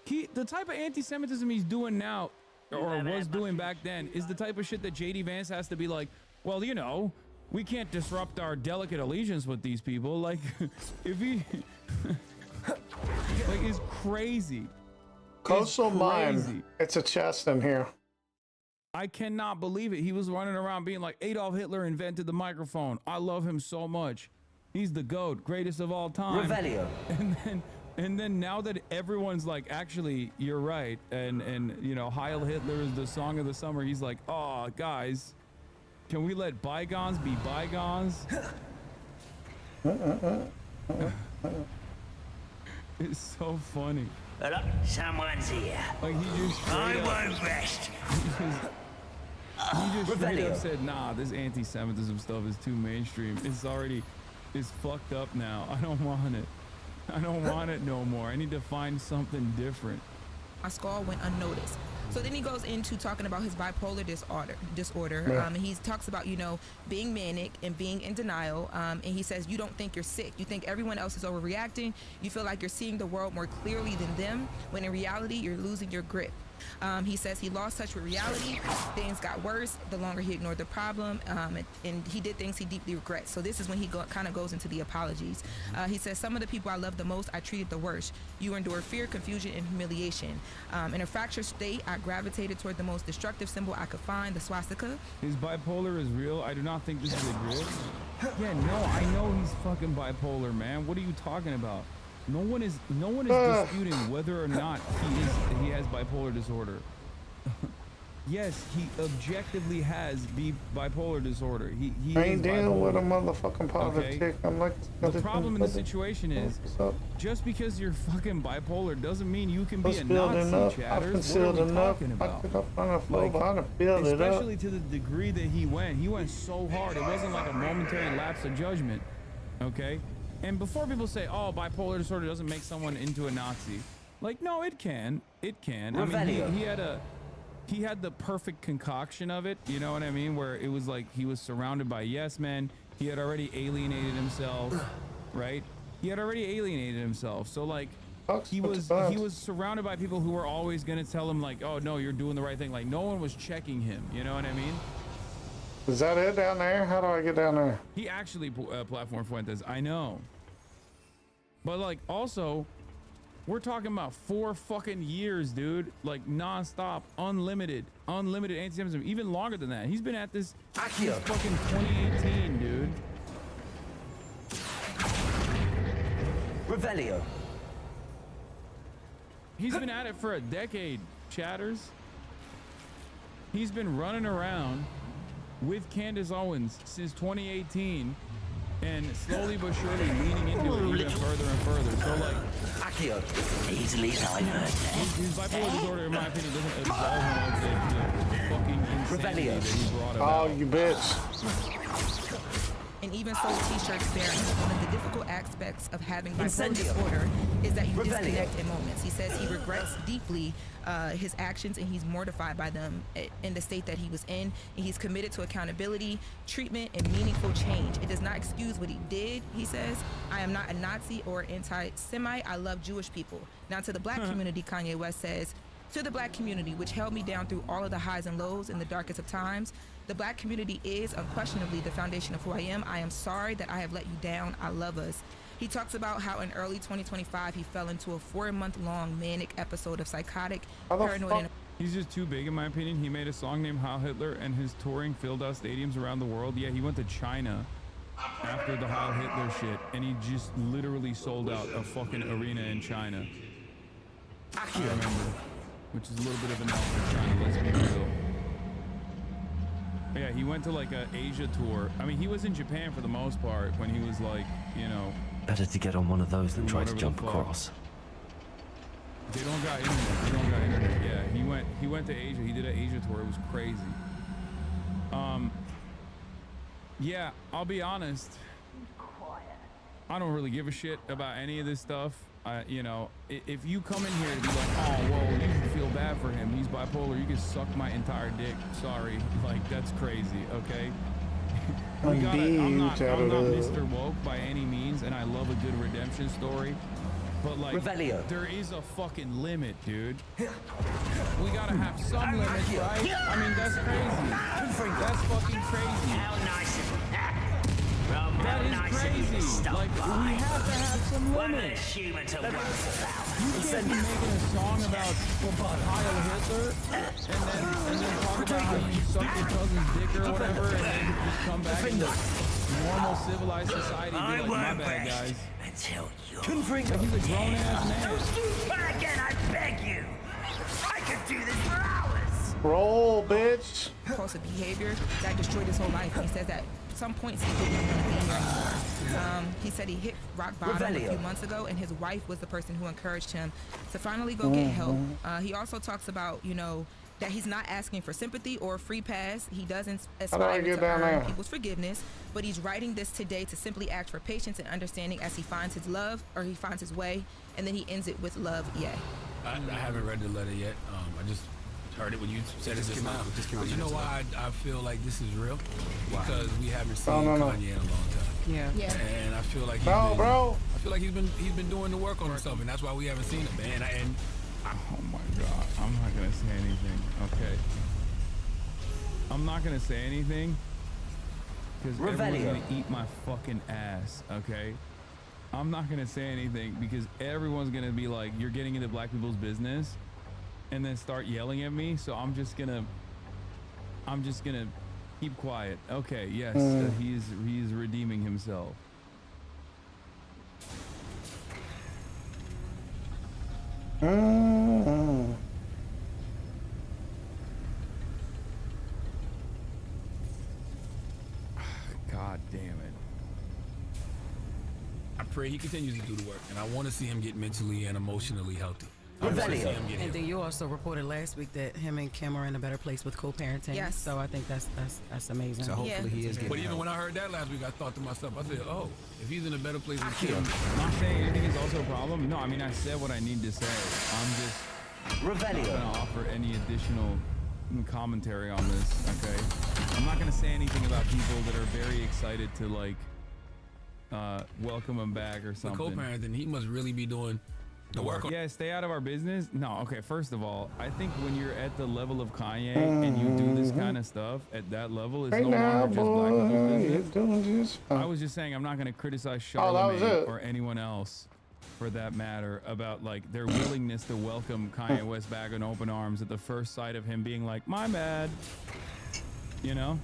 the type of anti-Semitism he's doing now or was doing back then is the type of shit that JD Vance has to be like, well, you know, we can't disrupt our delicate allegiance with these people. Like, if he, like, is crazy. Coastal Mine. It's a chest in here. I cannot believe it. He was running around being like, Adolf Hitler invented the microphone. I love him so much. He's the GOAT, greatest of all time. Revelio. And then now that everyone's like, actually, you're right, and you know, Heil Hitler is the song of the summer, he's like, oh, guys, can we let bygones be bygones? It's so funny. Look, someone's here. Like, he just I straight up, won't rest. he just straight up said, nah, this anti-Semitism stuff is too mainstream. It's fucked up now. I don't want it. I don't want it no more. I need to find something different. My skull went unnoticed. So then he goes into talking about his bipolar disorder. Yeah. He talks about, you know, being manic and being in denial. And he says, you don't think you're sick. You think everyone else is overreacting. You feel like you're seeing the world more clearly than them, when in reality, you're losing your grip. He says he lost touch with reality. Things got worse the longer he ignored the problem, and he did things he deeply regrets. So this is when he kind of goes into the apologies. He says, some of the people I love the most, I treated the worst. You endure fear, confusion, and humiliation. In a fractured state, I gravitated toward the most destructive symbol I could find, the swastika. His bipolar is real. I do not think this is a grid. Yeah, no, I know he's fucking bipolar, man. What are you talking about? No one is disputing whether or not he has bipolar disorder. Yes, he objectively has bipolar disorder. He I ain't is dealing bipolar. with a motherfucking politic. Okay? I'm like, The problem in the situation is, just because you're fucking bipolar doesn't mean you can be a Nazi, chatters. What are we talking about? Especially to the degree that he went so hard. It wasn't like a momentary lapse of judgment. Okay? And before people say, oh, bipolar disorder doesn't make someone into a Nazi. Like, no, it can. It can. I mean, he had the perfect concoction of it, you know what I mean? Where it was like he was surrounded by yes men. He had already alienated himself, right? He had already alienated himself. So like he was surrounded by people who were always gonna tell him like, oh no, you're doing the right thing. Like no one was checking him, you know what I mean? Is that it down there? How do I get down there? He actually platformed Fuentes, I know. But like also, we're talking about 4 fucking years, dude. Like non-stop, unlimited anti-Semitism, even longer than that. He's been at this since fucking 2018, dude. Revelio. He's been at it for a decade, chatters. He's been running around with Candace Owens since 2018 and slowly but surely leaning into it even further and further. So like Accio, easily diverted. His bipolar disorder, in my opinion, doesn't absolve him of the fucking insanity that he brought about. Oh, you bitch. And even sold t-shirts bearing one of the difficult aspects of having bipolar disorder is that you disconnect in moments. He says he regrets deeply his actions and he's mortified by them in the state that he was in, and he's committed to accountability, treatment, and meaningful change. It does not excuse what he did, he says. I am not a Nazi or anti-Semite. I love Jewish people. Now to the black community, Kanye West says, to the black community, which held me down through all of the highs and lows in the darkest of times, the black community is unquestionably the foundation of who I am. I am sorry that I have let you down. I love us. He talks about how in early 2025, he fell into a 4-month-long manic episode of psychotic, paranoid, He's just too big, in my opinion. He made a song named Heil Hitler, and his touring filled out stadiums around the world. Yeah, he went to China after the Heil Hitler shit, and he just literally sold out a fucking arena in China. I remember, which is a little bit of an L for China, let's be real. But yeah, he went to like a Asia tour. I mean, he was in Japan for the most part when he was like, you know. Better to get on one of those than try to jump across. They don't got internet. Yeah, he went to Asia. He did an Asia tour. It was crazy. Yeah, I'll be honest. I don't really give a shit about any of this stuff. You know, if you come in here to be like, oh, well, you should feel bad for him. He's bipolar. You can suck my entire dick. Sorry. Like, that's crazy, okay? I'm not Mr. Woke by any means, and I love a good redemption story. But like, Revelio. there is a fucking limit, dude. We gotta have some limits, right? I mean, that's crazy. That's fucking crazy. That is crazy. Like, we have to have some limits. You can't be making a song about Heil Hitler and then talk about how you suck your cousin's dick or whatever, and then just come back into normal civilized society and be like, my bad, guys. Like, he's a grown ass man. But again, I beg you. I could do this for hours. Roll, bitch. Compulsive behavior that destroyed his whole life. He says that at some points he didn't want to be here anymore. He said he hit rock bottom a few months ago, and his wife was the person who encouraged him to finally go get help. He also talks about, you know, that he's not asking for sympathy or a free pass. He doesn't aspire to earn people's forgiveness, but he's writing this today to simply ask for patience and understanding as he finds his love, or he finds his way, and then he ends it with love, yay. I haven't read the letter yet. I just heard it when you said it just now. But you know why I feel like this is real? Because we haven't seen Kanye in a long time. Yeah. And I feel like he's been doing the work on himself, and that's why we haven't seen it, man. And oh my God, I'm not gonna say anything. Okay, I'm not gonna say anything because everyone's gonna eat my fucking ass. Okay, I'm not gonna say anything because everyone's gonna be like, you're getting into black people's business, and then start yelling at me. So I'm just gonna keep quiet. Okay, yes, he's redeeming himself. God damn it. I pray he continues to do the work, and I want to see him get mentally and emotionally healthy. And then you also reported last week that him and Kim are in a better place with co-parenting. Yes. So I think that's amazing. So hopefully he is getting But even when I heard that last week, I thought to myself, I said, oh, if he's in a better place with Kim. I'm not saying anything is also a problem. No, I mean, I said what I need to say. I'm just not going to offer any additional commentary on this, okay? I'm not going to say anything about people that are very excited to, like, welcome him back or something. The co-parenting, he must really be doing the work. Yeah, stay out of our business. No, okay, first of all, I think when you're at the level of Kanye and you do this kind of stuff at that level, it's no longer just black people's business. I was just saying I'm not going to criticize Charlamagne or anyone else for that matter about like their willingness to welcome Kanye West back in open arms at the first sight of him being like, my bad, you know?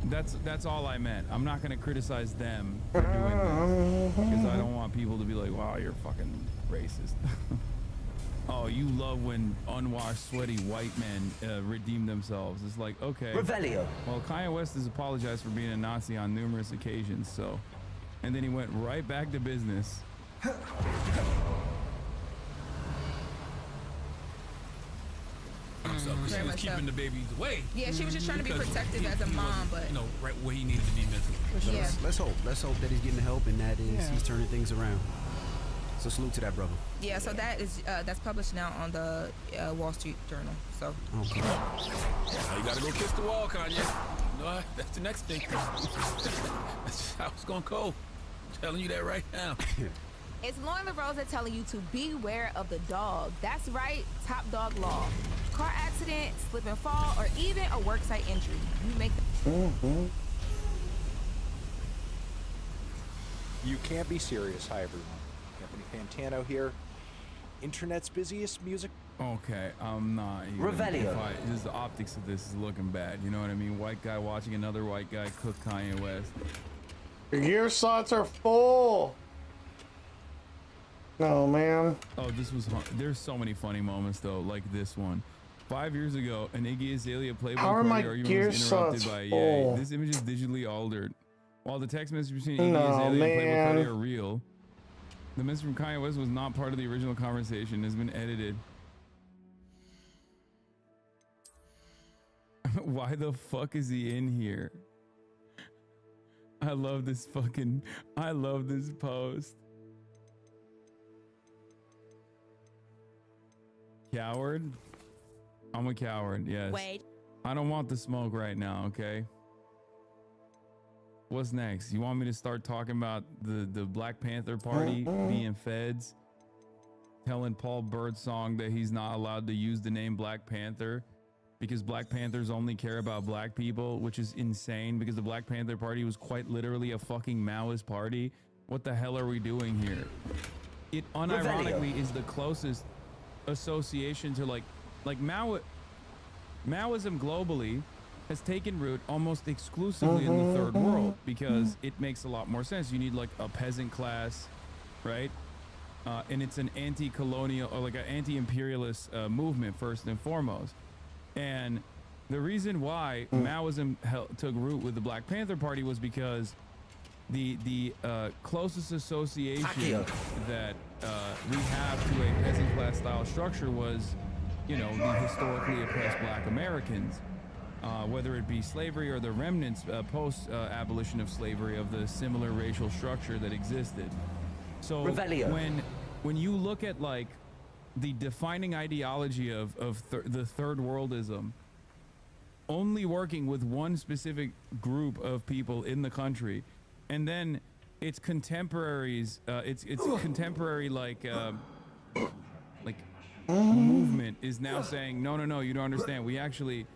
That's all I meant. I'm not going to criticize them for doing this because I don't want people to be like, wow, you're fucking racist. Oh, you love when unwashed, sweaty white men redeem themselves. It's like, okay. Revelio. Well, Kanye West has apologized for being a Nazi on numerous occasions, so. And then he went right back to business. She was keeping the babies away. Yeah, she was just trying to be protective as a mom, but you know, right where he needed to be mentally. Yeah. Let's hope that he's getting the help and that is he's turning things around. So salute to that brother. Yeah, so that is that's published now on the Wall Street Journal. So. Okay. Now you gotta go kiss the wall, Kanye. You know, that's the next thing. That's how it's gonna go. I'm telling you that right now. It's Lauren LaRosa telling you to beware of the dog. That's right, Top Dog Law. Car accident, slip and fall, or even a worksite injury. You make You can't be serious. Hi, everyone. Anthony Fantano here. Internet's busiest music. Okay, I'm not. Revelio. The optics of this is looking bad. You know what I mean? White guy watching another white guy cook Kanye West. Your gear slots are full. Oh man. Oh, this was. There's so many funny moments though, like this one. 5 years ago, an Iggy Azalea Playboy party argument was interrupted by Ye. This image is digitally altered. While the text message between Iggy Azalea and Playboy Cardi are real, the message from Kanye West was not part of the original conversation. Has been edited. Why the fuck is he in here? I love this post. Coward? I'm a coward, yes. Wait. I don't want the smoke right now, okay? What's next? You want me to start talking about the Black Panther Party being feds, telling Paul Birdsong that he's not allowed to use the name Black Panther because Black Panthers only care about black people, which is insane because the Black Panther Party was quite literally a fucking Maoist party. What the hell are we doing here? It unironically is the closest association to like Maoism globally has taken root almost exclusively in the third world because it makes a lot more sense. You need like a peasant class, right? And it's an anti-colonial or like an anti-imperialist movement first and foremost. And the reason why Maoism took root with the Black Panther Party was because the closest association that we have to a peasant class style structure was, you know, the historically oppressed Black Americans. Whether it be slavery or the remnants post abolition of slavery of the similar racial structure that existed. So when you look at like the defining ideology of the third worldism only working with one specific group of people in the country, and then its contemporaries, its contemporary like movement is now saying no, you don't understand. We actually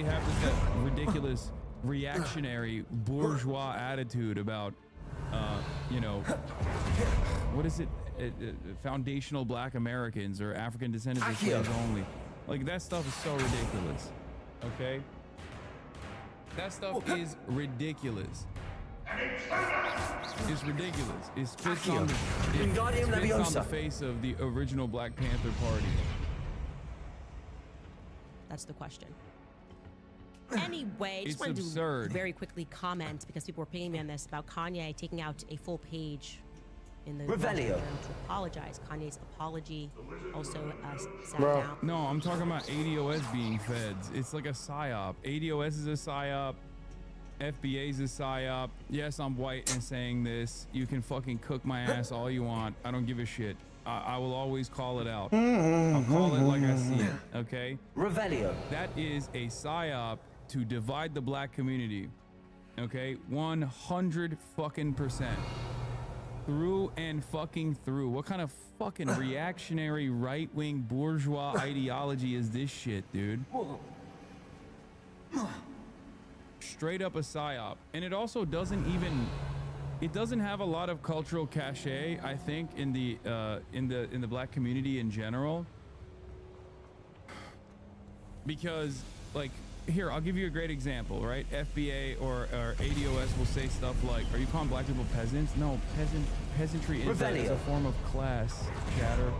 have this ridiculous reactionary bourgeois attitude about, you know, what is it? Foundational Black Americans or African descendants of slaves only. Like that stuff is so ridiculous. Okay? That stuff is ridiculous. It's ridiculous. It spits on the face of the original Black Panther Party. That's the question. Anyway, It's just wanted absurd. to very quickly comment because people were pinging me on this about Kanye taking out a full page in the Journal to apologize. Kanye's apology also sat down. No, I'm talking about ADOS being feds. It's like a psyop. ADOS is a psyop. FBA is a psyop. Yes, I'm white and saying this. You can fucking cook my ass all you want. I don't give a shit. I will always call it out. I'll call it like I see it. Okay? Revelio. That is a psyop to divide the Black community. Okay? 100 fucking percent. Through and fucking through. What kind of fucking reactionary right-wing bourgeois ideology is this shit, dude? Straight up a psyop. And it also doesn't even, it doesn't have a lot of cultural cachet, I think, in the Black community in general. Because like, here, I'll give you a great example, right? FBA or ADOS will say stuff like, are you calling Black people peasants? No, peasantry is a form of class, chatter.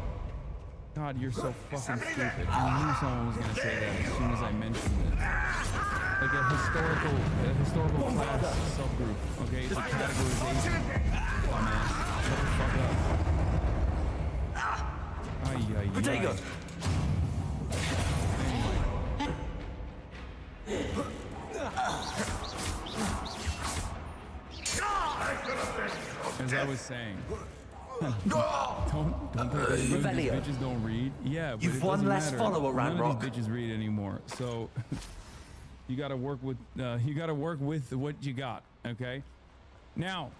God, you're so fucking stupid. I knew someone was gonna say that as soon as I mentioned this. Like a historical class subgroup, okay? It's a categorization. Dumbass. Shut the fuck up. Ay. As I was saying, don't pay attention. These bitches don't read. Yeah, but You've one less follower, None Ramrock. of these bitches read anymore. So you gotta work with what you got. Okay. Now,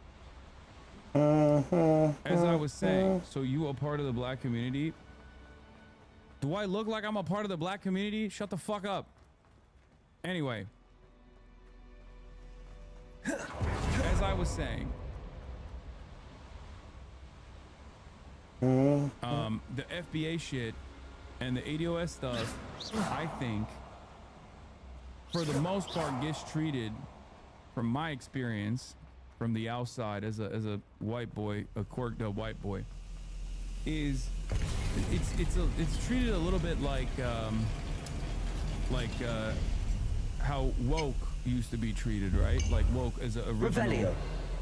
as I was saying, so you are part of the Black community. Do I look like I'm a part of the Black community? Shut the fuck up. Anyway, as I was saying, the FBA shit and the ADOS stuff, I think, for the most part, gets treated, from my experience, from the outside as a white boy, a quirked up white boy, is it's treated a little bit like how woke used to be treated, right? Like woke as a original,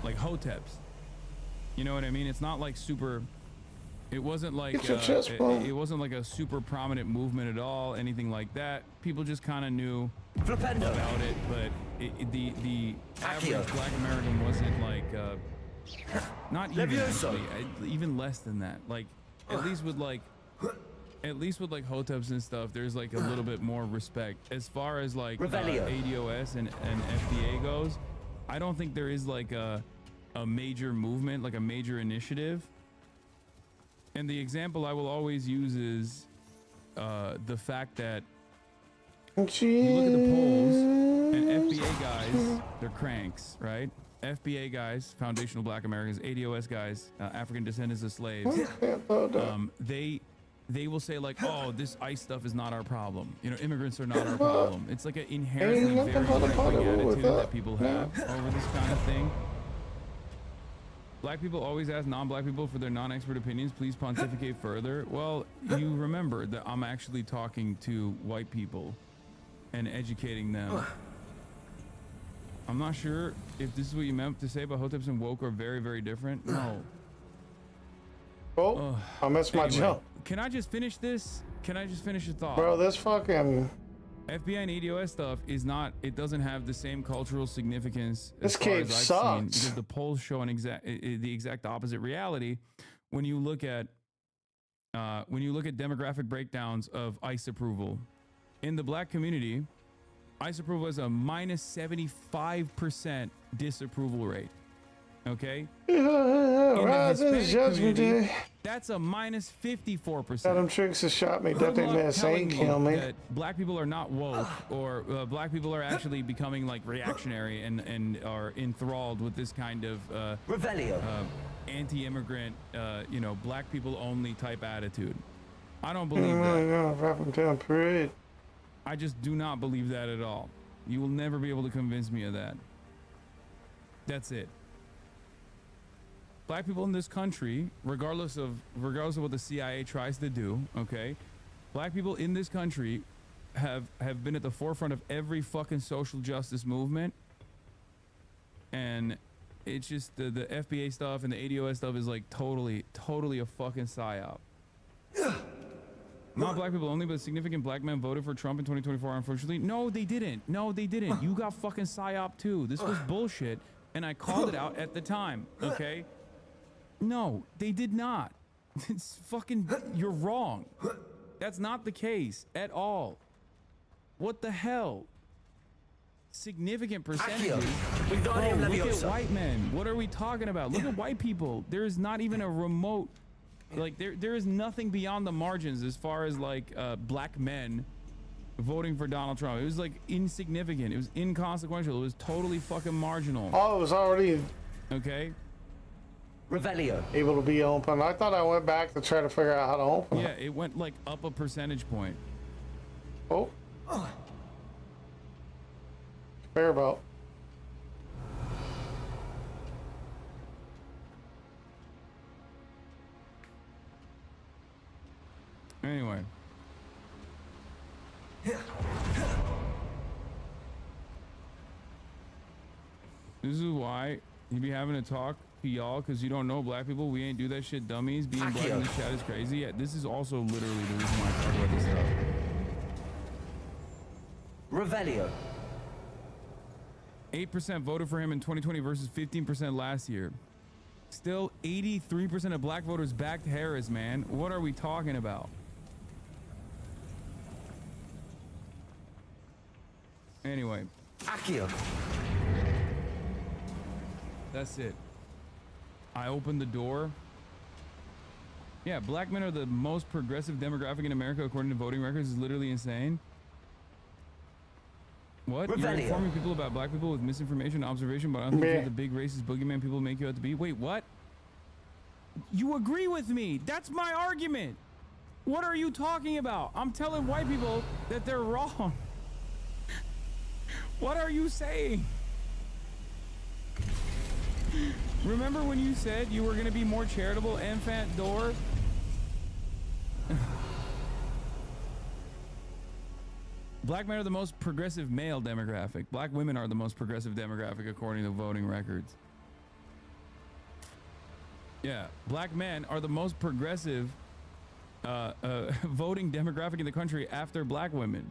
like hoteps. You know what I mean? It's not like super. It wasn't like it wasn't like a super prominent movement at all, anything like that. People just kind of knew about it, but the average Black American wasn't like not even actually, even less than that. Like at least with like hoteps and stuff, there's like a little bit more respect. As far as like ADOS and FBA goes, I don't think there is like a major movement, like a major initiative. And the example I will always use is the fact that you look at the polls and FBA guys, they're cranks, right? FBA guys, Foundational Black Americans, ADOS guys, African descendants of slaves, they will say like, oh, this ICE stuff is not our problem. You know, immigrants are not our problem. It's like an inherently very right-wing attitude that people have over this kind of thing. Black people always ask non-black people for their non-expert opinions. Please pontificate further. Well, you remember that I'm actually talking to white people and educating them. I'm not sure if this is what you meant to say, but Hoteps and woke are very, very different. No. Oh, I missed my jump. Can I just finish this? Can I just finish the thought? Bro, this fucking FBI and ADOS stuff is not, it doesn't have the same cultural significance this cave sucks because the polls show the exact opposite reality when you look at demographic breakdowns of ICE approval. In the black community, ICE approval has a minus 75% disapproval rate. Okay? In the Hispanic community, that's a minus 54%. Adam Tricks has shot me. That thing miss ain't kill me. That black people are not woke, or black people are actually becoming like reactionary and are enthralled with this kind of anti-immigrant, you know, black people only type attitude. I don't believe that. I just do not believe that at all. You will never be able to convince me of that. That's it. Black people in this country, regardless of what the CIA tries to do, okay? Black people in this country have been at the forefront of every fucking social justice movement. And it's just the FBA stuff and the ADOS stuff is like totally a fucking psyop. Not black people only, but significant black men voted for Trump in 2024, unfortunately. No, they didn't. No, they didn't. You got fucking psyop too. This was bullshit, and I called it out at the time, okay? No, they did not. It's fucking, you're wrong. That's not the case at all. What the hell? Significant percentages. Bro, look at white men. What are we talking about? Look at white people. There is not even a remote, like there is nothing beyond the margins as far as like black men voting for Donald Trump. It was like insignificant. It was inconsequential. It was totally fucking marginal. Oh, it was already okay. Revelio. Able to be open. I thought I went back to try to figure out how to open it. Yeah, it went like up a percentage point. Oh. Fair about. Anyway. This is why you be having a talk to y'all, because you don't know black people. We ain't do that shit, dummies. Being black in this chat is crazy. Yeah, this is also literally the reason why I talk about this stuff. Revelio. 8% voted for him in 2020 versus 15% last year. Still, 83% of black voters backed Harris, man. What are we talking about? Anyway. Akio. That's it. I opened the door. Yeah, black men are the most progressive demographic in America according to voting records. Is literally insane. What? You're informing people about black people with misinformation and observation, but I don't think you're the big racist boogeyman people make you out to be. Wait, what? You agree with me? That's my argument. What are you talking about? I'm telling white people that they're wrong. What are you saying? Remember when you said you were going to be more charitable, Enfant Door? Black men are the most progressive male demographic. Black women are the most progressive demographic according to voting records. Yeah, black men are the most progressive voting demographic in the country after black women.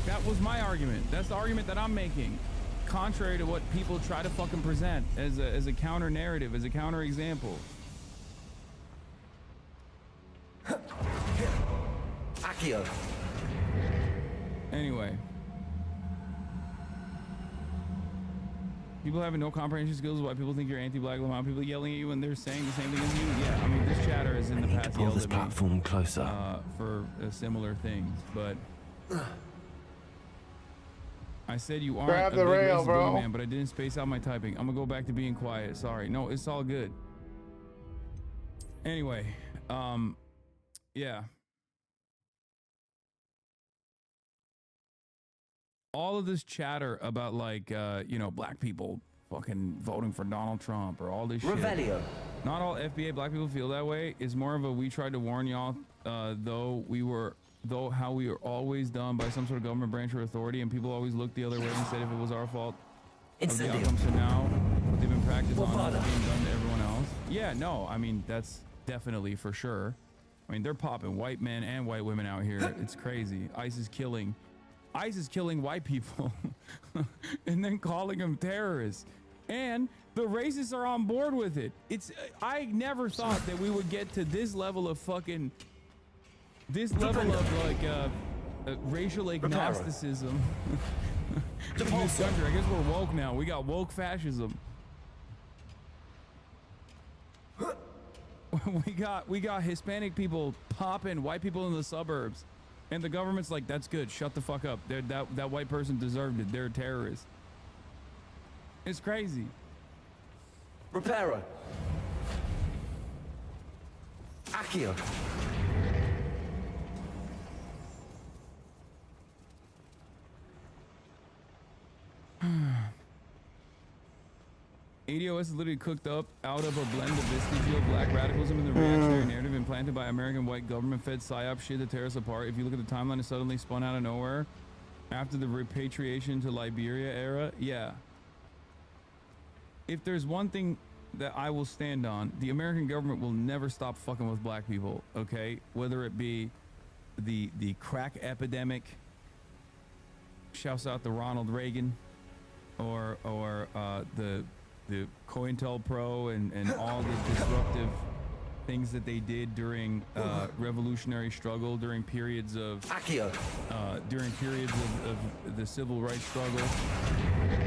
That was my argument. That's the argument that I'm making. Contrary to what people try to fucking present as a counter narrative, as a counter example. Akio. Anyway, People having no comprehension skills is why people think you're anti-black. Lamont, people yelling at you when they're saying the same thing as you. Yeah, I mean, this chatter is in the past pull yelled this at me platform closer. for similar things, but I said you aren't Grab a the big rail, racist bro. boogeyman, but I didn't space out my typing. I'm gonna go back to being quiet. Sorry. No, it's all good. Anyway, yeah. All of this chatter about like you know, black people fucking voting for Donald Trump or all this shit. Not all FBA black people feel that way. It's more of a we tried to warn y'all, though how we are always done by some sort of government branch or authority, and people always look the other way and said if it was our fault of the outcome. So now what they've been practiced on is being done to everyone else. Yeah, no, I mean that's definitely for sure. I mean they're popping white men and white women out here. It's crazy. ICE is killing white people and then calling them terrorists, and the racists are on board with it. I never thought that we would get to this level of fucking racial agnosticism in this country. I guess we're woke now. We got woke fascism. we got Hispanic people popping white people in the suburbs. And the government's like, that's good. Shut the fuck up. That white person deserved it. They're a terrorist. It's crazy. Reparo. Accio. ADOS is literally cooked up out of a blend of vestigial black radicalism and the reactionary narrative implanted by American white government-fed psyop shit to tear us apart. If you look at the timeline, it suddenly spun out of nowhere after the repatriation to Liberia era. Yeah. If there's one thing that I will stand on, the American government will never stop fucking with black people, okay? Whether it be the crack epidemic, shouts out to Ronald Reagan, or the COINTELPRO and all the disruptive things that they did during revolutionary struggle, during periods of the civil rights struggle.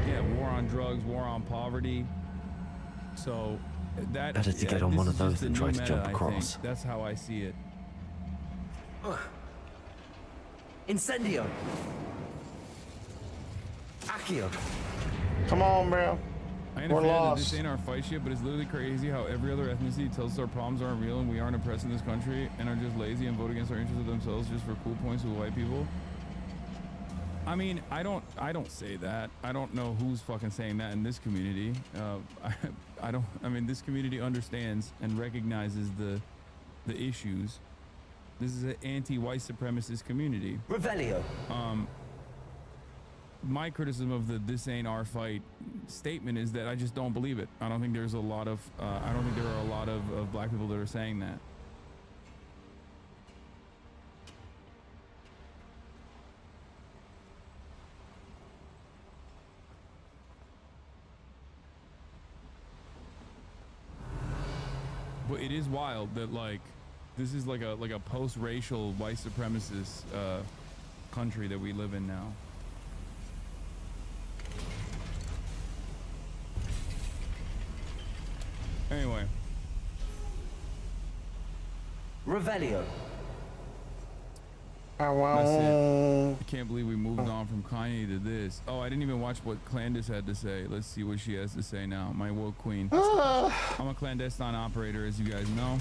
Yeah, war on drugs, war on poverty. So that better to get on one of those than try to jump across. That's how I see it. Incendio. Accio. Come on, bro. I We're understand that lost. this ain't our fight shit, but it's literally crazy how every other ethnicity tells us our problems aren't real and we aren't oppressed in this country and are just lazy and vote against our interests of themselves just for cool points with white people. I mean, I don't say that. I don't know who's fucking saying that in this community. I mean, this community understands and recognizes the issues. This is an anti-white supremacist community. Revelio. My criticism of the "this ain't our fight" statement is that I just don't believe it. I don't think there's a lot of I don't think there are a lot of black people that are saying that. But it is wild that like this is like a post-racial white supremacist country that we live in now. Anyway. Revelio. That's it. I can't believe we moved on from Kanye to this. Oh, I didn't even watch what Clandis had to say. Let's see what she has to say now. My woke queen. I'm a clandestine operator, as you guys know.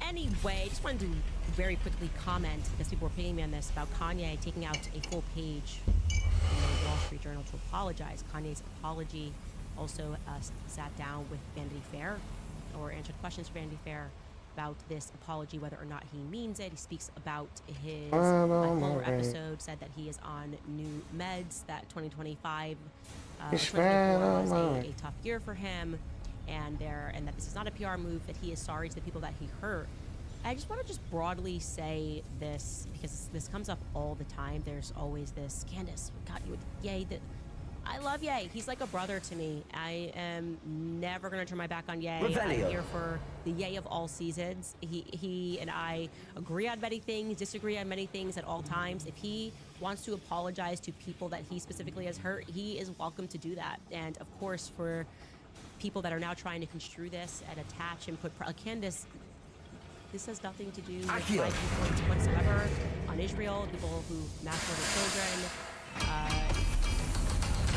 Anyway, just wanted to very quickly comment, because people were pinging me on this, about Kanye taking out a full page in the Wall Street Journal to apologize. Kanye's apology also sat down with Vanity Fair, or answered questions for Vanity Fair about this apology, whether or not he means it. He speaks about his bipolar episode, said that he is on new meds, that 2025 was a tough year for him, and that this is not a PR move, that he is sorry to the people that he hurt. I just want to just broadly say this, because this comes up all the time. There's always this, Candace got you with yay, that I love Ye. He's like a brother to me. I am never gonna turn my back on Ye. Revelio. I'm here for the Ye of all seasons. He and I agree on many things, disagree on many things at all times. If he wants to apologize to people that he specifically has hurt, he is welcome to do that. And of course, for people that are now trying to construe this and attach and put Candace, this has nothing to do with my influence whatsoever on Israel, people who mass murder children.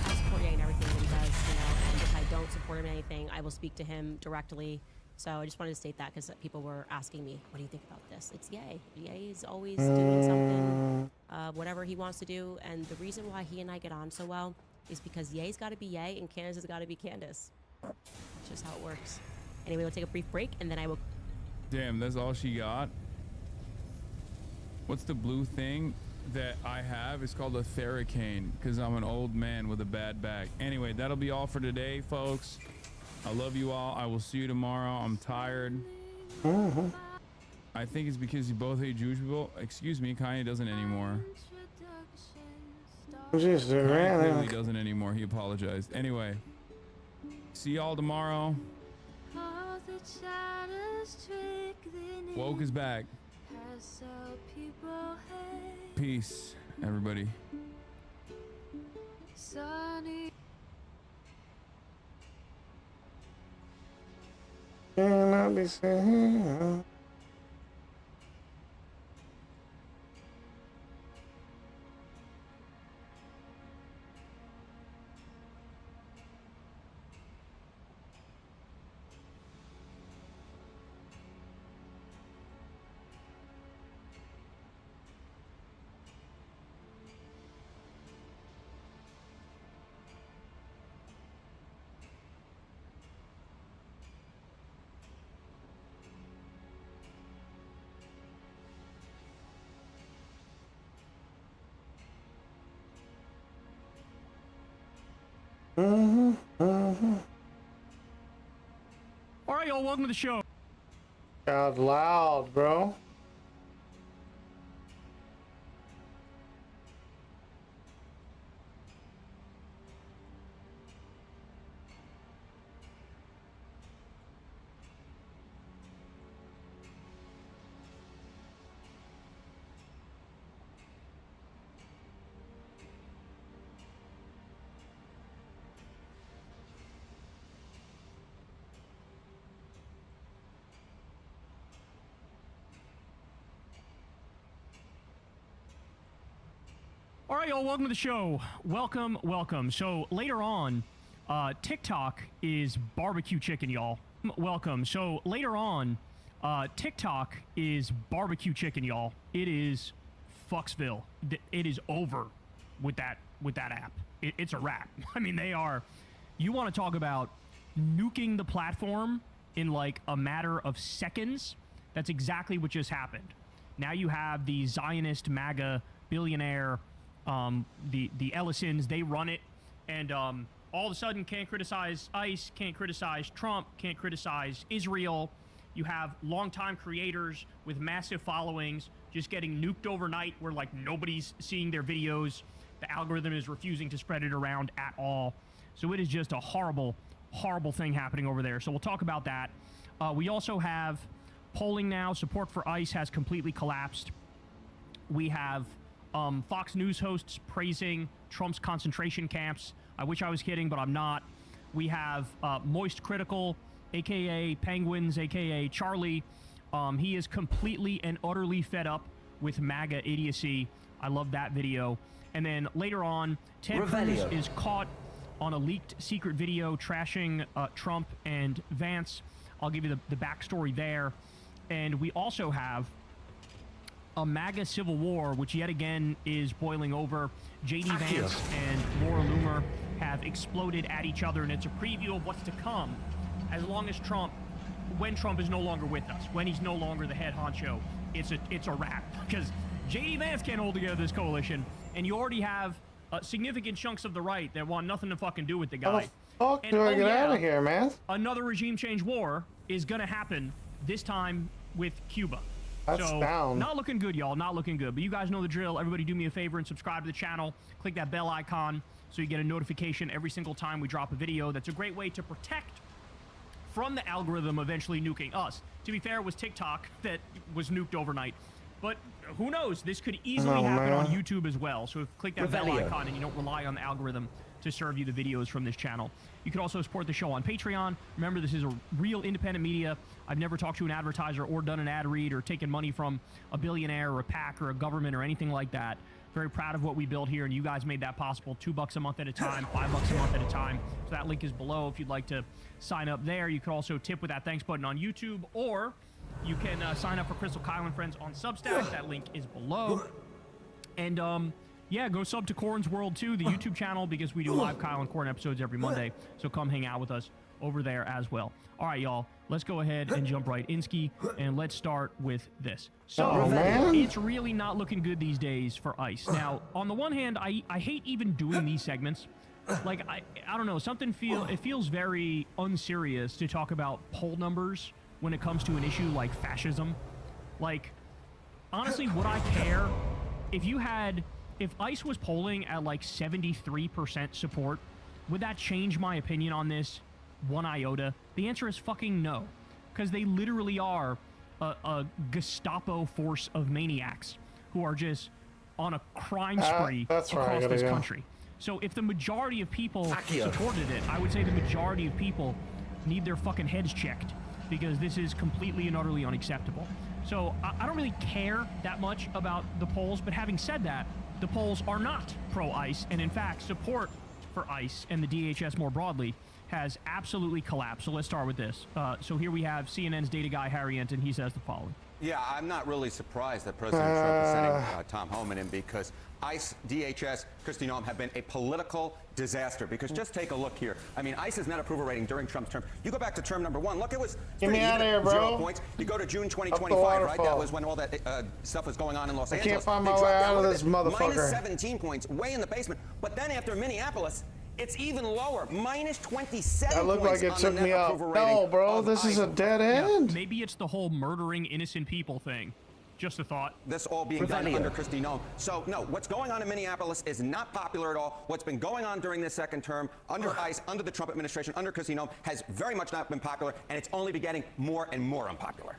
I support Ye and everything that he does, you know, and if I don't support him in anything, I will speak to him directly. So I just wanted to state that because people were asking me, what do you think about this? It's Ye. Ye is always doing something, whatever he wants to do. And the reason why he and I get on so well is because Ye's got to be Ye and Candace has got to be Candace. It's just how it works. Anyway, we'll take a brief break and then I will... Damn, that's all she got? What's the blue thing that I have? It's called a Theracane because I'm an old man with a bad back. Anyway, that'll be all for today, folks. I love you all. I will see you tomorrow. I'm tired. I think it's because you both hate Jewish people. Excuse me, Kanye doesn't anymore. Kanye clearly doesn't anymore. He apologized. Anyway, see y'all tomorrow. Woke is back. Peace, everybody. Can I be saying? All right, y'all, welcome to the show. God, loud, bro. All right, y'all, welcome to the show. Welcome, welcome. So later on, TikTok is barbecue chicken, y'all. Welcome. So later on, TikTok is barbecue chicken, y'all. It is Fucksville. It is over with that app. It's a wrap. I mean, they are. You want to talk about nuking the platform in like a matter of seconds? That's exactly what just happened. Now you have the Zionist MAGA billionaire. The Ellisons, they run it, and all of a sudden can't criticize ICE, can't criticize Trump, can't criticize Israel. You have longtime creators with massive followings just getting nuked overnight where like nobody's seeing their videos. The algorithm is refusing to spread it around at all. So it is just a horrible, horrible thing happening over there. So we'll talk about that. We also have polling now. Support for ICE has completely collapsed. We have Fox News hosts praising Trump's concentration camps. I wish I was kidding, but I'm not. We have Moist Critical, a.k.a. Penguins, a.k.a. Charlie. He is completely and utterly fed up with MAGA idiocy. I love that video. And then later on, Ted Cruz is caught on a leaked secret video trashing Trump and Vance. I'll give you the backstory there. And we also have a MAGA civil war, which yet again is boiling over. J.D. Vance and Laura Loomer have exploded at each other, and it's a preview of what's to come as long as when Trump is no longer with us, when he's no longer the head honcho. It's a wrap, because J.D. Vance can't hold together this coalition, and you already have significant chunks of the right that want nothing to fucking do with the guy. How the fuck do I get out of here, man? Another regime change war is going to happen, this time with Cuba. That's so, down. Not looking good, y'all. Not looking good. But you guys know the drill. Everybody do me a favor and subscribe to the channel. Click that bell icon so you get a notification every single time we drop a video. That's a great way to protect from the algorithm eventually nuking us. To be fair, it was TikTok that was nuked overnight. But who knows? This could easily happen on YouTube as well. So click that bell icon and you don't rely on the algorithm to serve you the videos from this channel. You can also support the show on Patreon. Remember, this is a real independent media. I've never talked to an advertiser or done an ad read or taken money from a billionaire or a PAC or a government or anything like that. Very proud of what we built here, and you guys made that possible. $2 a month at a time, $5 a month at a time. So that link is below if you'd like to sign up there. You can also tip with that thanks button on YouTube, or you can sign up for Crystal Kyle and Friends on Substack. That link is below. And yeah, go sub to Corn's World too, the YouTube channel, because we do live Kyle and Corn episodes every Monday. So come hang out with us over there as well. All right, y'all, let's go ahead and jump right in, Ski, and let's start with this. So it's really not looking good these days for ICE. Now, on the one hand, I hate even doing these segments. Like, I don't know, it feels very unserious to talk about poll numbers when it comes to an issue like fascism. Like, honestly, would I care if ICE was polling at like 73% support, would that change my opinion on this one iota? The answer is fucking no, because they literally are a Gestapo force of maniacs who are just on a crime spree across this country. So if the majority of people supported it, I would say the majority of people need their fucking heads checked, because this is completely and utterly unacceptable. So I don't really care that much about the polls, but having said that, the polls are not pro-ICE, and in fact, support for ICE and the DHS more broadly has absolutely collapsed. So let's start with this. So here we have CNN's data guy, Harry Enton. He says the following. Yeah, I'm not really surprised that President Trump is sending Tom Homan in, because ICE, DHS, Kristi Noem have been a political disaster. Because just take a look here. I mean, ICE's net approval rating during Trump's term. You go back to term number 1. Look, it was get me out of here, bro. 0 points. You go to June 2025, right? That was when all that stuff was going on in Los Angeles. I can't find my way out of this motherfucker. Minus 17 points, way in the basement. But then after Minneapolis, it's even lower, minus 27 that looked points like it took me out. No, bro, this is a dead end. Yeah, maybe it's the whole murdering innocent people thing. Just a thought. This all being done under Kristi Noem. So, no, what's going on in Minneapolis is not popular at all. What's been going on during this second term, under ICE, under the Trump administration, under Kristi Noem, has very much not been popular, and it's only been getting more and more unpopular.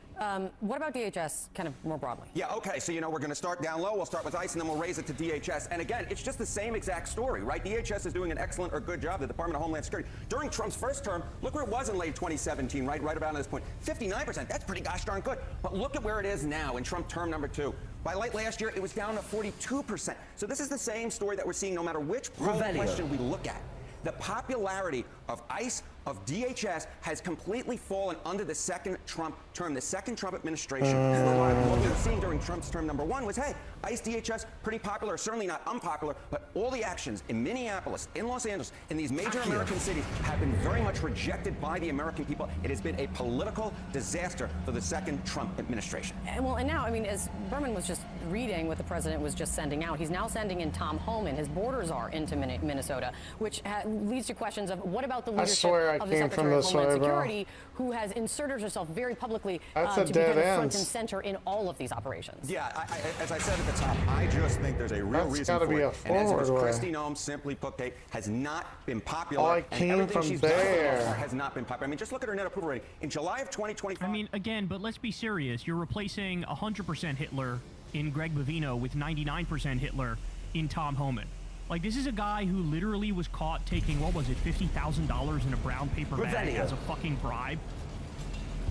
What about DHS, kind of more broadly? Yeah, okay, so, we're going to start down low. We'll start with ICE, and then we'll raise it to DHS. And again, it's just the same exact story, right? DHS is doing an excellent or good job, the Department of Homeland Security. During Trump's first term, look where it was in late 2017, right about this point. 59%, that's pretty gosh darn good. But look at where it is now in Trump term number 2. By late last year, it was down to 42%. So this is the same story that we're seeing no matter which poll question we look at. The popularity of ICE, of DHS, has completely fallen under the second Trump term, the second Trump administration. What we were seeing during Trump's term number 1 was, hey, ICE, DHS, pretty popular, certainly not unpopular, but all the actions in Minneapolis, in Los Angeles, in these major American cities have been very much rejected by the American people. It has been a political disaster for the second Trump administration. And now, I mean, as Berman was just reading what the president was just sending out, he's now sending in Tom Homan. His borders are into Minnesota, which leads to questions of what about the leadership of the Secretary of Homeland Security, who has inserted herself very publicly to be kind of front and center in all of these operations. Yeah, as I said at the top, I just think there's a real reason for it. And as Kristi Noem simply put, Kate, has not been popular. I came from there. Has not been popular. I mean, just look at her net approval rating. In July of 2025. I mean, again, but let's be serious. You're replacing 100% Hitler in Greg Bovino with 99% Hitler in Tom Homan. Like, this is a guy who literally was caught taking, what was it, $50,000 in a brown paper bag as a fucking bribe?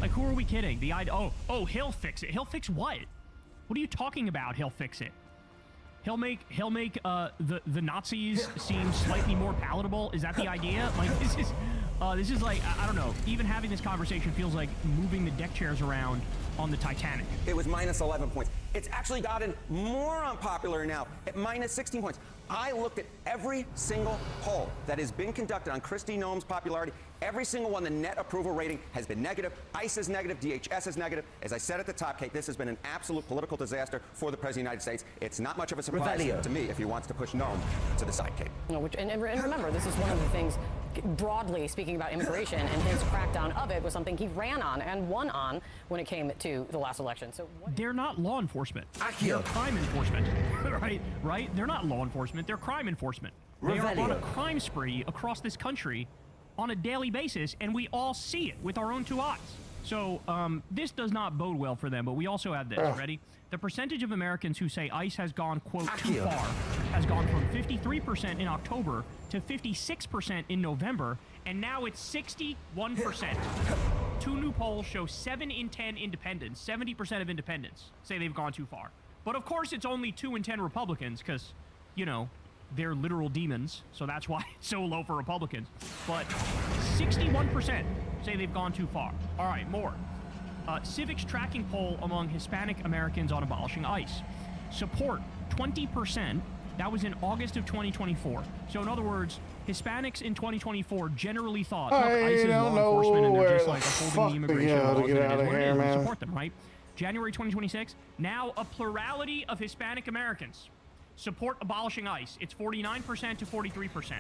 Like, who are we kidding? The idea, oh, he'll fix it. He'll fix what? What are you talking about? He'll fix it. He'll make the Nazis seem slightly more palatable. Is that the idea? Like, this is like, I don't know. Even having this conversation feels like moving the deck chairs around on the Titanic. It was minus 11 points. It's actually gotten more unpopular now at minus 16 points. I looked at every single poll that has been conducted on Kristi Noem's popularity. Every single one, the net approval rating has been negative. ICE is negative. DHS is negative. As I said at the top, Kate, this has been an absolute political disaster for the President of the United States. It's not much of a surprise to me if he wants to push Noem to the side, Kate. No, and remember, this is one of the things broadly speaking about immigration, and his crackdown of it was something he ran on and won on when it came to the last election. So they're not law enforcement. They're crime enforcement, right? They're not law enforcement. They're crime enforcement. They are on a crime spree across this country on a daily basis, and we all see it with our own two eyes. So this does not bode well for them, but we also have this. Ready? The percentage of Americans who say ICE has gone, quote, too far has gone from 53% in October to 56% in November, and now it's 61%. Two new polls show 7 in 10 independents, 70% of independents say they've gone too far. But of course, it's only 2 in 10 Republicans because, you know, they're literal demons, so that's why it's so low for Republicans. But 61% say they've gone too far. All right, more. Civics tracking poll among Hispanic Americans on abolishing ICE. Support, 20%. That was in August of 2024. So in other words, Hispanics in 2024 generally thought, look, ICE is law enforcement and they're just like upholding the immigration laws, and it is what it is. We support them, right? January 2026, now a plurality of Hispanic Americans support abolishing ICE. It's 49% to 43%.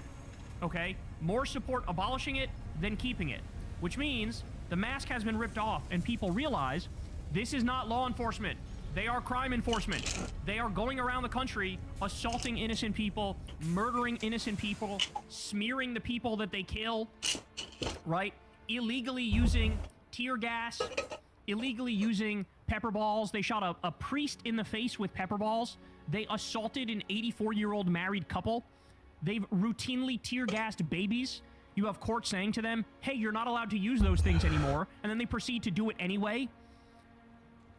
Okay? More support abolishing it than keeping it, which means the mask has been ripped off and people realize this is not law enforcement. They are crime enforcement. They are going around the country assaulting innocent people, murdering innocent people, smearing the people that they kill, right? Illegally using tear gas, illegally using pepper balls. They shot a priest in the face with pepper balls. They assaulted an 84-year-old married couple. They've routinely tear-gassed babies. You have courts saying to them, hey, you're not allowed to use those things anymore, and then they proceed to do it anyway.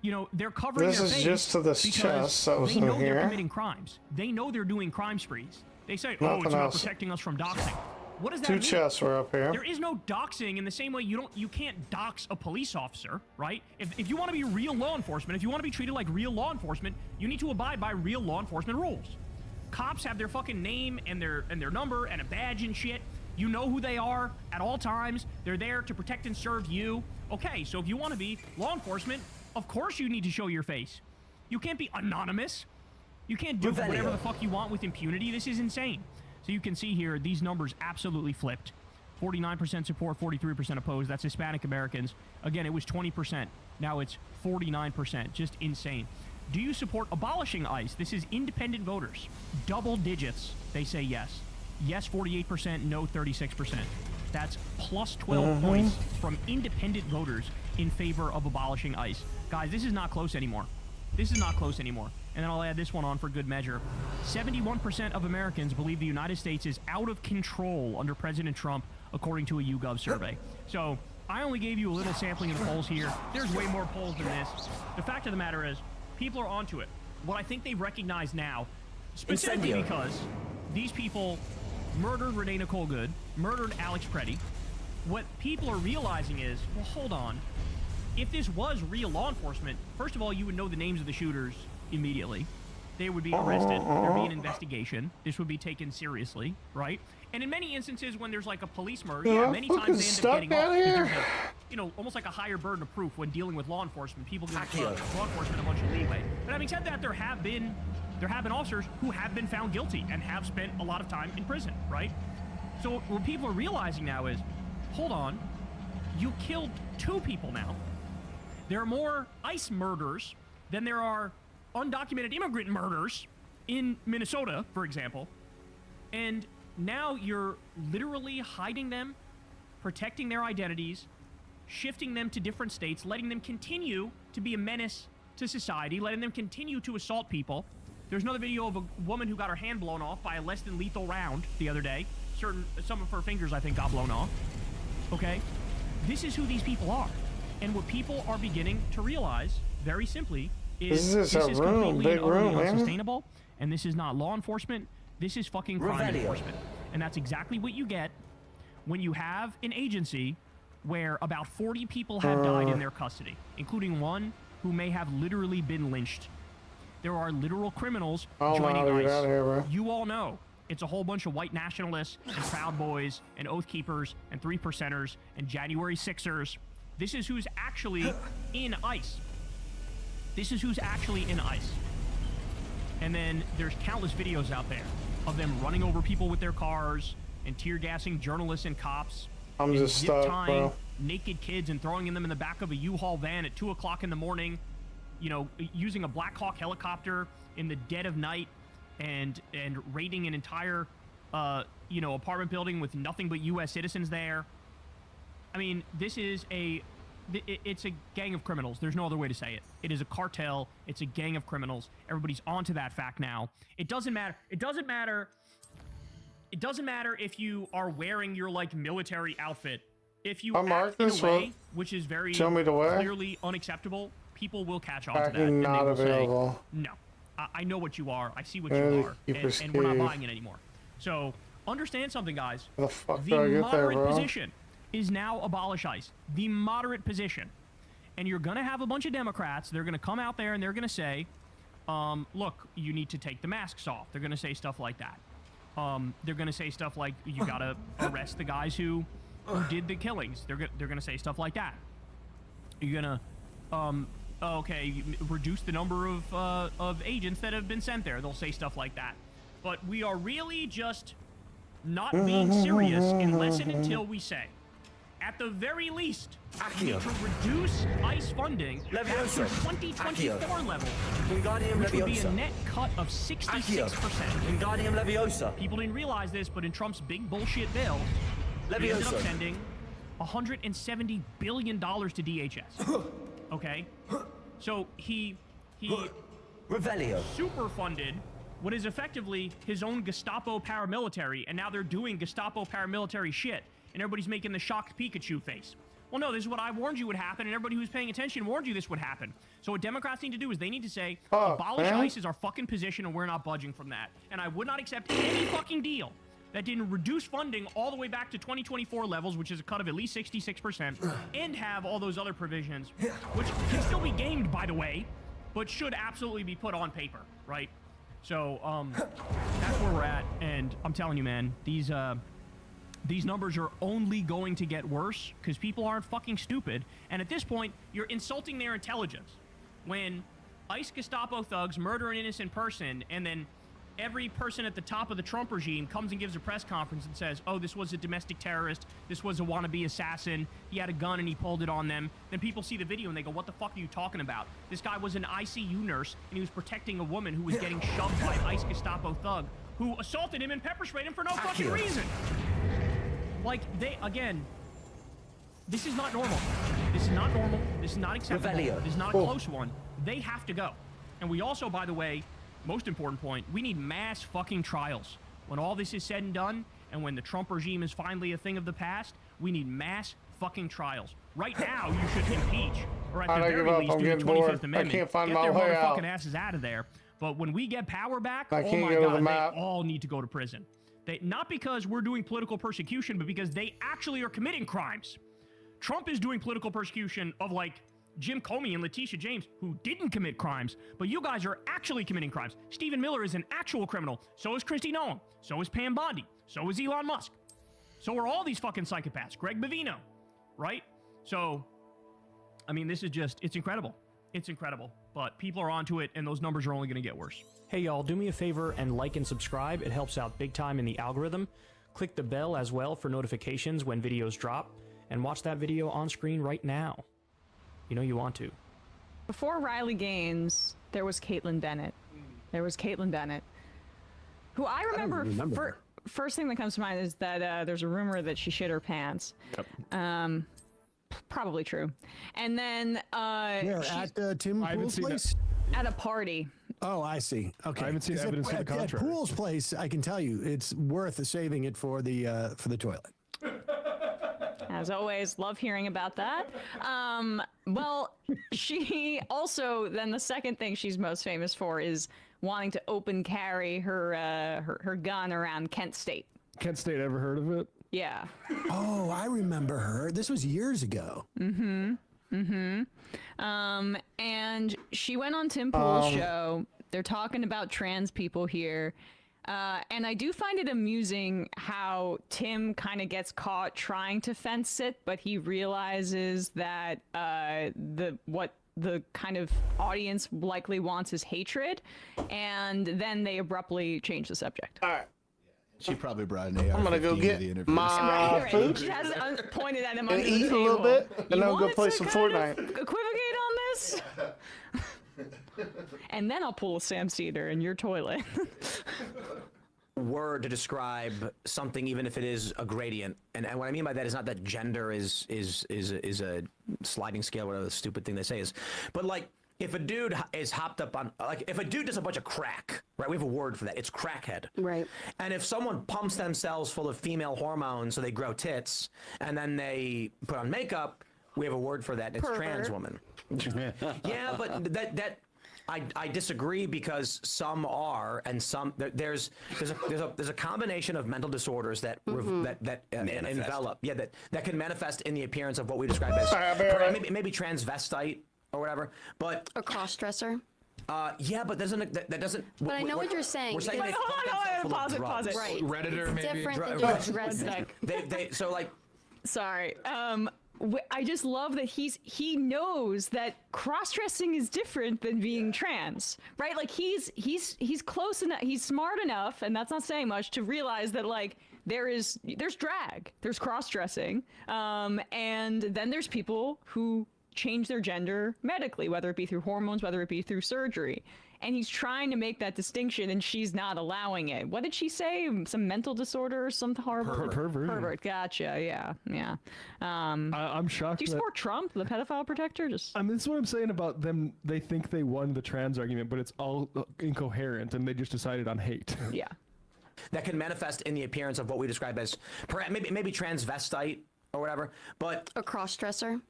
You know, they're covering their face. This is just to this chest that was in here. They know they're committing crimes. They know they're doing crime sprees. They say, oh, it's not protecting us from doxing. What does that mean? 2 chests were up here. There is no doxing in the same way you can't dox a police officer, right? If you want to be real law enforcement, if you want to be treated like real law enforcement, you need to abide by real law enforcement rules. Cops have their fucking name and their number and a badge and shit. You know who they are at all times. They're there to protect and serve you. Okay, so if you want to be law enforcement, of course you need to show your face. You can't be anonymous. You can't do whatever the fuck you want with impunity. This is insane. So you can see here, these numbers absolutely flipped. 49% support, 43% opposed. That's Hispanic Americans. Again, it was 20%. Now it's 49%. Just insane. Do you support abolishing ICE? This is independent voters. Double digits, they say yes. Yes, 48%, no, 36%. That's plus 12 points from independent voters in favor of abolishing ICE. Guys, this is not close anymore. This is not close anymore. And then I'll add this one on for good measure. 71% of Americans believe the United States is out of control under President Trump, according to a YouGov survey. So I only gave you a little sampling of the polls here. There's way more polls than this. The fact of the matter is, people are onto it. What I think they've recognized now, specifically because these people murdered Renee Nicole Good, murdered Alex Preddy, what people are realizing is, well, hold on. If this was real law enforcement, first of all, you would know the names of the shooters immediately. They would be arrested. There'd be an investigation. This would be taken seriously, right? And in many instances, when there's like a police murder, many times they end up getting off because there's you know, almost like a higher burden of proof when dealing with law enforcement. People give law enforcement a bunch of leeway. But having said that, there have been officers who have been found guilty and have spent a lot of time in prison, right? So what people are realizing now is, hold on, you killed 2 people now. There are more ICE murders than there are undocumented immigrant murders in Minnesota, for example. And now you're literally hiding them, protecting their identities, shifting them to different states, letting them continue to be a menace to society, letting them continue to assault people. There's another video of a woman who got her hand blown off by a less than lethal round the other day. Some of her fingers, I think, got blown off. Okay? This is who these people are. And what people are beginning to realize, very simply, is this is completely and utterly unsustainable, and this is not law enforcement, this is fucking crime enforcement. And that's exactly what you get when you have an agency where about 40 people have died in their custody, including one who may have literally been lynched. There are literal criminals joining ICE. You all know it's a whole bunch of white nationalists and Proud Boys and Oath Keepers and 3%ers and January 6ers. This is who's actually in ICE. This is who's actually in ICE. And then there's countless videos out there of them running over people with their cars, and tear gassing journalists and cops. I'm just stuck, bro. Naked kids and throwing them in the back of a U-Haul van at 2 o'clock in the morning. You know, using a Black Hawk helicopter in the dead of night and raiding an entire, you know, apartment building with nothing but U.S. citizens there. I mean, this is it's a gang of criminals. There's no other way to say it. It is a cartel. It's a gang of criminals. Everybody's onto that fact now. It doesn't matter. It doesn't matter if you are wearing your, like, military outfit. If you act in a way which is very clearly unacceptable, people will catch on to that. And not they will available. say, no, I know what you are. I see what you are. And we're not buying it anymore. So understand something, guys. How the fuck the do I get moderate there, bro? position is now abolish ICE. The moderate position. And you're going to have a bunch of Democrats. They're going to come out there and they're going to say, look, you need to take the masks off. They're going to say stuff like that. They're going to say stuff like, you got to arrest the guys who did the killings. They're going to say stuff like that. You're going to, okay, reduce the number of agents that have been sent there. They'll say stuff like that. But we are really just not being serious unless and until we say, at the very least, we need to reduce ICE funding back to 2024 level, which would be a net cut of 66%. People didn't realize this, but in Trump's big bullshit bill, he ended up sending $170 billion to DHS. Okay? So he super funded what is effectively his own Gestapo paramilitary, and now they're doing Gestapo paramilitary shit, and everybody's making the shocked Pikachu face. Well, no, this is what I warned you would happen, and everybody who's paying attention warned you this would happen. So what Democrats need to do is they need to say, abolish ICE is our fucking position, and we're not budging from that. And I would not accept any fucking deal that didn't reduce funding all the way back to 2024 levels, which is a cut of at least 66%, and have all those other provisions, which can still be gamed, by the way, but should absolutely be put on paper, right? So, that's where we're at, and I'm telling you, man, these numbers are only going to get worse because people aren't fucking stupid, and at this point, you're insulting their intelligence. When ICE Gestapo thugs murder an innocent person, and then every person at the top of the Trump regime comes and gives a press conference and says, oh, this was a domestic terrorist, this was a wannabe assassin, he had a gun and he pulled it on them, then people see the video and they go, what the fuck are you talking about? This guy was an ICU nurse and he was protecting a woman who was getting shoved by an ICE Gestapo thug who assaulted him and pepper sprayed him for no fucking reason. Like, again, this is not normal. This is not normal. This is not acceptable. This is not a close one. They have to go. And we also, by the way, most important point, we need mass fucking trials. When all this is said and done, and when the Trump regime is finally a thing of the past, we need mass fucking trials. Right now, you should impeach, or at the very least, do the 25th Amendment. I can't find get my their way motherfucking out. asses out of there. But when we get power back, I oh can't my go to God, the map. they all need to go to prison. Not because we're doing political persecution, but because they actually are committing crimes. Trump is doing political persecution of, like, Jim Comey and Letitia James, who didn't commit crimes, but you guys are actually committing crimes. Stephen Miller is an actual criminal. So is Kristi Noem. So is Pam Bondi. So is Elon Musk. So are all these fucking psychopaths. Greg Bavino, right? So, I mean, this is just, it's incredible. It's incredible. But people are onto it, and those numbers are only going to get worse. Hey, y'all, do me a favor and like and subscribe. It helps out big time in the algorithm. Click the bell as well for notifications when videos drop, and watch that video on screen right now. You know you want to. Before Riley Gaines, there was Caitlin Bennett. Who I remember, first thing that comes to mind is that there's a rumor that she shit her pants. Yep. Probably true. And then at Tim Pool's place? At a party. Oh, I see. Okay. I haven't seen evidence to the contrary. At Pool's place, I can tell you, it's worth saving it for the toilet. As always, love hearing about that. Well, she also, then the second thing she's most famous for is wanting to open carry her gun around Kent State. Kent State, ever heard of it? Yeah. Oh, I remember her. This was years ago. And she went on Tim Pool's show. They're talking about trans people here. And I do find it amusing how Tim kind of gets caught trying to fence it, but he realizes that what the kind of audience likely wants is hatred, and then they abruptly change the subject. All right. She probably brought an AR. I'm gonna go get my food She has pointed at him and under eat the a table. little bit, and You then I'll go wanted play to some kind Fortnite. of equivocate on this? And then I'll pull a Sam Cedar in your toilet. Word to describe something, even if it is a gradient, and what I mean by that is not that gender is a sliding scale, whatever the stupid thing they say is, but like if a dude is hopped up on, like if a dude does a bunch of crack, right? We have a word for that. It's crackhead. Right. And if someone pumps themselves full of female hormones so they grow tits, and then they put on makeup, we have a word for that. It's trans woman. Yeah, but that. I disagree because some are, and some there's a combination of mental disorders that envelop, that can manifest in the appearance of what we describe as maybe transvestite or whatever, but a cross-dresser. Yeah, but that doesn't. But I know what you're saying. We're saying Wait, pause it. Right. Redditor, it's maybe. different than just dressing. So like. Sorry. I just love that he knows that cross-dressing is different than being trans, right? Like he's close enough, he's smart enough, and that's not saying much, to realize that like there's drag, there's cross-dressing, and then there's people who change their gender medically, whether it be through hormones, whether it be through surgery. And he's trying to make that distinction, and she's not allowing it. What did she say? Some mental disorder or something horrible? Pervert. Gotcha. Yeah. I'm shocked. Do you support Trump, the pedophile protector? Just. I mean, this is what I'm saying about them. They think they won the trans argument, but it's all incoherent, and they just decided on hate. Yeah. That can manifest in the appearance of what we describe as maybe transvestite or whatever, but a cross-dresser.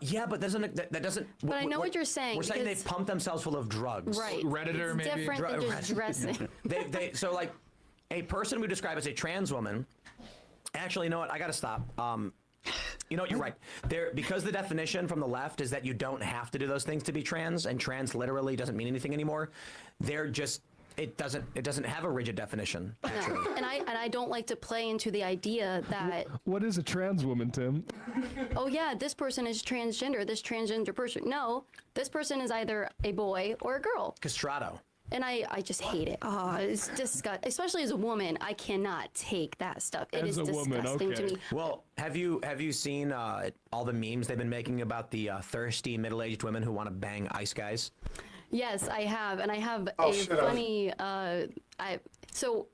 Yeah, but that doesn't. But I know what you're saying. We're saying they pump themselves full of drugs. Right. Redditor, it's maybe. Different than just dressing. So like, a person we describe as a trans woman. Actually, you know what? I gotta stop. You know what? You're right. Because the definition from the left is that you don't have to do those things to be trans, and trans literally doesn't mean anything anymore. They're just. It doesn't have a rigid definition. Actually. No. And I don't like to play into the idea that. What is a trans woman, Tim? Oh yeah, this person is transgender. This transgender person. No, this person is either a boy or a girl. Castrato. And I just hate it. Oh, it's disgusting. Especially as a woman, I cannot take that stuff. It is disgusting to me. Well, have you seen all the memes they've been making about the thirsty middle-aged women who want to bang ice guys? Yes, I have, and I have funny. So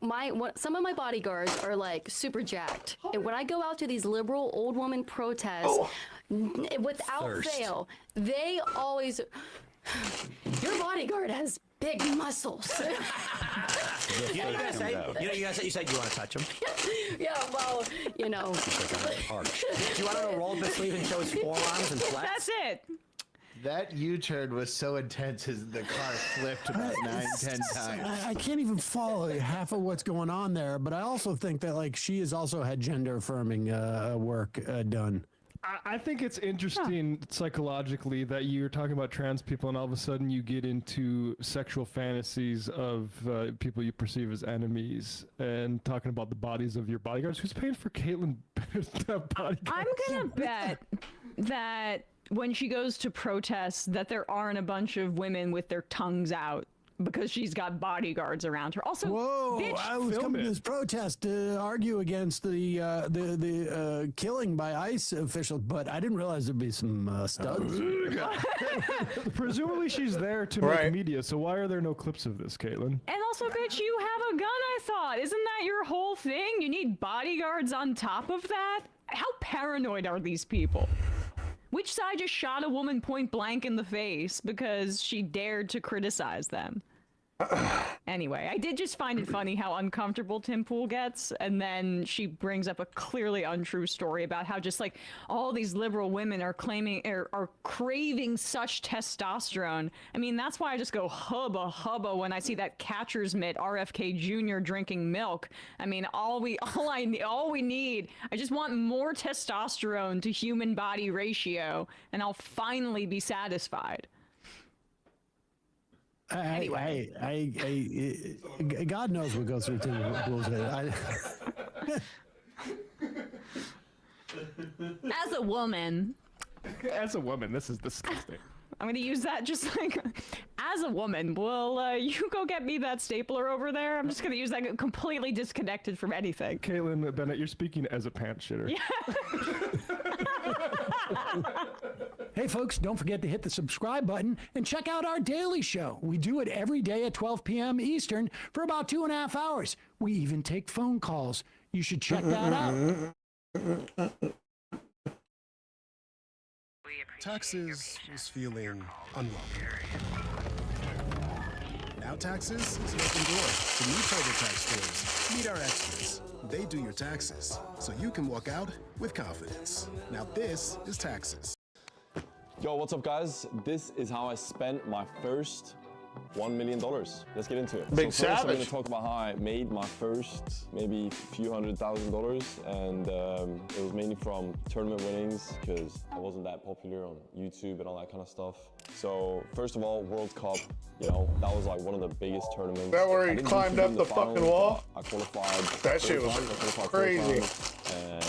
some of my bodyguards are like super jacked, and when I go out to these liberal old woman protests, without fail, they always. Your bodyguard has big muscles. You said you want to touch him. Yeah, well, you know. Do you want to roll up the sleeve and show his forearms and flex? That's it. That U-turn was so intense as the car flipped about 9-10 times. I can't even follow half of what's going on there, but I also think that like she has also had gender affirming work done. I think it's interesting psychologically that you're talking about trans people and all of a sudden you get into sexual fantasies of people you perceive as enemies and talking about the bodies of your bodyguards. Who's paying for Caitlyn bodyguards? I'm gonna bet that when she goes to protest that there aren't a bunch of women with their tongues out because she's got bodyguards around her. Also, bitch, I was coming to this protest to argue against the killing by ICE officials, but I didn't realize there'd be some studs. Presumably she's there to make media, so why are there no clips of this, Caitlyn? And also, bitch, you have a gun, I thought. Isn't that your whole thing? You need bodyguards on top of that? How paranoid are these people? Which side just shot a woman point blank in the face because she dared to criticize them? Anyway, I did just find it funny how uncomfortable Tim Pool gets, and then she brings up a clearly untrue story about how just like all these liberal women are claiming are craving such testosterone. I mean, that's why I just go hubba hubba when I see that catcher's mitt RFK Jr. drinking milk. I mean, all we need. I just want more testosterone to human body ratio, and I'll finally be satisfied. Anyway, God knows what goes through Tim's head. As a woman, this is disgusting. I'm gonna use that just like as a woman. Will you go get me that stapler over there? I'm just gonna use that completely disconnected from anything. Caitlin Bennett, you're speaking as a pants shitter. Yeah. Hey folks, don't forget to hit the subscribe button and check out our daily show. We do it every day at 12 p.m. Eastern for about 2.5 hours. We even take phone calls. You should check that out. Taxes was feeling unwelcome. Now Taxes is an open door to new TurboTax stores. Meet our experts. They do your taxes, so you can walk out with confidence. Now this is Taxes. Yo, what's up guys? This is how I spent my first $1 million. Let's get into it. Big so first, savage. I'm going to talk about how I made my first maybe few $100,000, and it was mainly from tournament winnings because I wasn't that popular on YouTube and all that kind of stuff. So first of all, World Cup, you know, that was like one of the biggest tournaments. Is that where I he didn't climbed reach up the finals, fucking wall? I qualified. That shit was crazy. And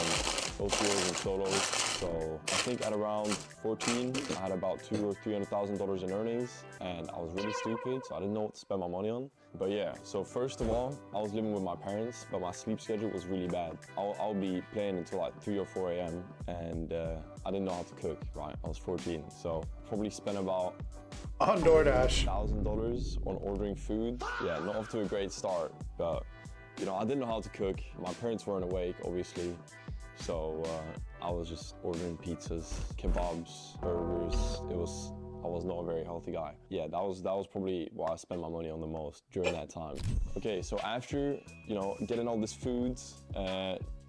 both years in solos. So I think at around 14, I had about $200,000 or $300,000 in earnings, and I was really stupid, so I didn't know what to spend my money on. But yeah, so first of all, I was living with my parents, but my sleep schedule was really bad. I'll be playing until like 3 or 4 a.m. and I didn't know how to cook, right? I was 14, so probably spent about on DoorDash $1,000 on ordering food. Yeah, not off to a great start, but you know, I didn't know how to cook. My parents weren't awake, obviously. So I was just ordering pizzas, kebabs, burgers. I was not a very healthy guy. Yeah, that was probably what I spent my money on the most during that time. Okay, so after, you know, getting all this food,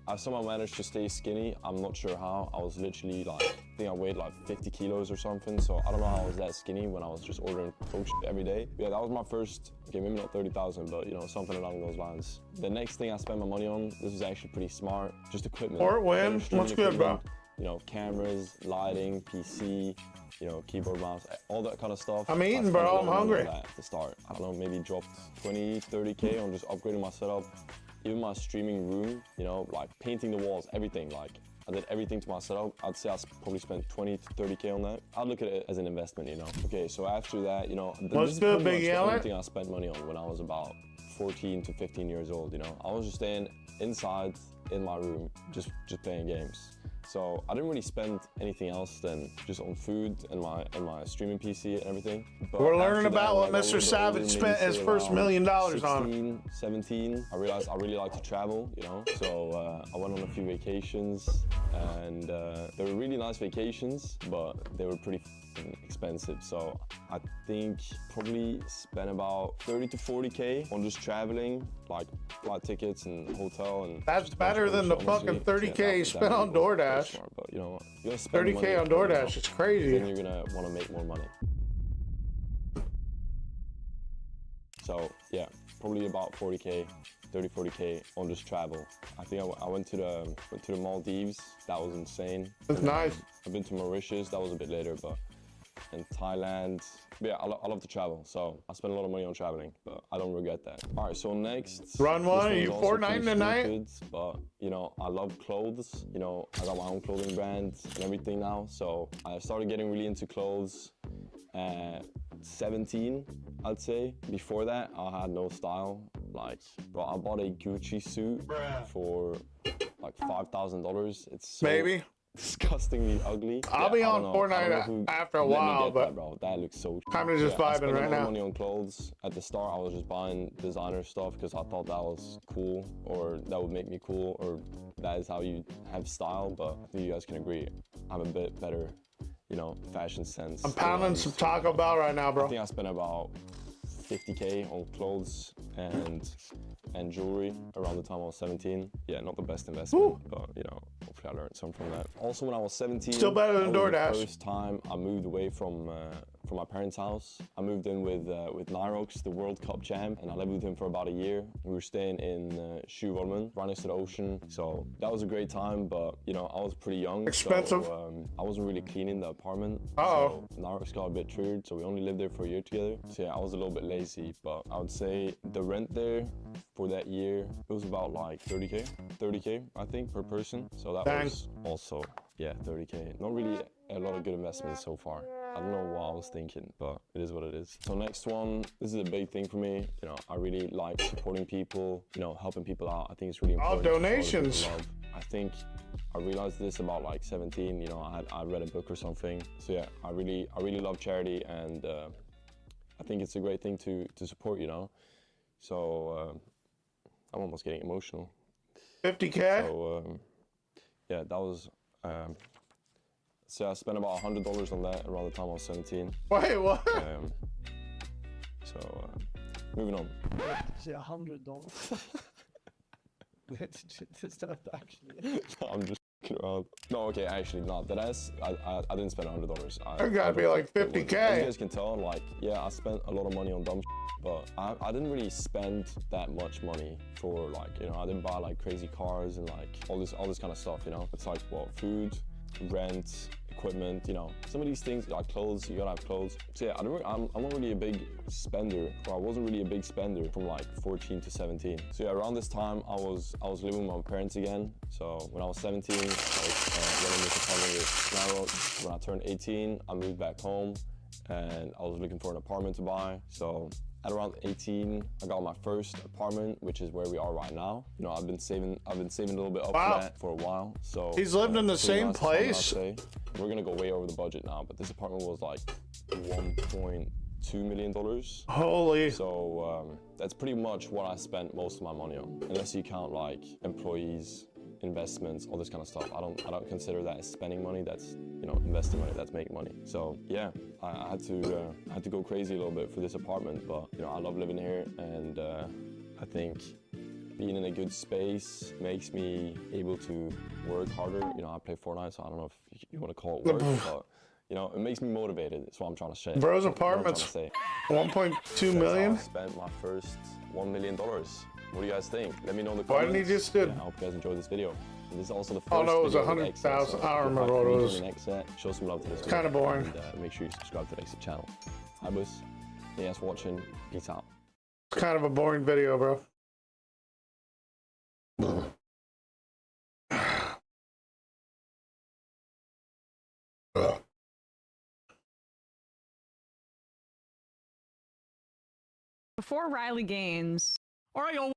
I somehow managed to stay skinny. I'm not sure how. I was literally like, I think I weighed like 50 kilos or something. So I don't know how I was that skinny when I was just ordering coke every day. Yeah, that was my first, okay, maybe not 30,000, but you know, something along those lines. The next thing I spent my money on, this was actually pretty smart, just equipment. Or win, what's good, bro? You know, cameras, lighting, PC, you know, keyboard, mouse, all that kind of stuff. I'm eating, bro, I'm hungry. At the start, I don't know, maybe dropped 20, 30K on just upgrading my setup. Even my streaming room, you know, like painting the walls, everything, like I did everything to my setup. I'd say I probably spent 20 to 30K on that. I'd look at it as an investment, you know. Okay, so after that, you know, this is pretty much the only thing I spent money on when I was about 14 to 15 years old, you know. I was just staying inside in my room, just playing games. So I didn't really spend anything else than just on food and my streaming PC and everything. But we're learning about what Mr. Savage spent his first $1 million on. 16, 17, I realized I really like to travel, you know. So I went on a few vacations, and they were really nice vacations, but they were pretty expensive. So I think probably spent about 30 to 40K on just traveling, like flight tickets and hotel. And that's better than the fucking 30K you spent on DoorDash. Smart, but you know what? You're gonna spend 30K on DoorDash, it's crazy. Then you're gonna want to make more money. So yeah, probably about 40K, 30, 40K on just travel. I think I went to the Maldives. That was insane. That's nice. I've been to Mauritius. That was a bit later, but in Thailand. But yeah, I love to travel, so I spend a lot of money on traveling, but I don't regret that. All right, so next. Run one, are you Fortnite tonight? But, you know, I love clothes. You know, I got my own clothing brand and everything now, so I started getting really into clothes at 17, I'd say. Before that, I had no style. Like, bro, I bought a Gucci suit for like $5,000. It's so maybe disgustingly ugly. I'll be on Fortnite after a while, but that, bro, that looks so. I'm just vibing right now. Money on clothes. At the start, I was just buying designer stuff because I thought that was cool, or that would make me cool, or that is how you have style. But I think you guys can agree, I'm a bit better, you know, fashion sense. I'm pounding some Taco Bell right now, bro. I think I spent about 50K on clothes and jewelry around the time I was 17. Yeah, not the best investment, but you know, hopefully I learned some from that. Also, when I was 17, still better than DoorDash. The first time I moved away from my parents' house. I moved in with Nyrox, the World Cup champ, and I lived with him for about a year. We were staying in Sjuvolmen, right next to the ocean. So that was a great time, but you know, I was pretty young. Expensive. So I wasn't really cleaning the apartment. Uh-oh. So Nyrox got a bit triggered, so we only lived there for a year together. So yeah, I was a little bit lazy, but I would say the rent there for that year, it was about like 30K, I think, per person. So that was also, yeah, 30K. Not really a lot of good investments so far. I don't know what I was thinking, but it is what it is. So next one, this is a big thing for me. You know, I really like supporting people, you know, helping people out. I think it's really important. Donations. To show other people love. I think I realized this about like 17, you know, I read a book or something. So yeah, I really love charity, and I think it's a great thing to support, you know. So I'm almost getting emotional. 50K? So yeah, that was, so I spent about $100 on that around the time I was 17. Wait, what? So moving on. Say $100. It's not actually. No, I'm just fucking around. No, okay, actually, no. That is, I didn't spend $100. It gotta be like 50K. As you guys can tell, like, yeah, I spent a lot of money on dumb but I didn't really spend that much money for, like, you know, I didn't buy like crazy cars and like all this kind of stuff, you know. It's like, well, food, rent, equipment, you know, some of these things like clothes, you gotta have clothes. So yeah, I'm not really a big spender, or I wasn't really a big spender from like 14 to 17. So yeah, around this time I was living with my parents again. So when I was 17, I was living in this apartment with Narrow. When I turned 18, I moved back home and I was looking for an apartment to buy. So at around 18, I got my first apartment, which is where we are right now. You know, I've been saving a little bit up for that for a while. So he's lived in the same place. We're gonna go way over the budget now, but this apartment was like $1.2 million. Holy. So that's pretty much what I spent most of my money on, unless you count like employees, investments, all this kind of stuff. I don't consider that as spending money. That's, you know, investing money. That's making money. So yeah, I had to go crazy a little bit for this apartment, but you know, I love living here, and I think being in a good space makes me able to work harder. You know, I play Fortnite, so I don't know if you want to call it work, but you know, it makes me motivated. That's what I'm trying to say. Bro's apartment's 1.2 million. I spent my first $1 million. What do you guys think? Let me know in the Why comments. didn't he just do? I hope you guys enjoyed this video. And this is also the first. Oh no, it was video 100,000. so I don't remember what it was. the next set. Show some love to this. It's kind of boring. And, make sure you subscribe to the next channel. Hi, boys. Thanks for watching. Peace out. It's kind of a boring video, bro. Before Riley gains. All right, y'all.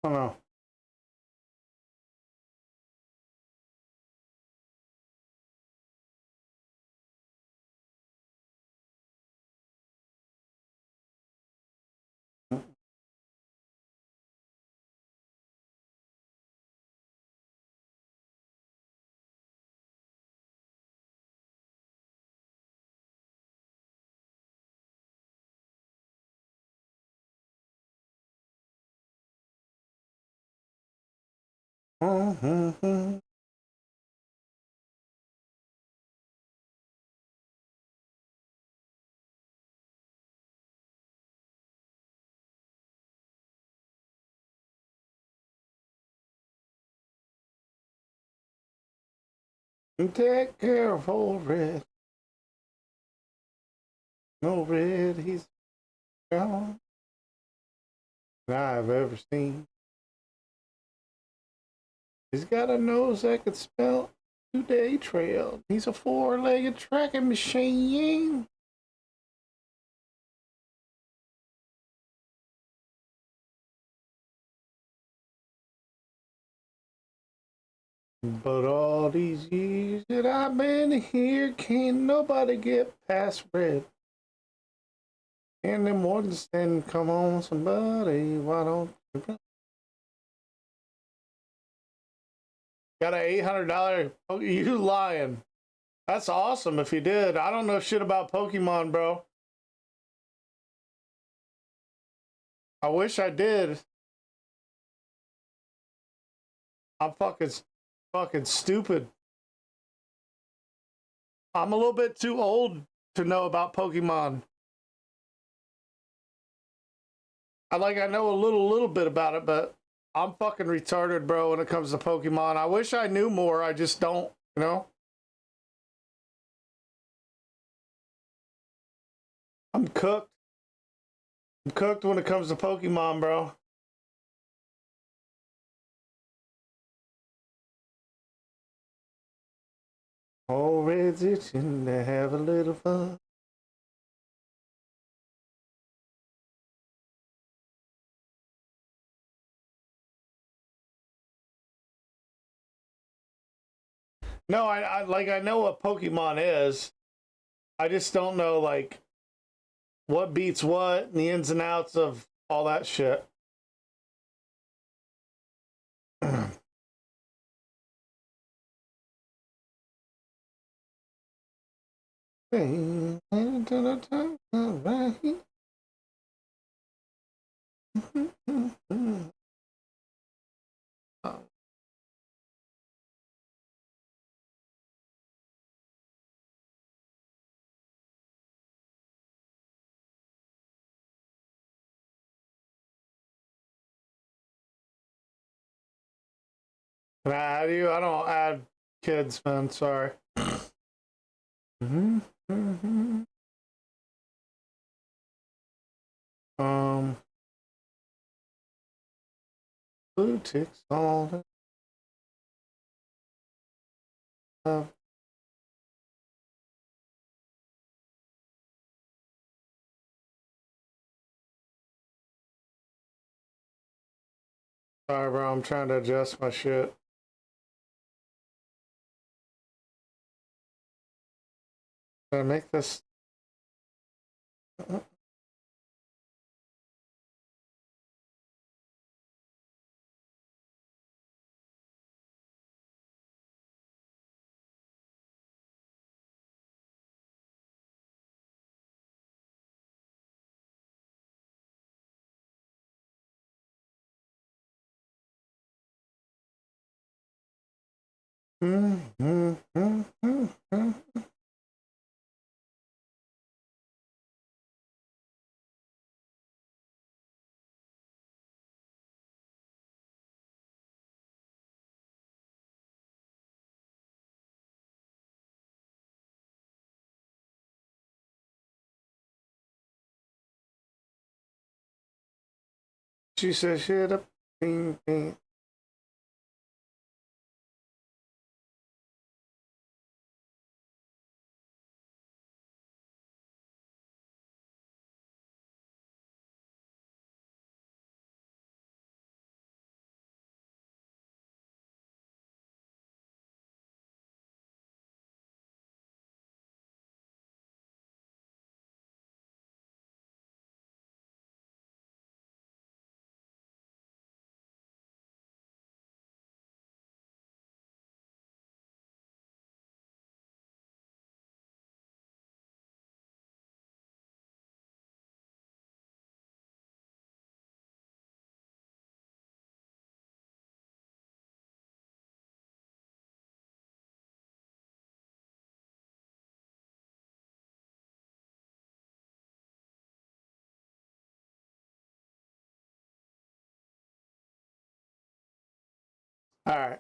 Oh no. Take care of old Red. No Red, he's gone. I've ever seen. He's got a nose that could smell 2-day trail. He's a 4-legged tracking machine. But all these years that I've been here, can't nobody get past Red. And then more than saying, come on, somebody, why don't you? Got an $800. Oh, you lying. That's awesome if you did. I don't know shit about Pokemon, bro. I wish I did. I'm fucking stupid. I'm a little bit too old to know about Pokemon. I know a little bit about it, but I'm fucking retarded, bro, when it comes to Pokemon. I wish I knew more. I just don't, you know? I'm cooked. I'm cooked when it comes to Pokemon, bro. All Red's itching to have a little fun. No, I know what Pokemon is. I just don't know like what beats what and the ins and outs of all that shit. Can I add you? I don't add kids, man. Sorry. Blue ticks all the Sorry, bro. I'm trying to adjust my shit. Can I make this? She said shit up. Bing, bing. All right.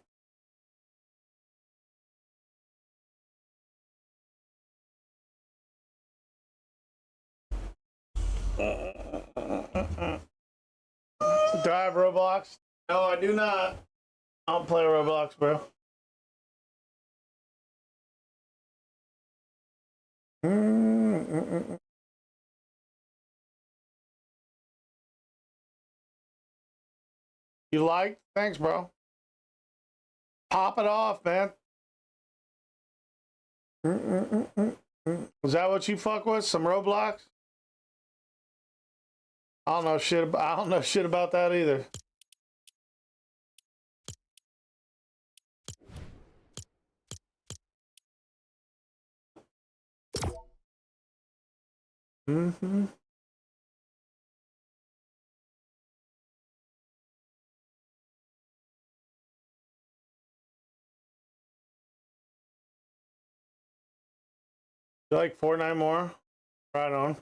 Do I have Roblox? No, I do not. I don't play Roblox, bro. You like? Thanks, bro. Pop it off, man. Is that what you fuck with? Some Roblox? I don't know shit. I don't know shit about that either. Mm-hmm. You like Fortnite more? Right on.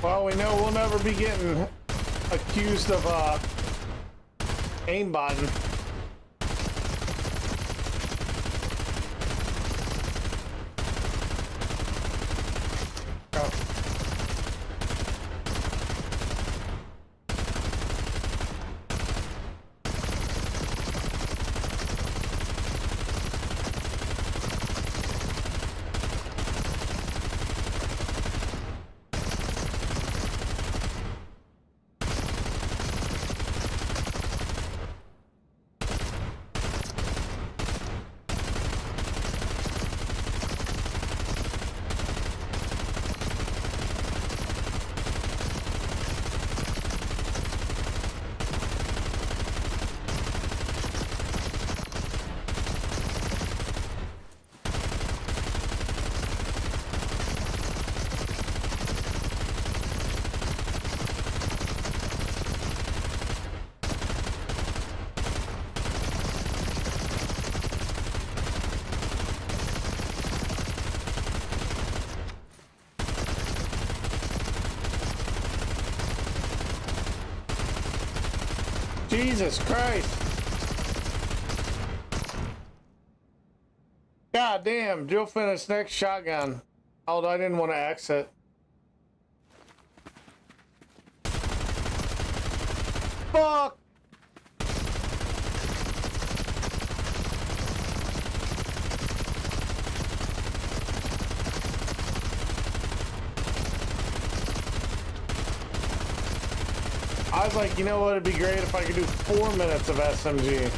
Well, we know we'll never be getting accused of aimbotting. Jesus Christ. God damn, Jill finished next shotgun. Although I didn't want to exit. Fuck! I was like, you know what, it'd be great if I could do 4 minutes of SMG.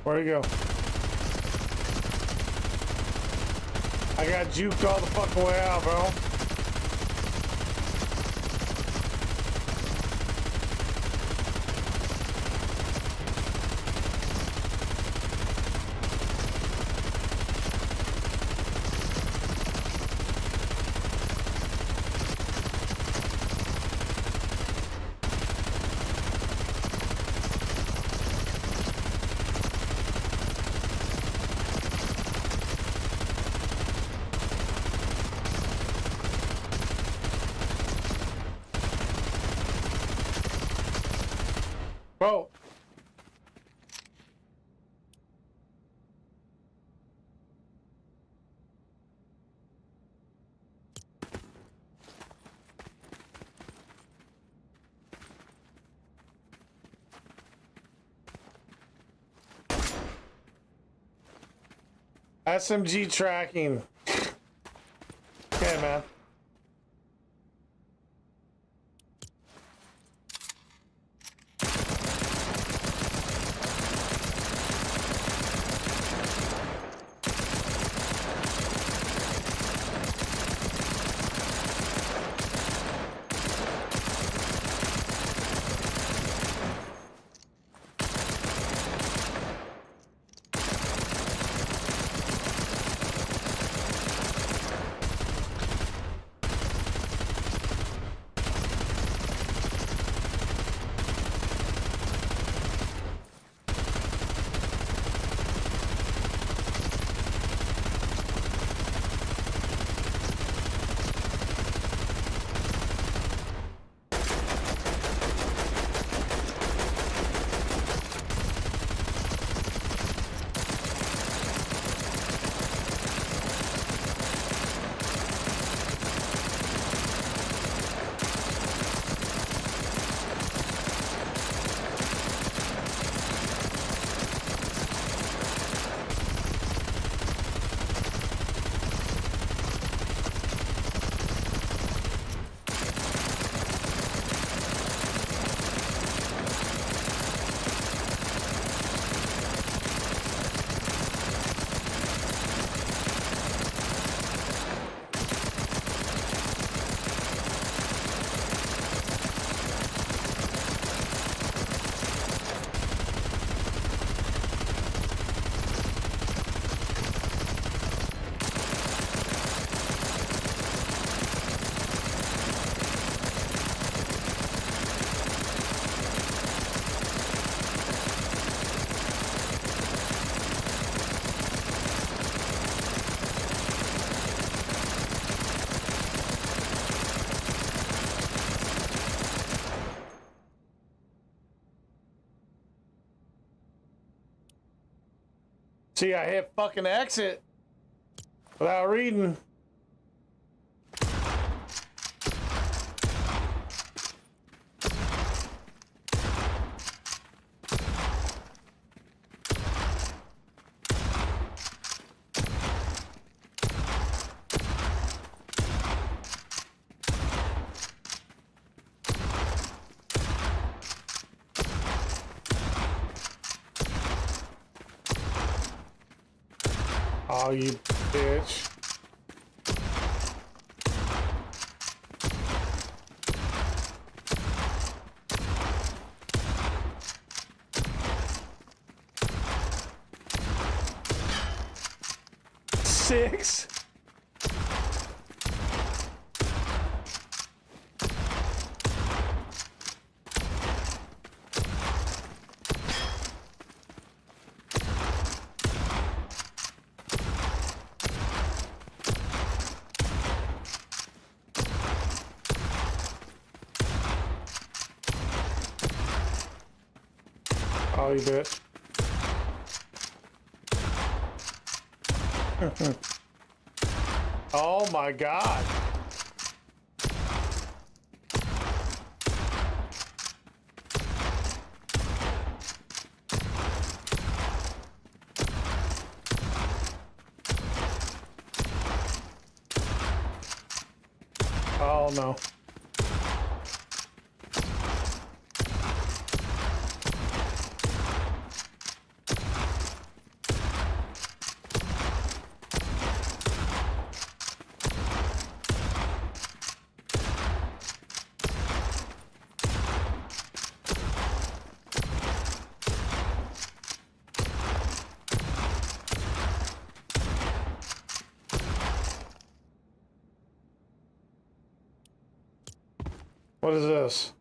Where'd he go? I got juked all the fucking way out, bro. Bro. SMG tracking. Okay, man. See, I hit fucking exit without reading. Oh, you bitch. 6. Oh, you bitch. Oh my god. Oh no. What is this?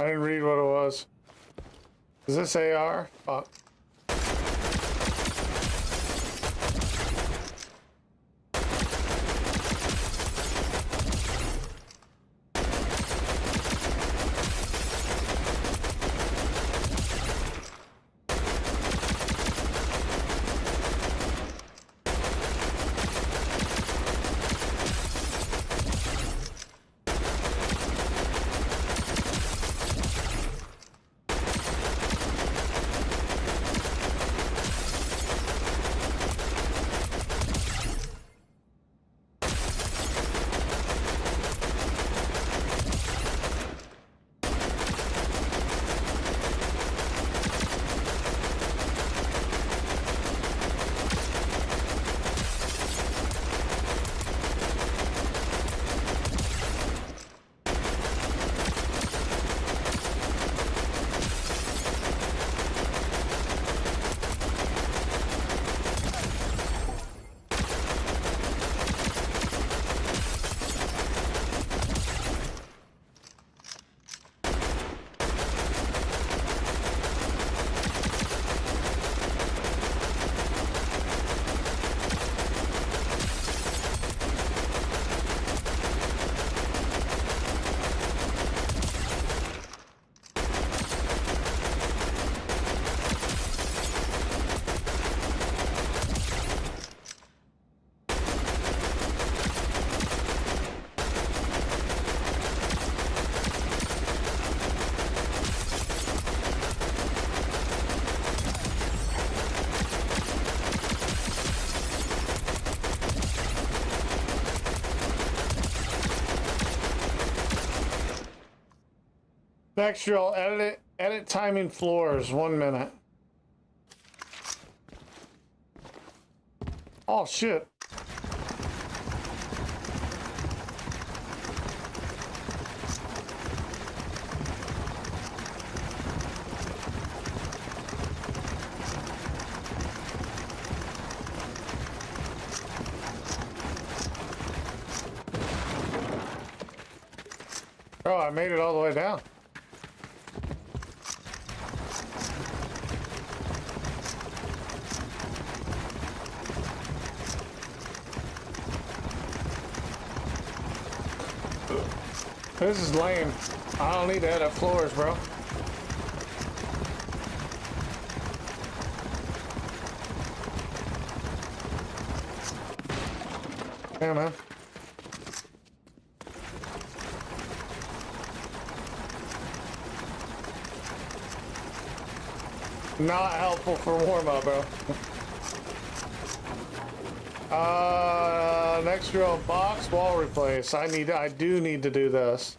I didn't read what it was. Is this AR? Fuck. Next drill, edit timing floors, 1 minute. Oh shit. Oh, I made it all the way down. This is lame. I don't need to edit floors, bro. Yeah, man. Not helpful for warm-up, bro. Next drill, box wall replace. I do need to do this.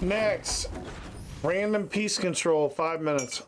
Next, random peace control, 5 minutes.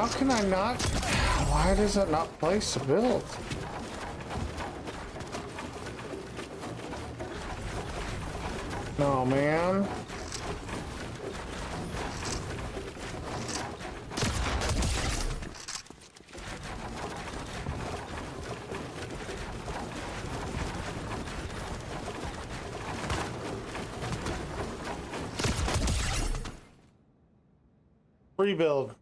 How can I not? Why does it not place a build? No, man. Rebuild.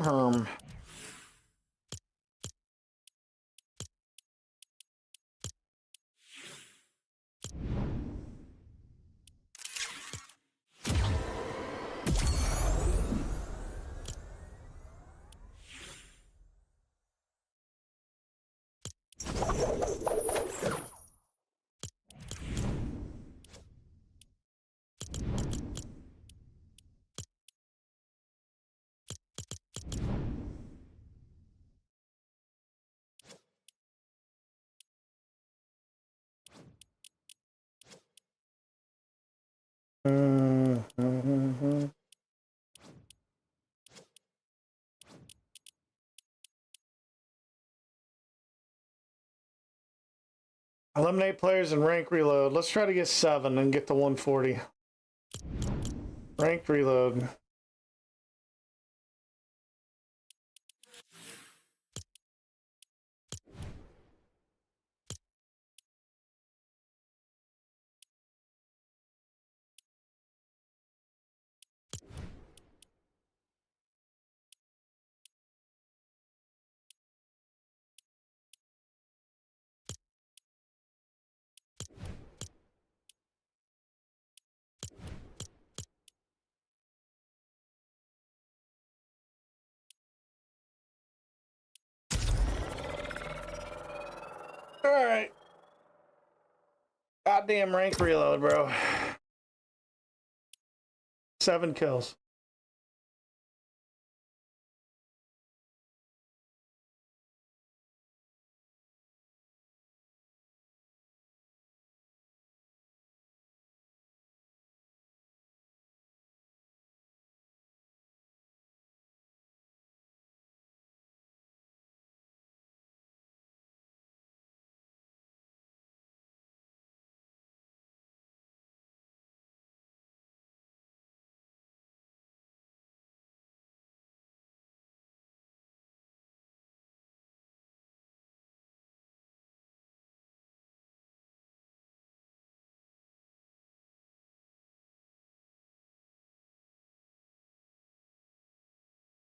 Herm. Eliminate players and rank reload. Let's try to get 7 and get to 140. Rank reload. Alright. Goddamn rank reload, bro. 7 kills.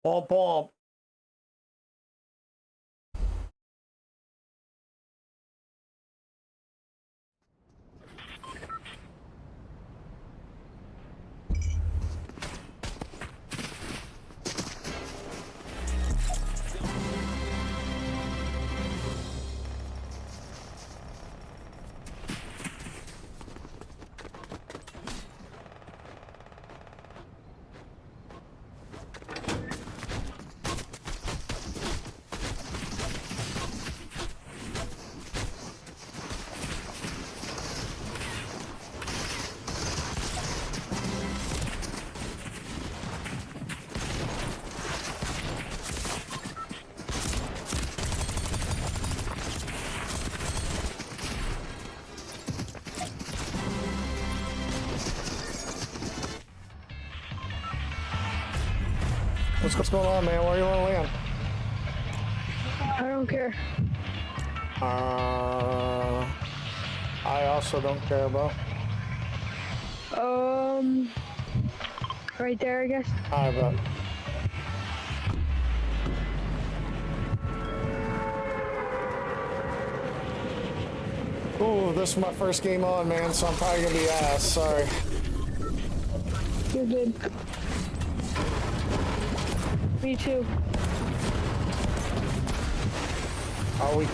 Womp womp. What's going on, man? Where you want to land? I don't care. I also don't care, bro. Right there, I guess. Alright, bro. Ooh, this is my first game on, man, so I'm probably gonna be ass. Sorry. You're good. Me too. Are we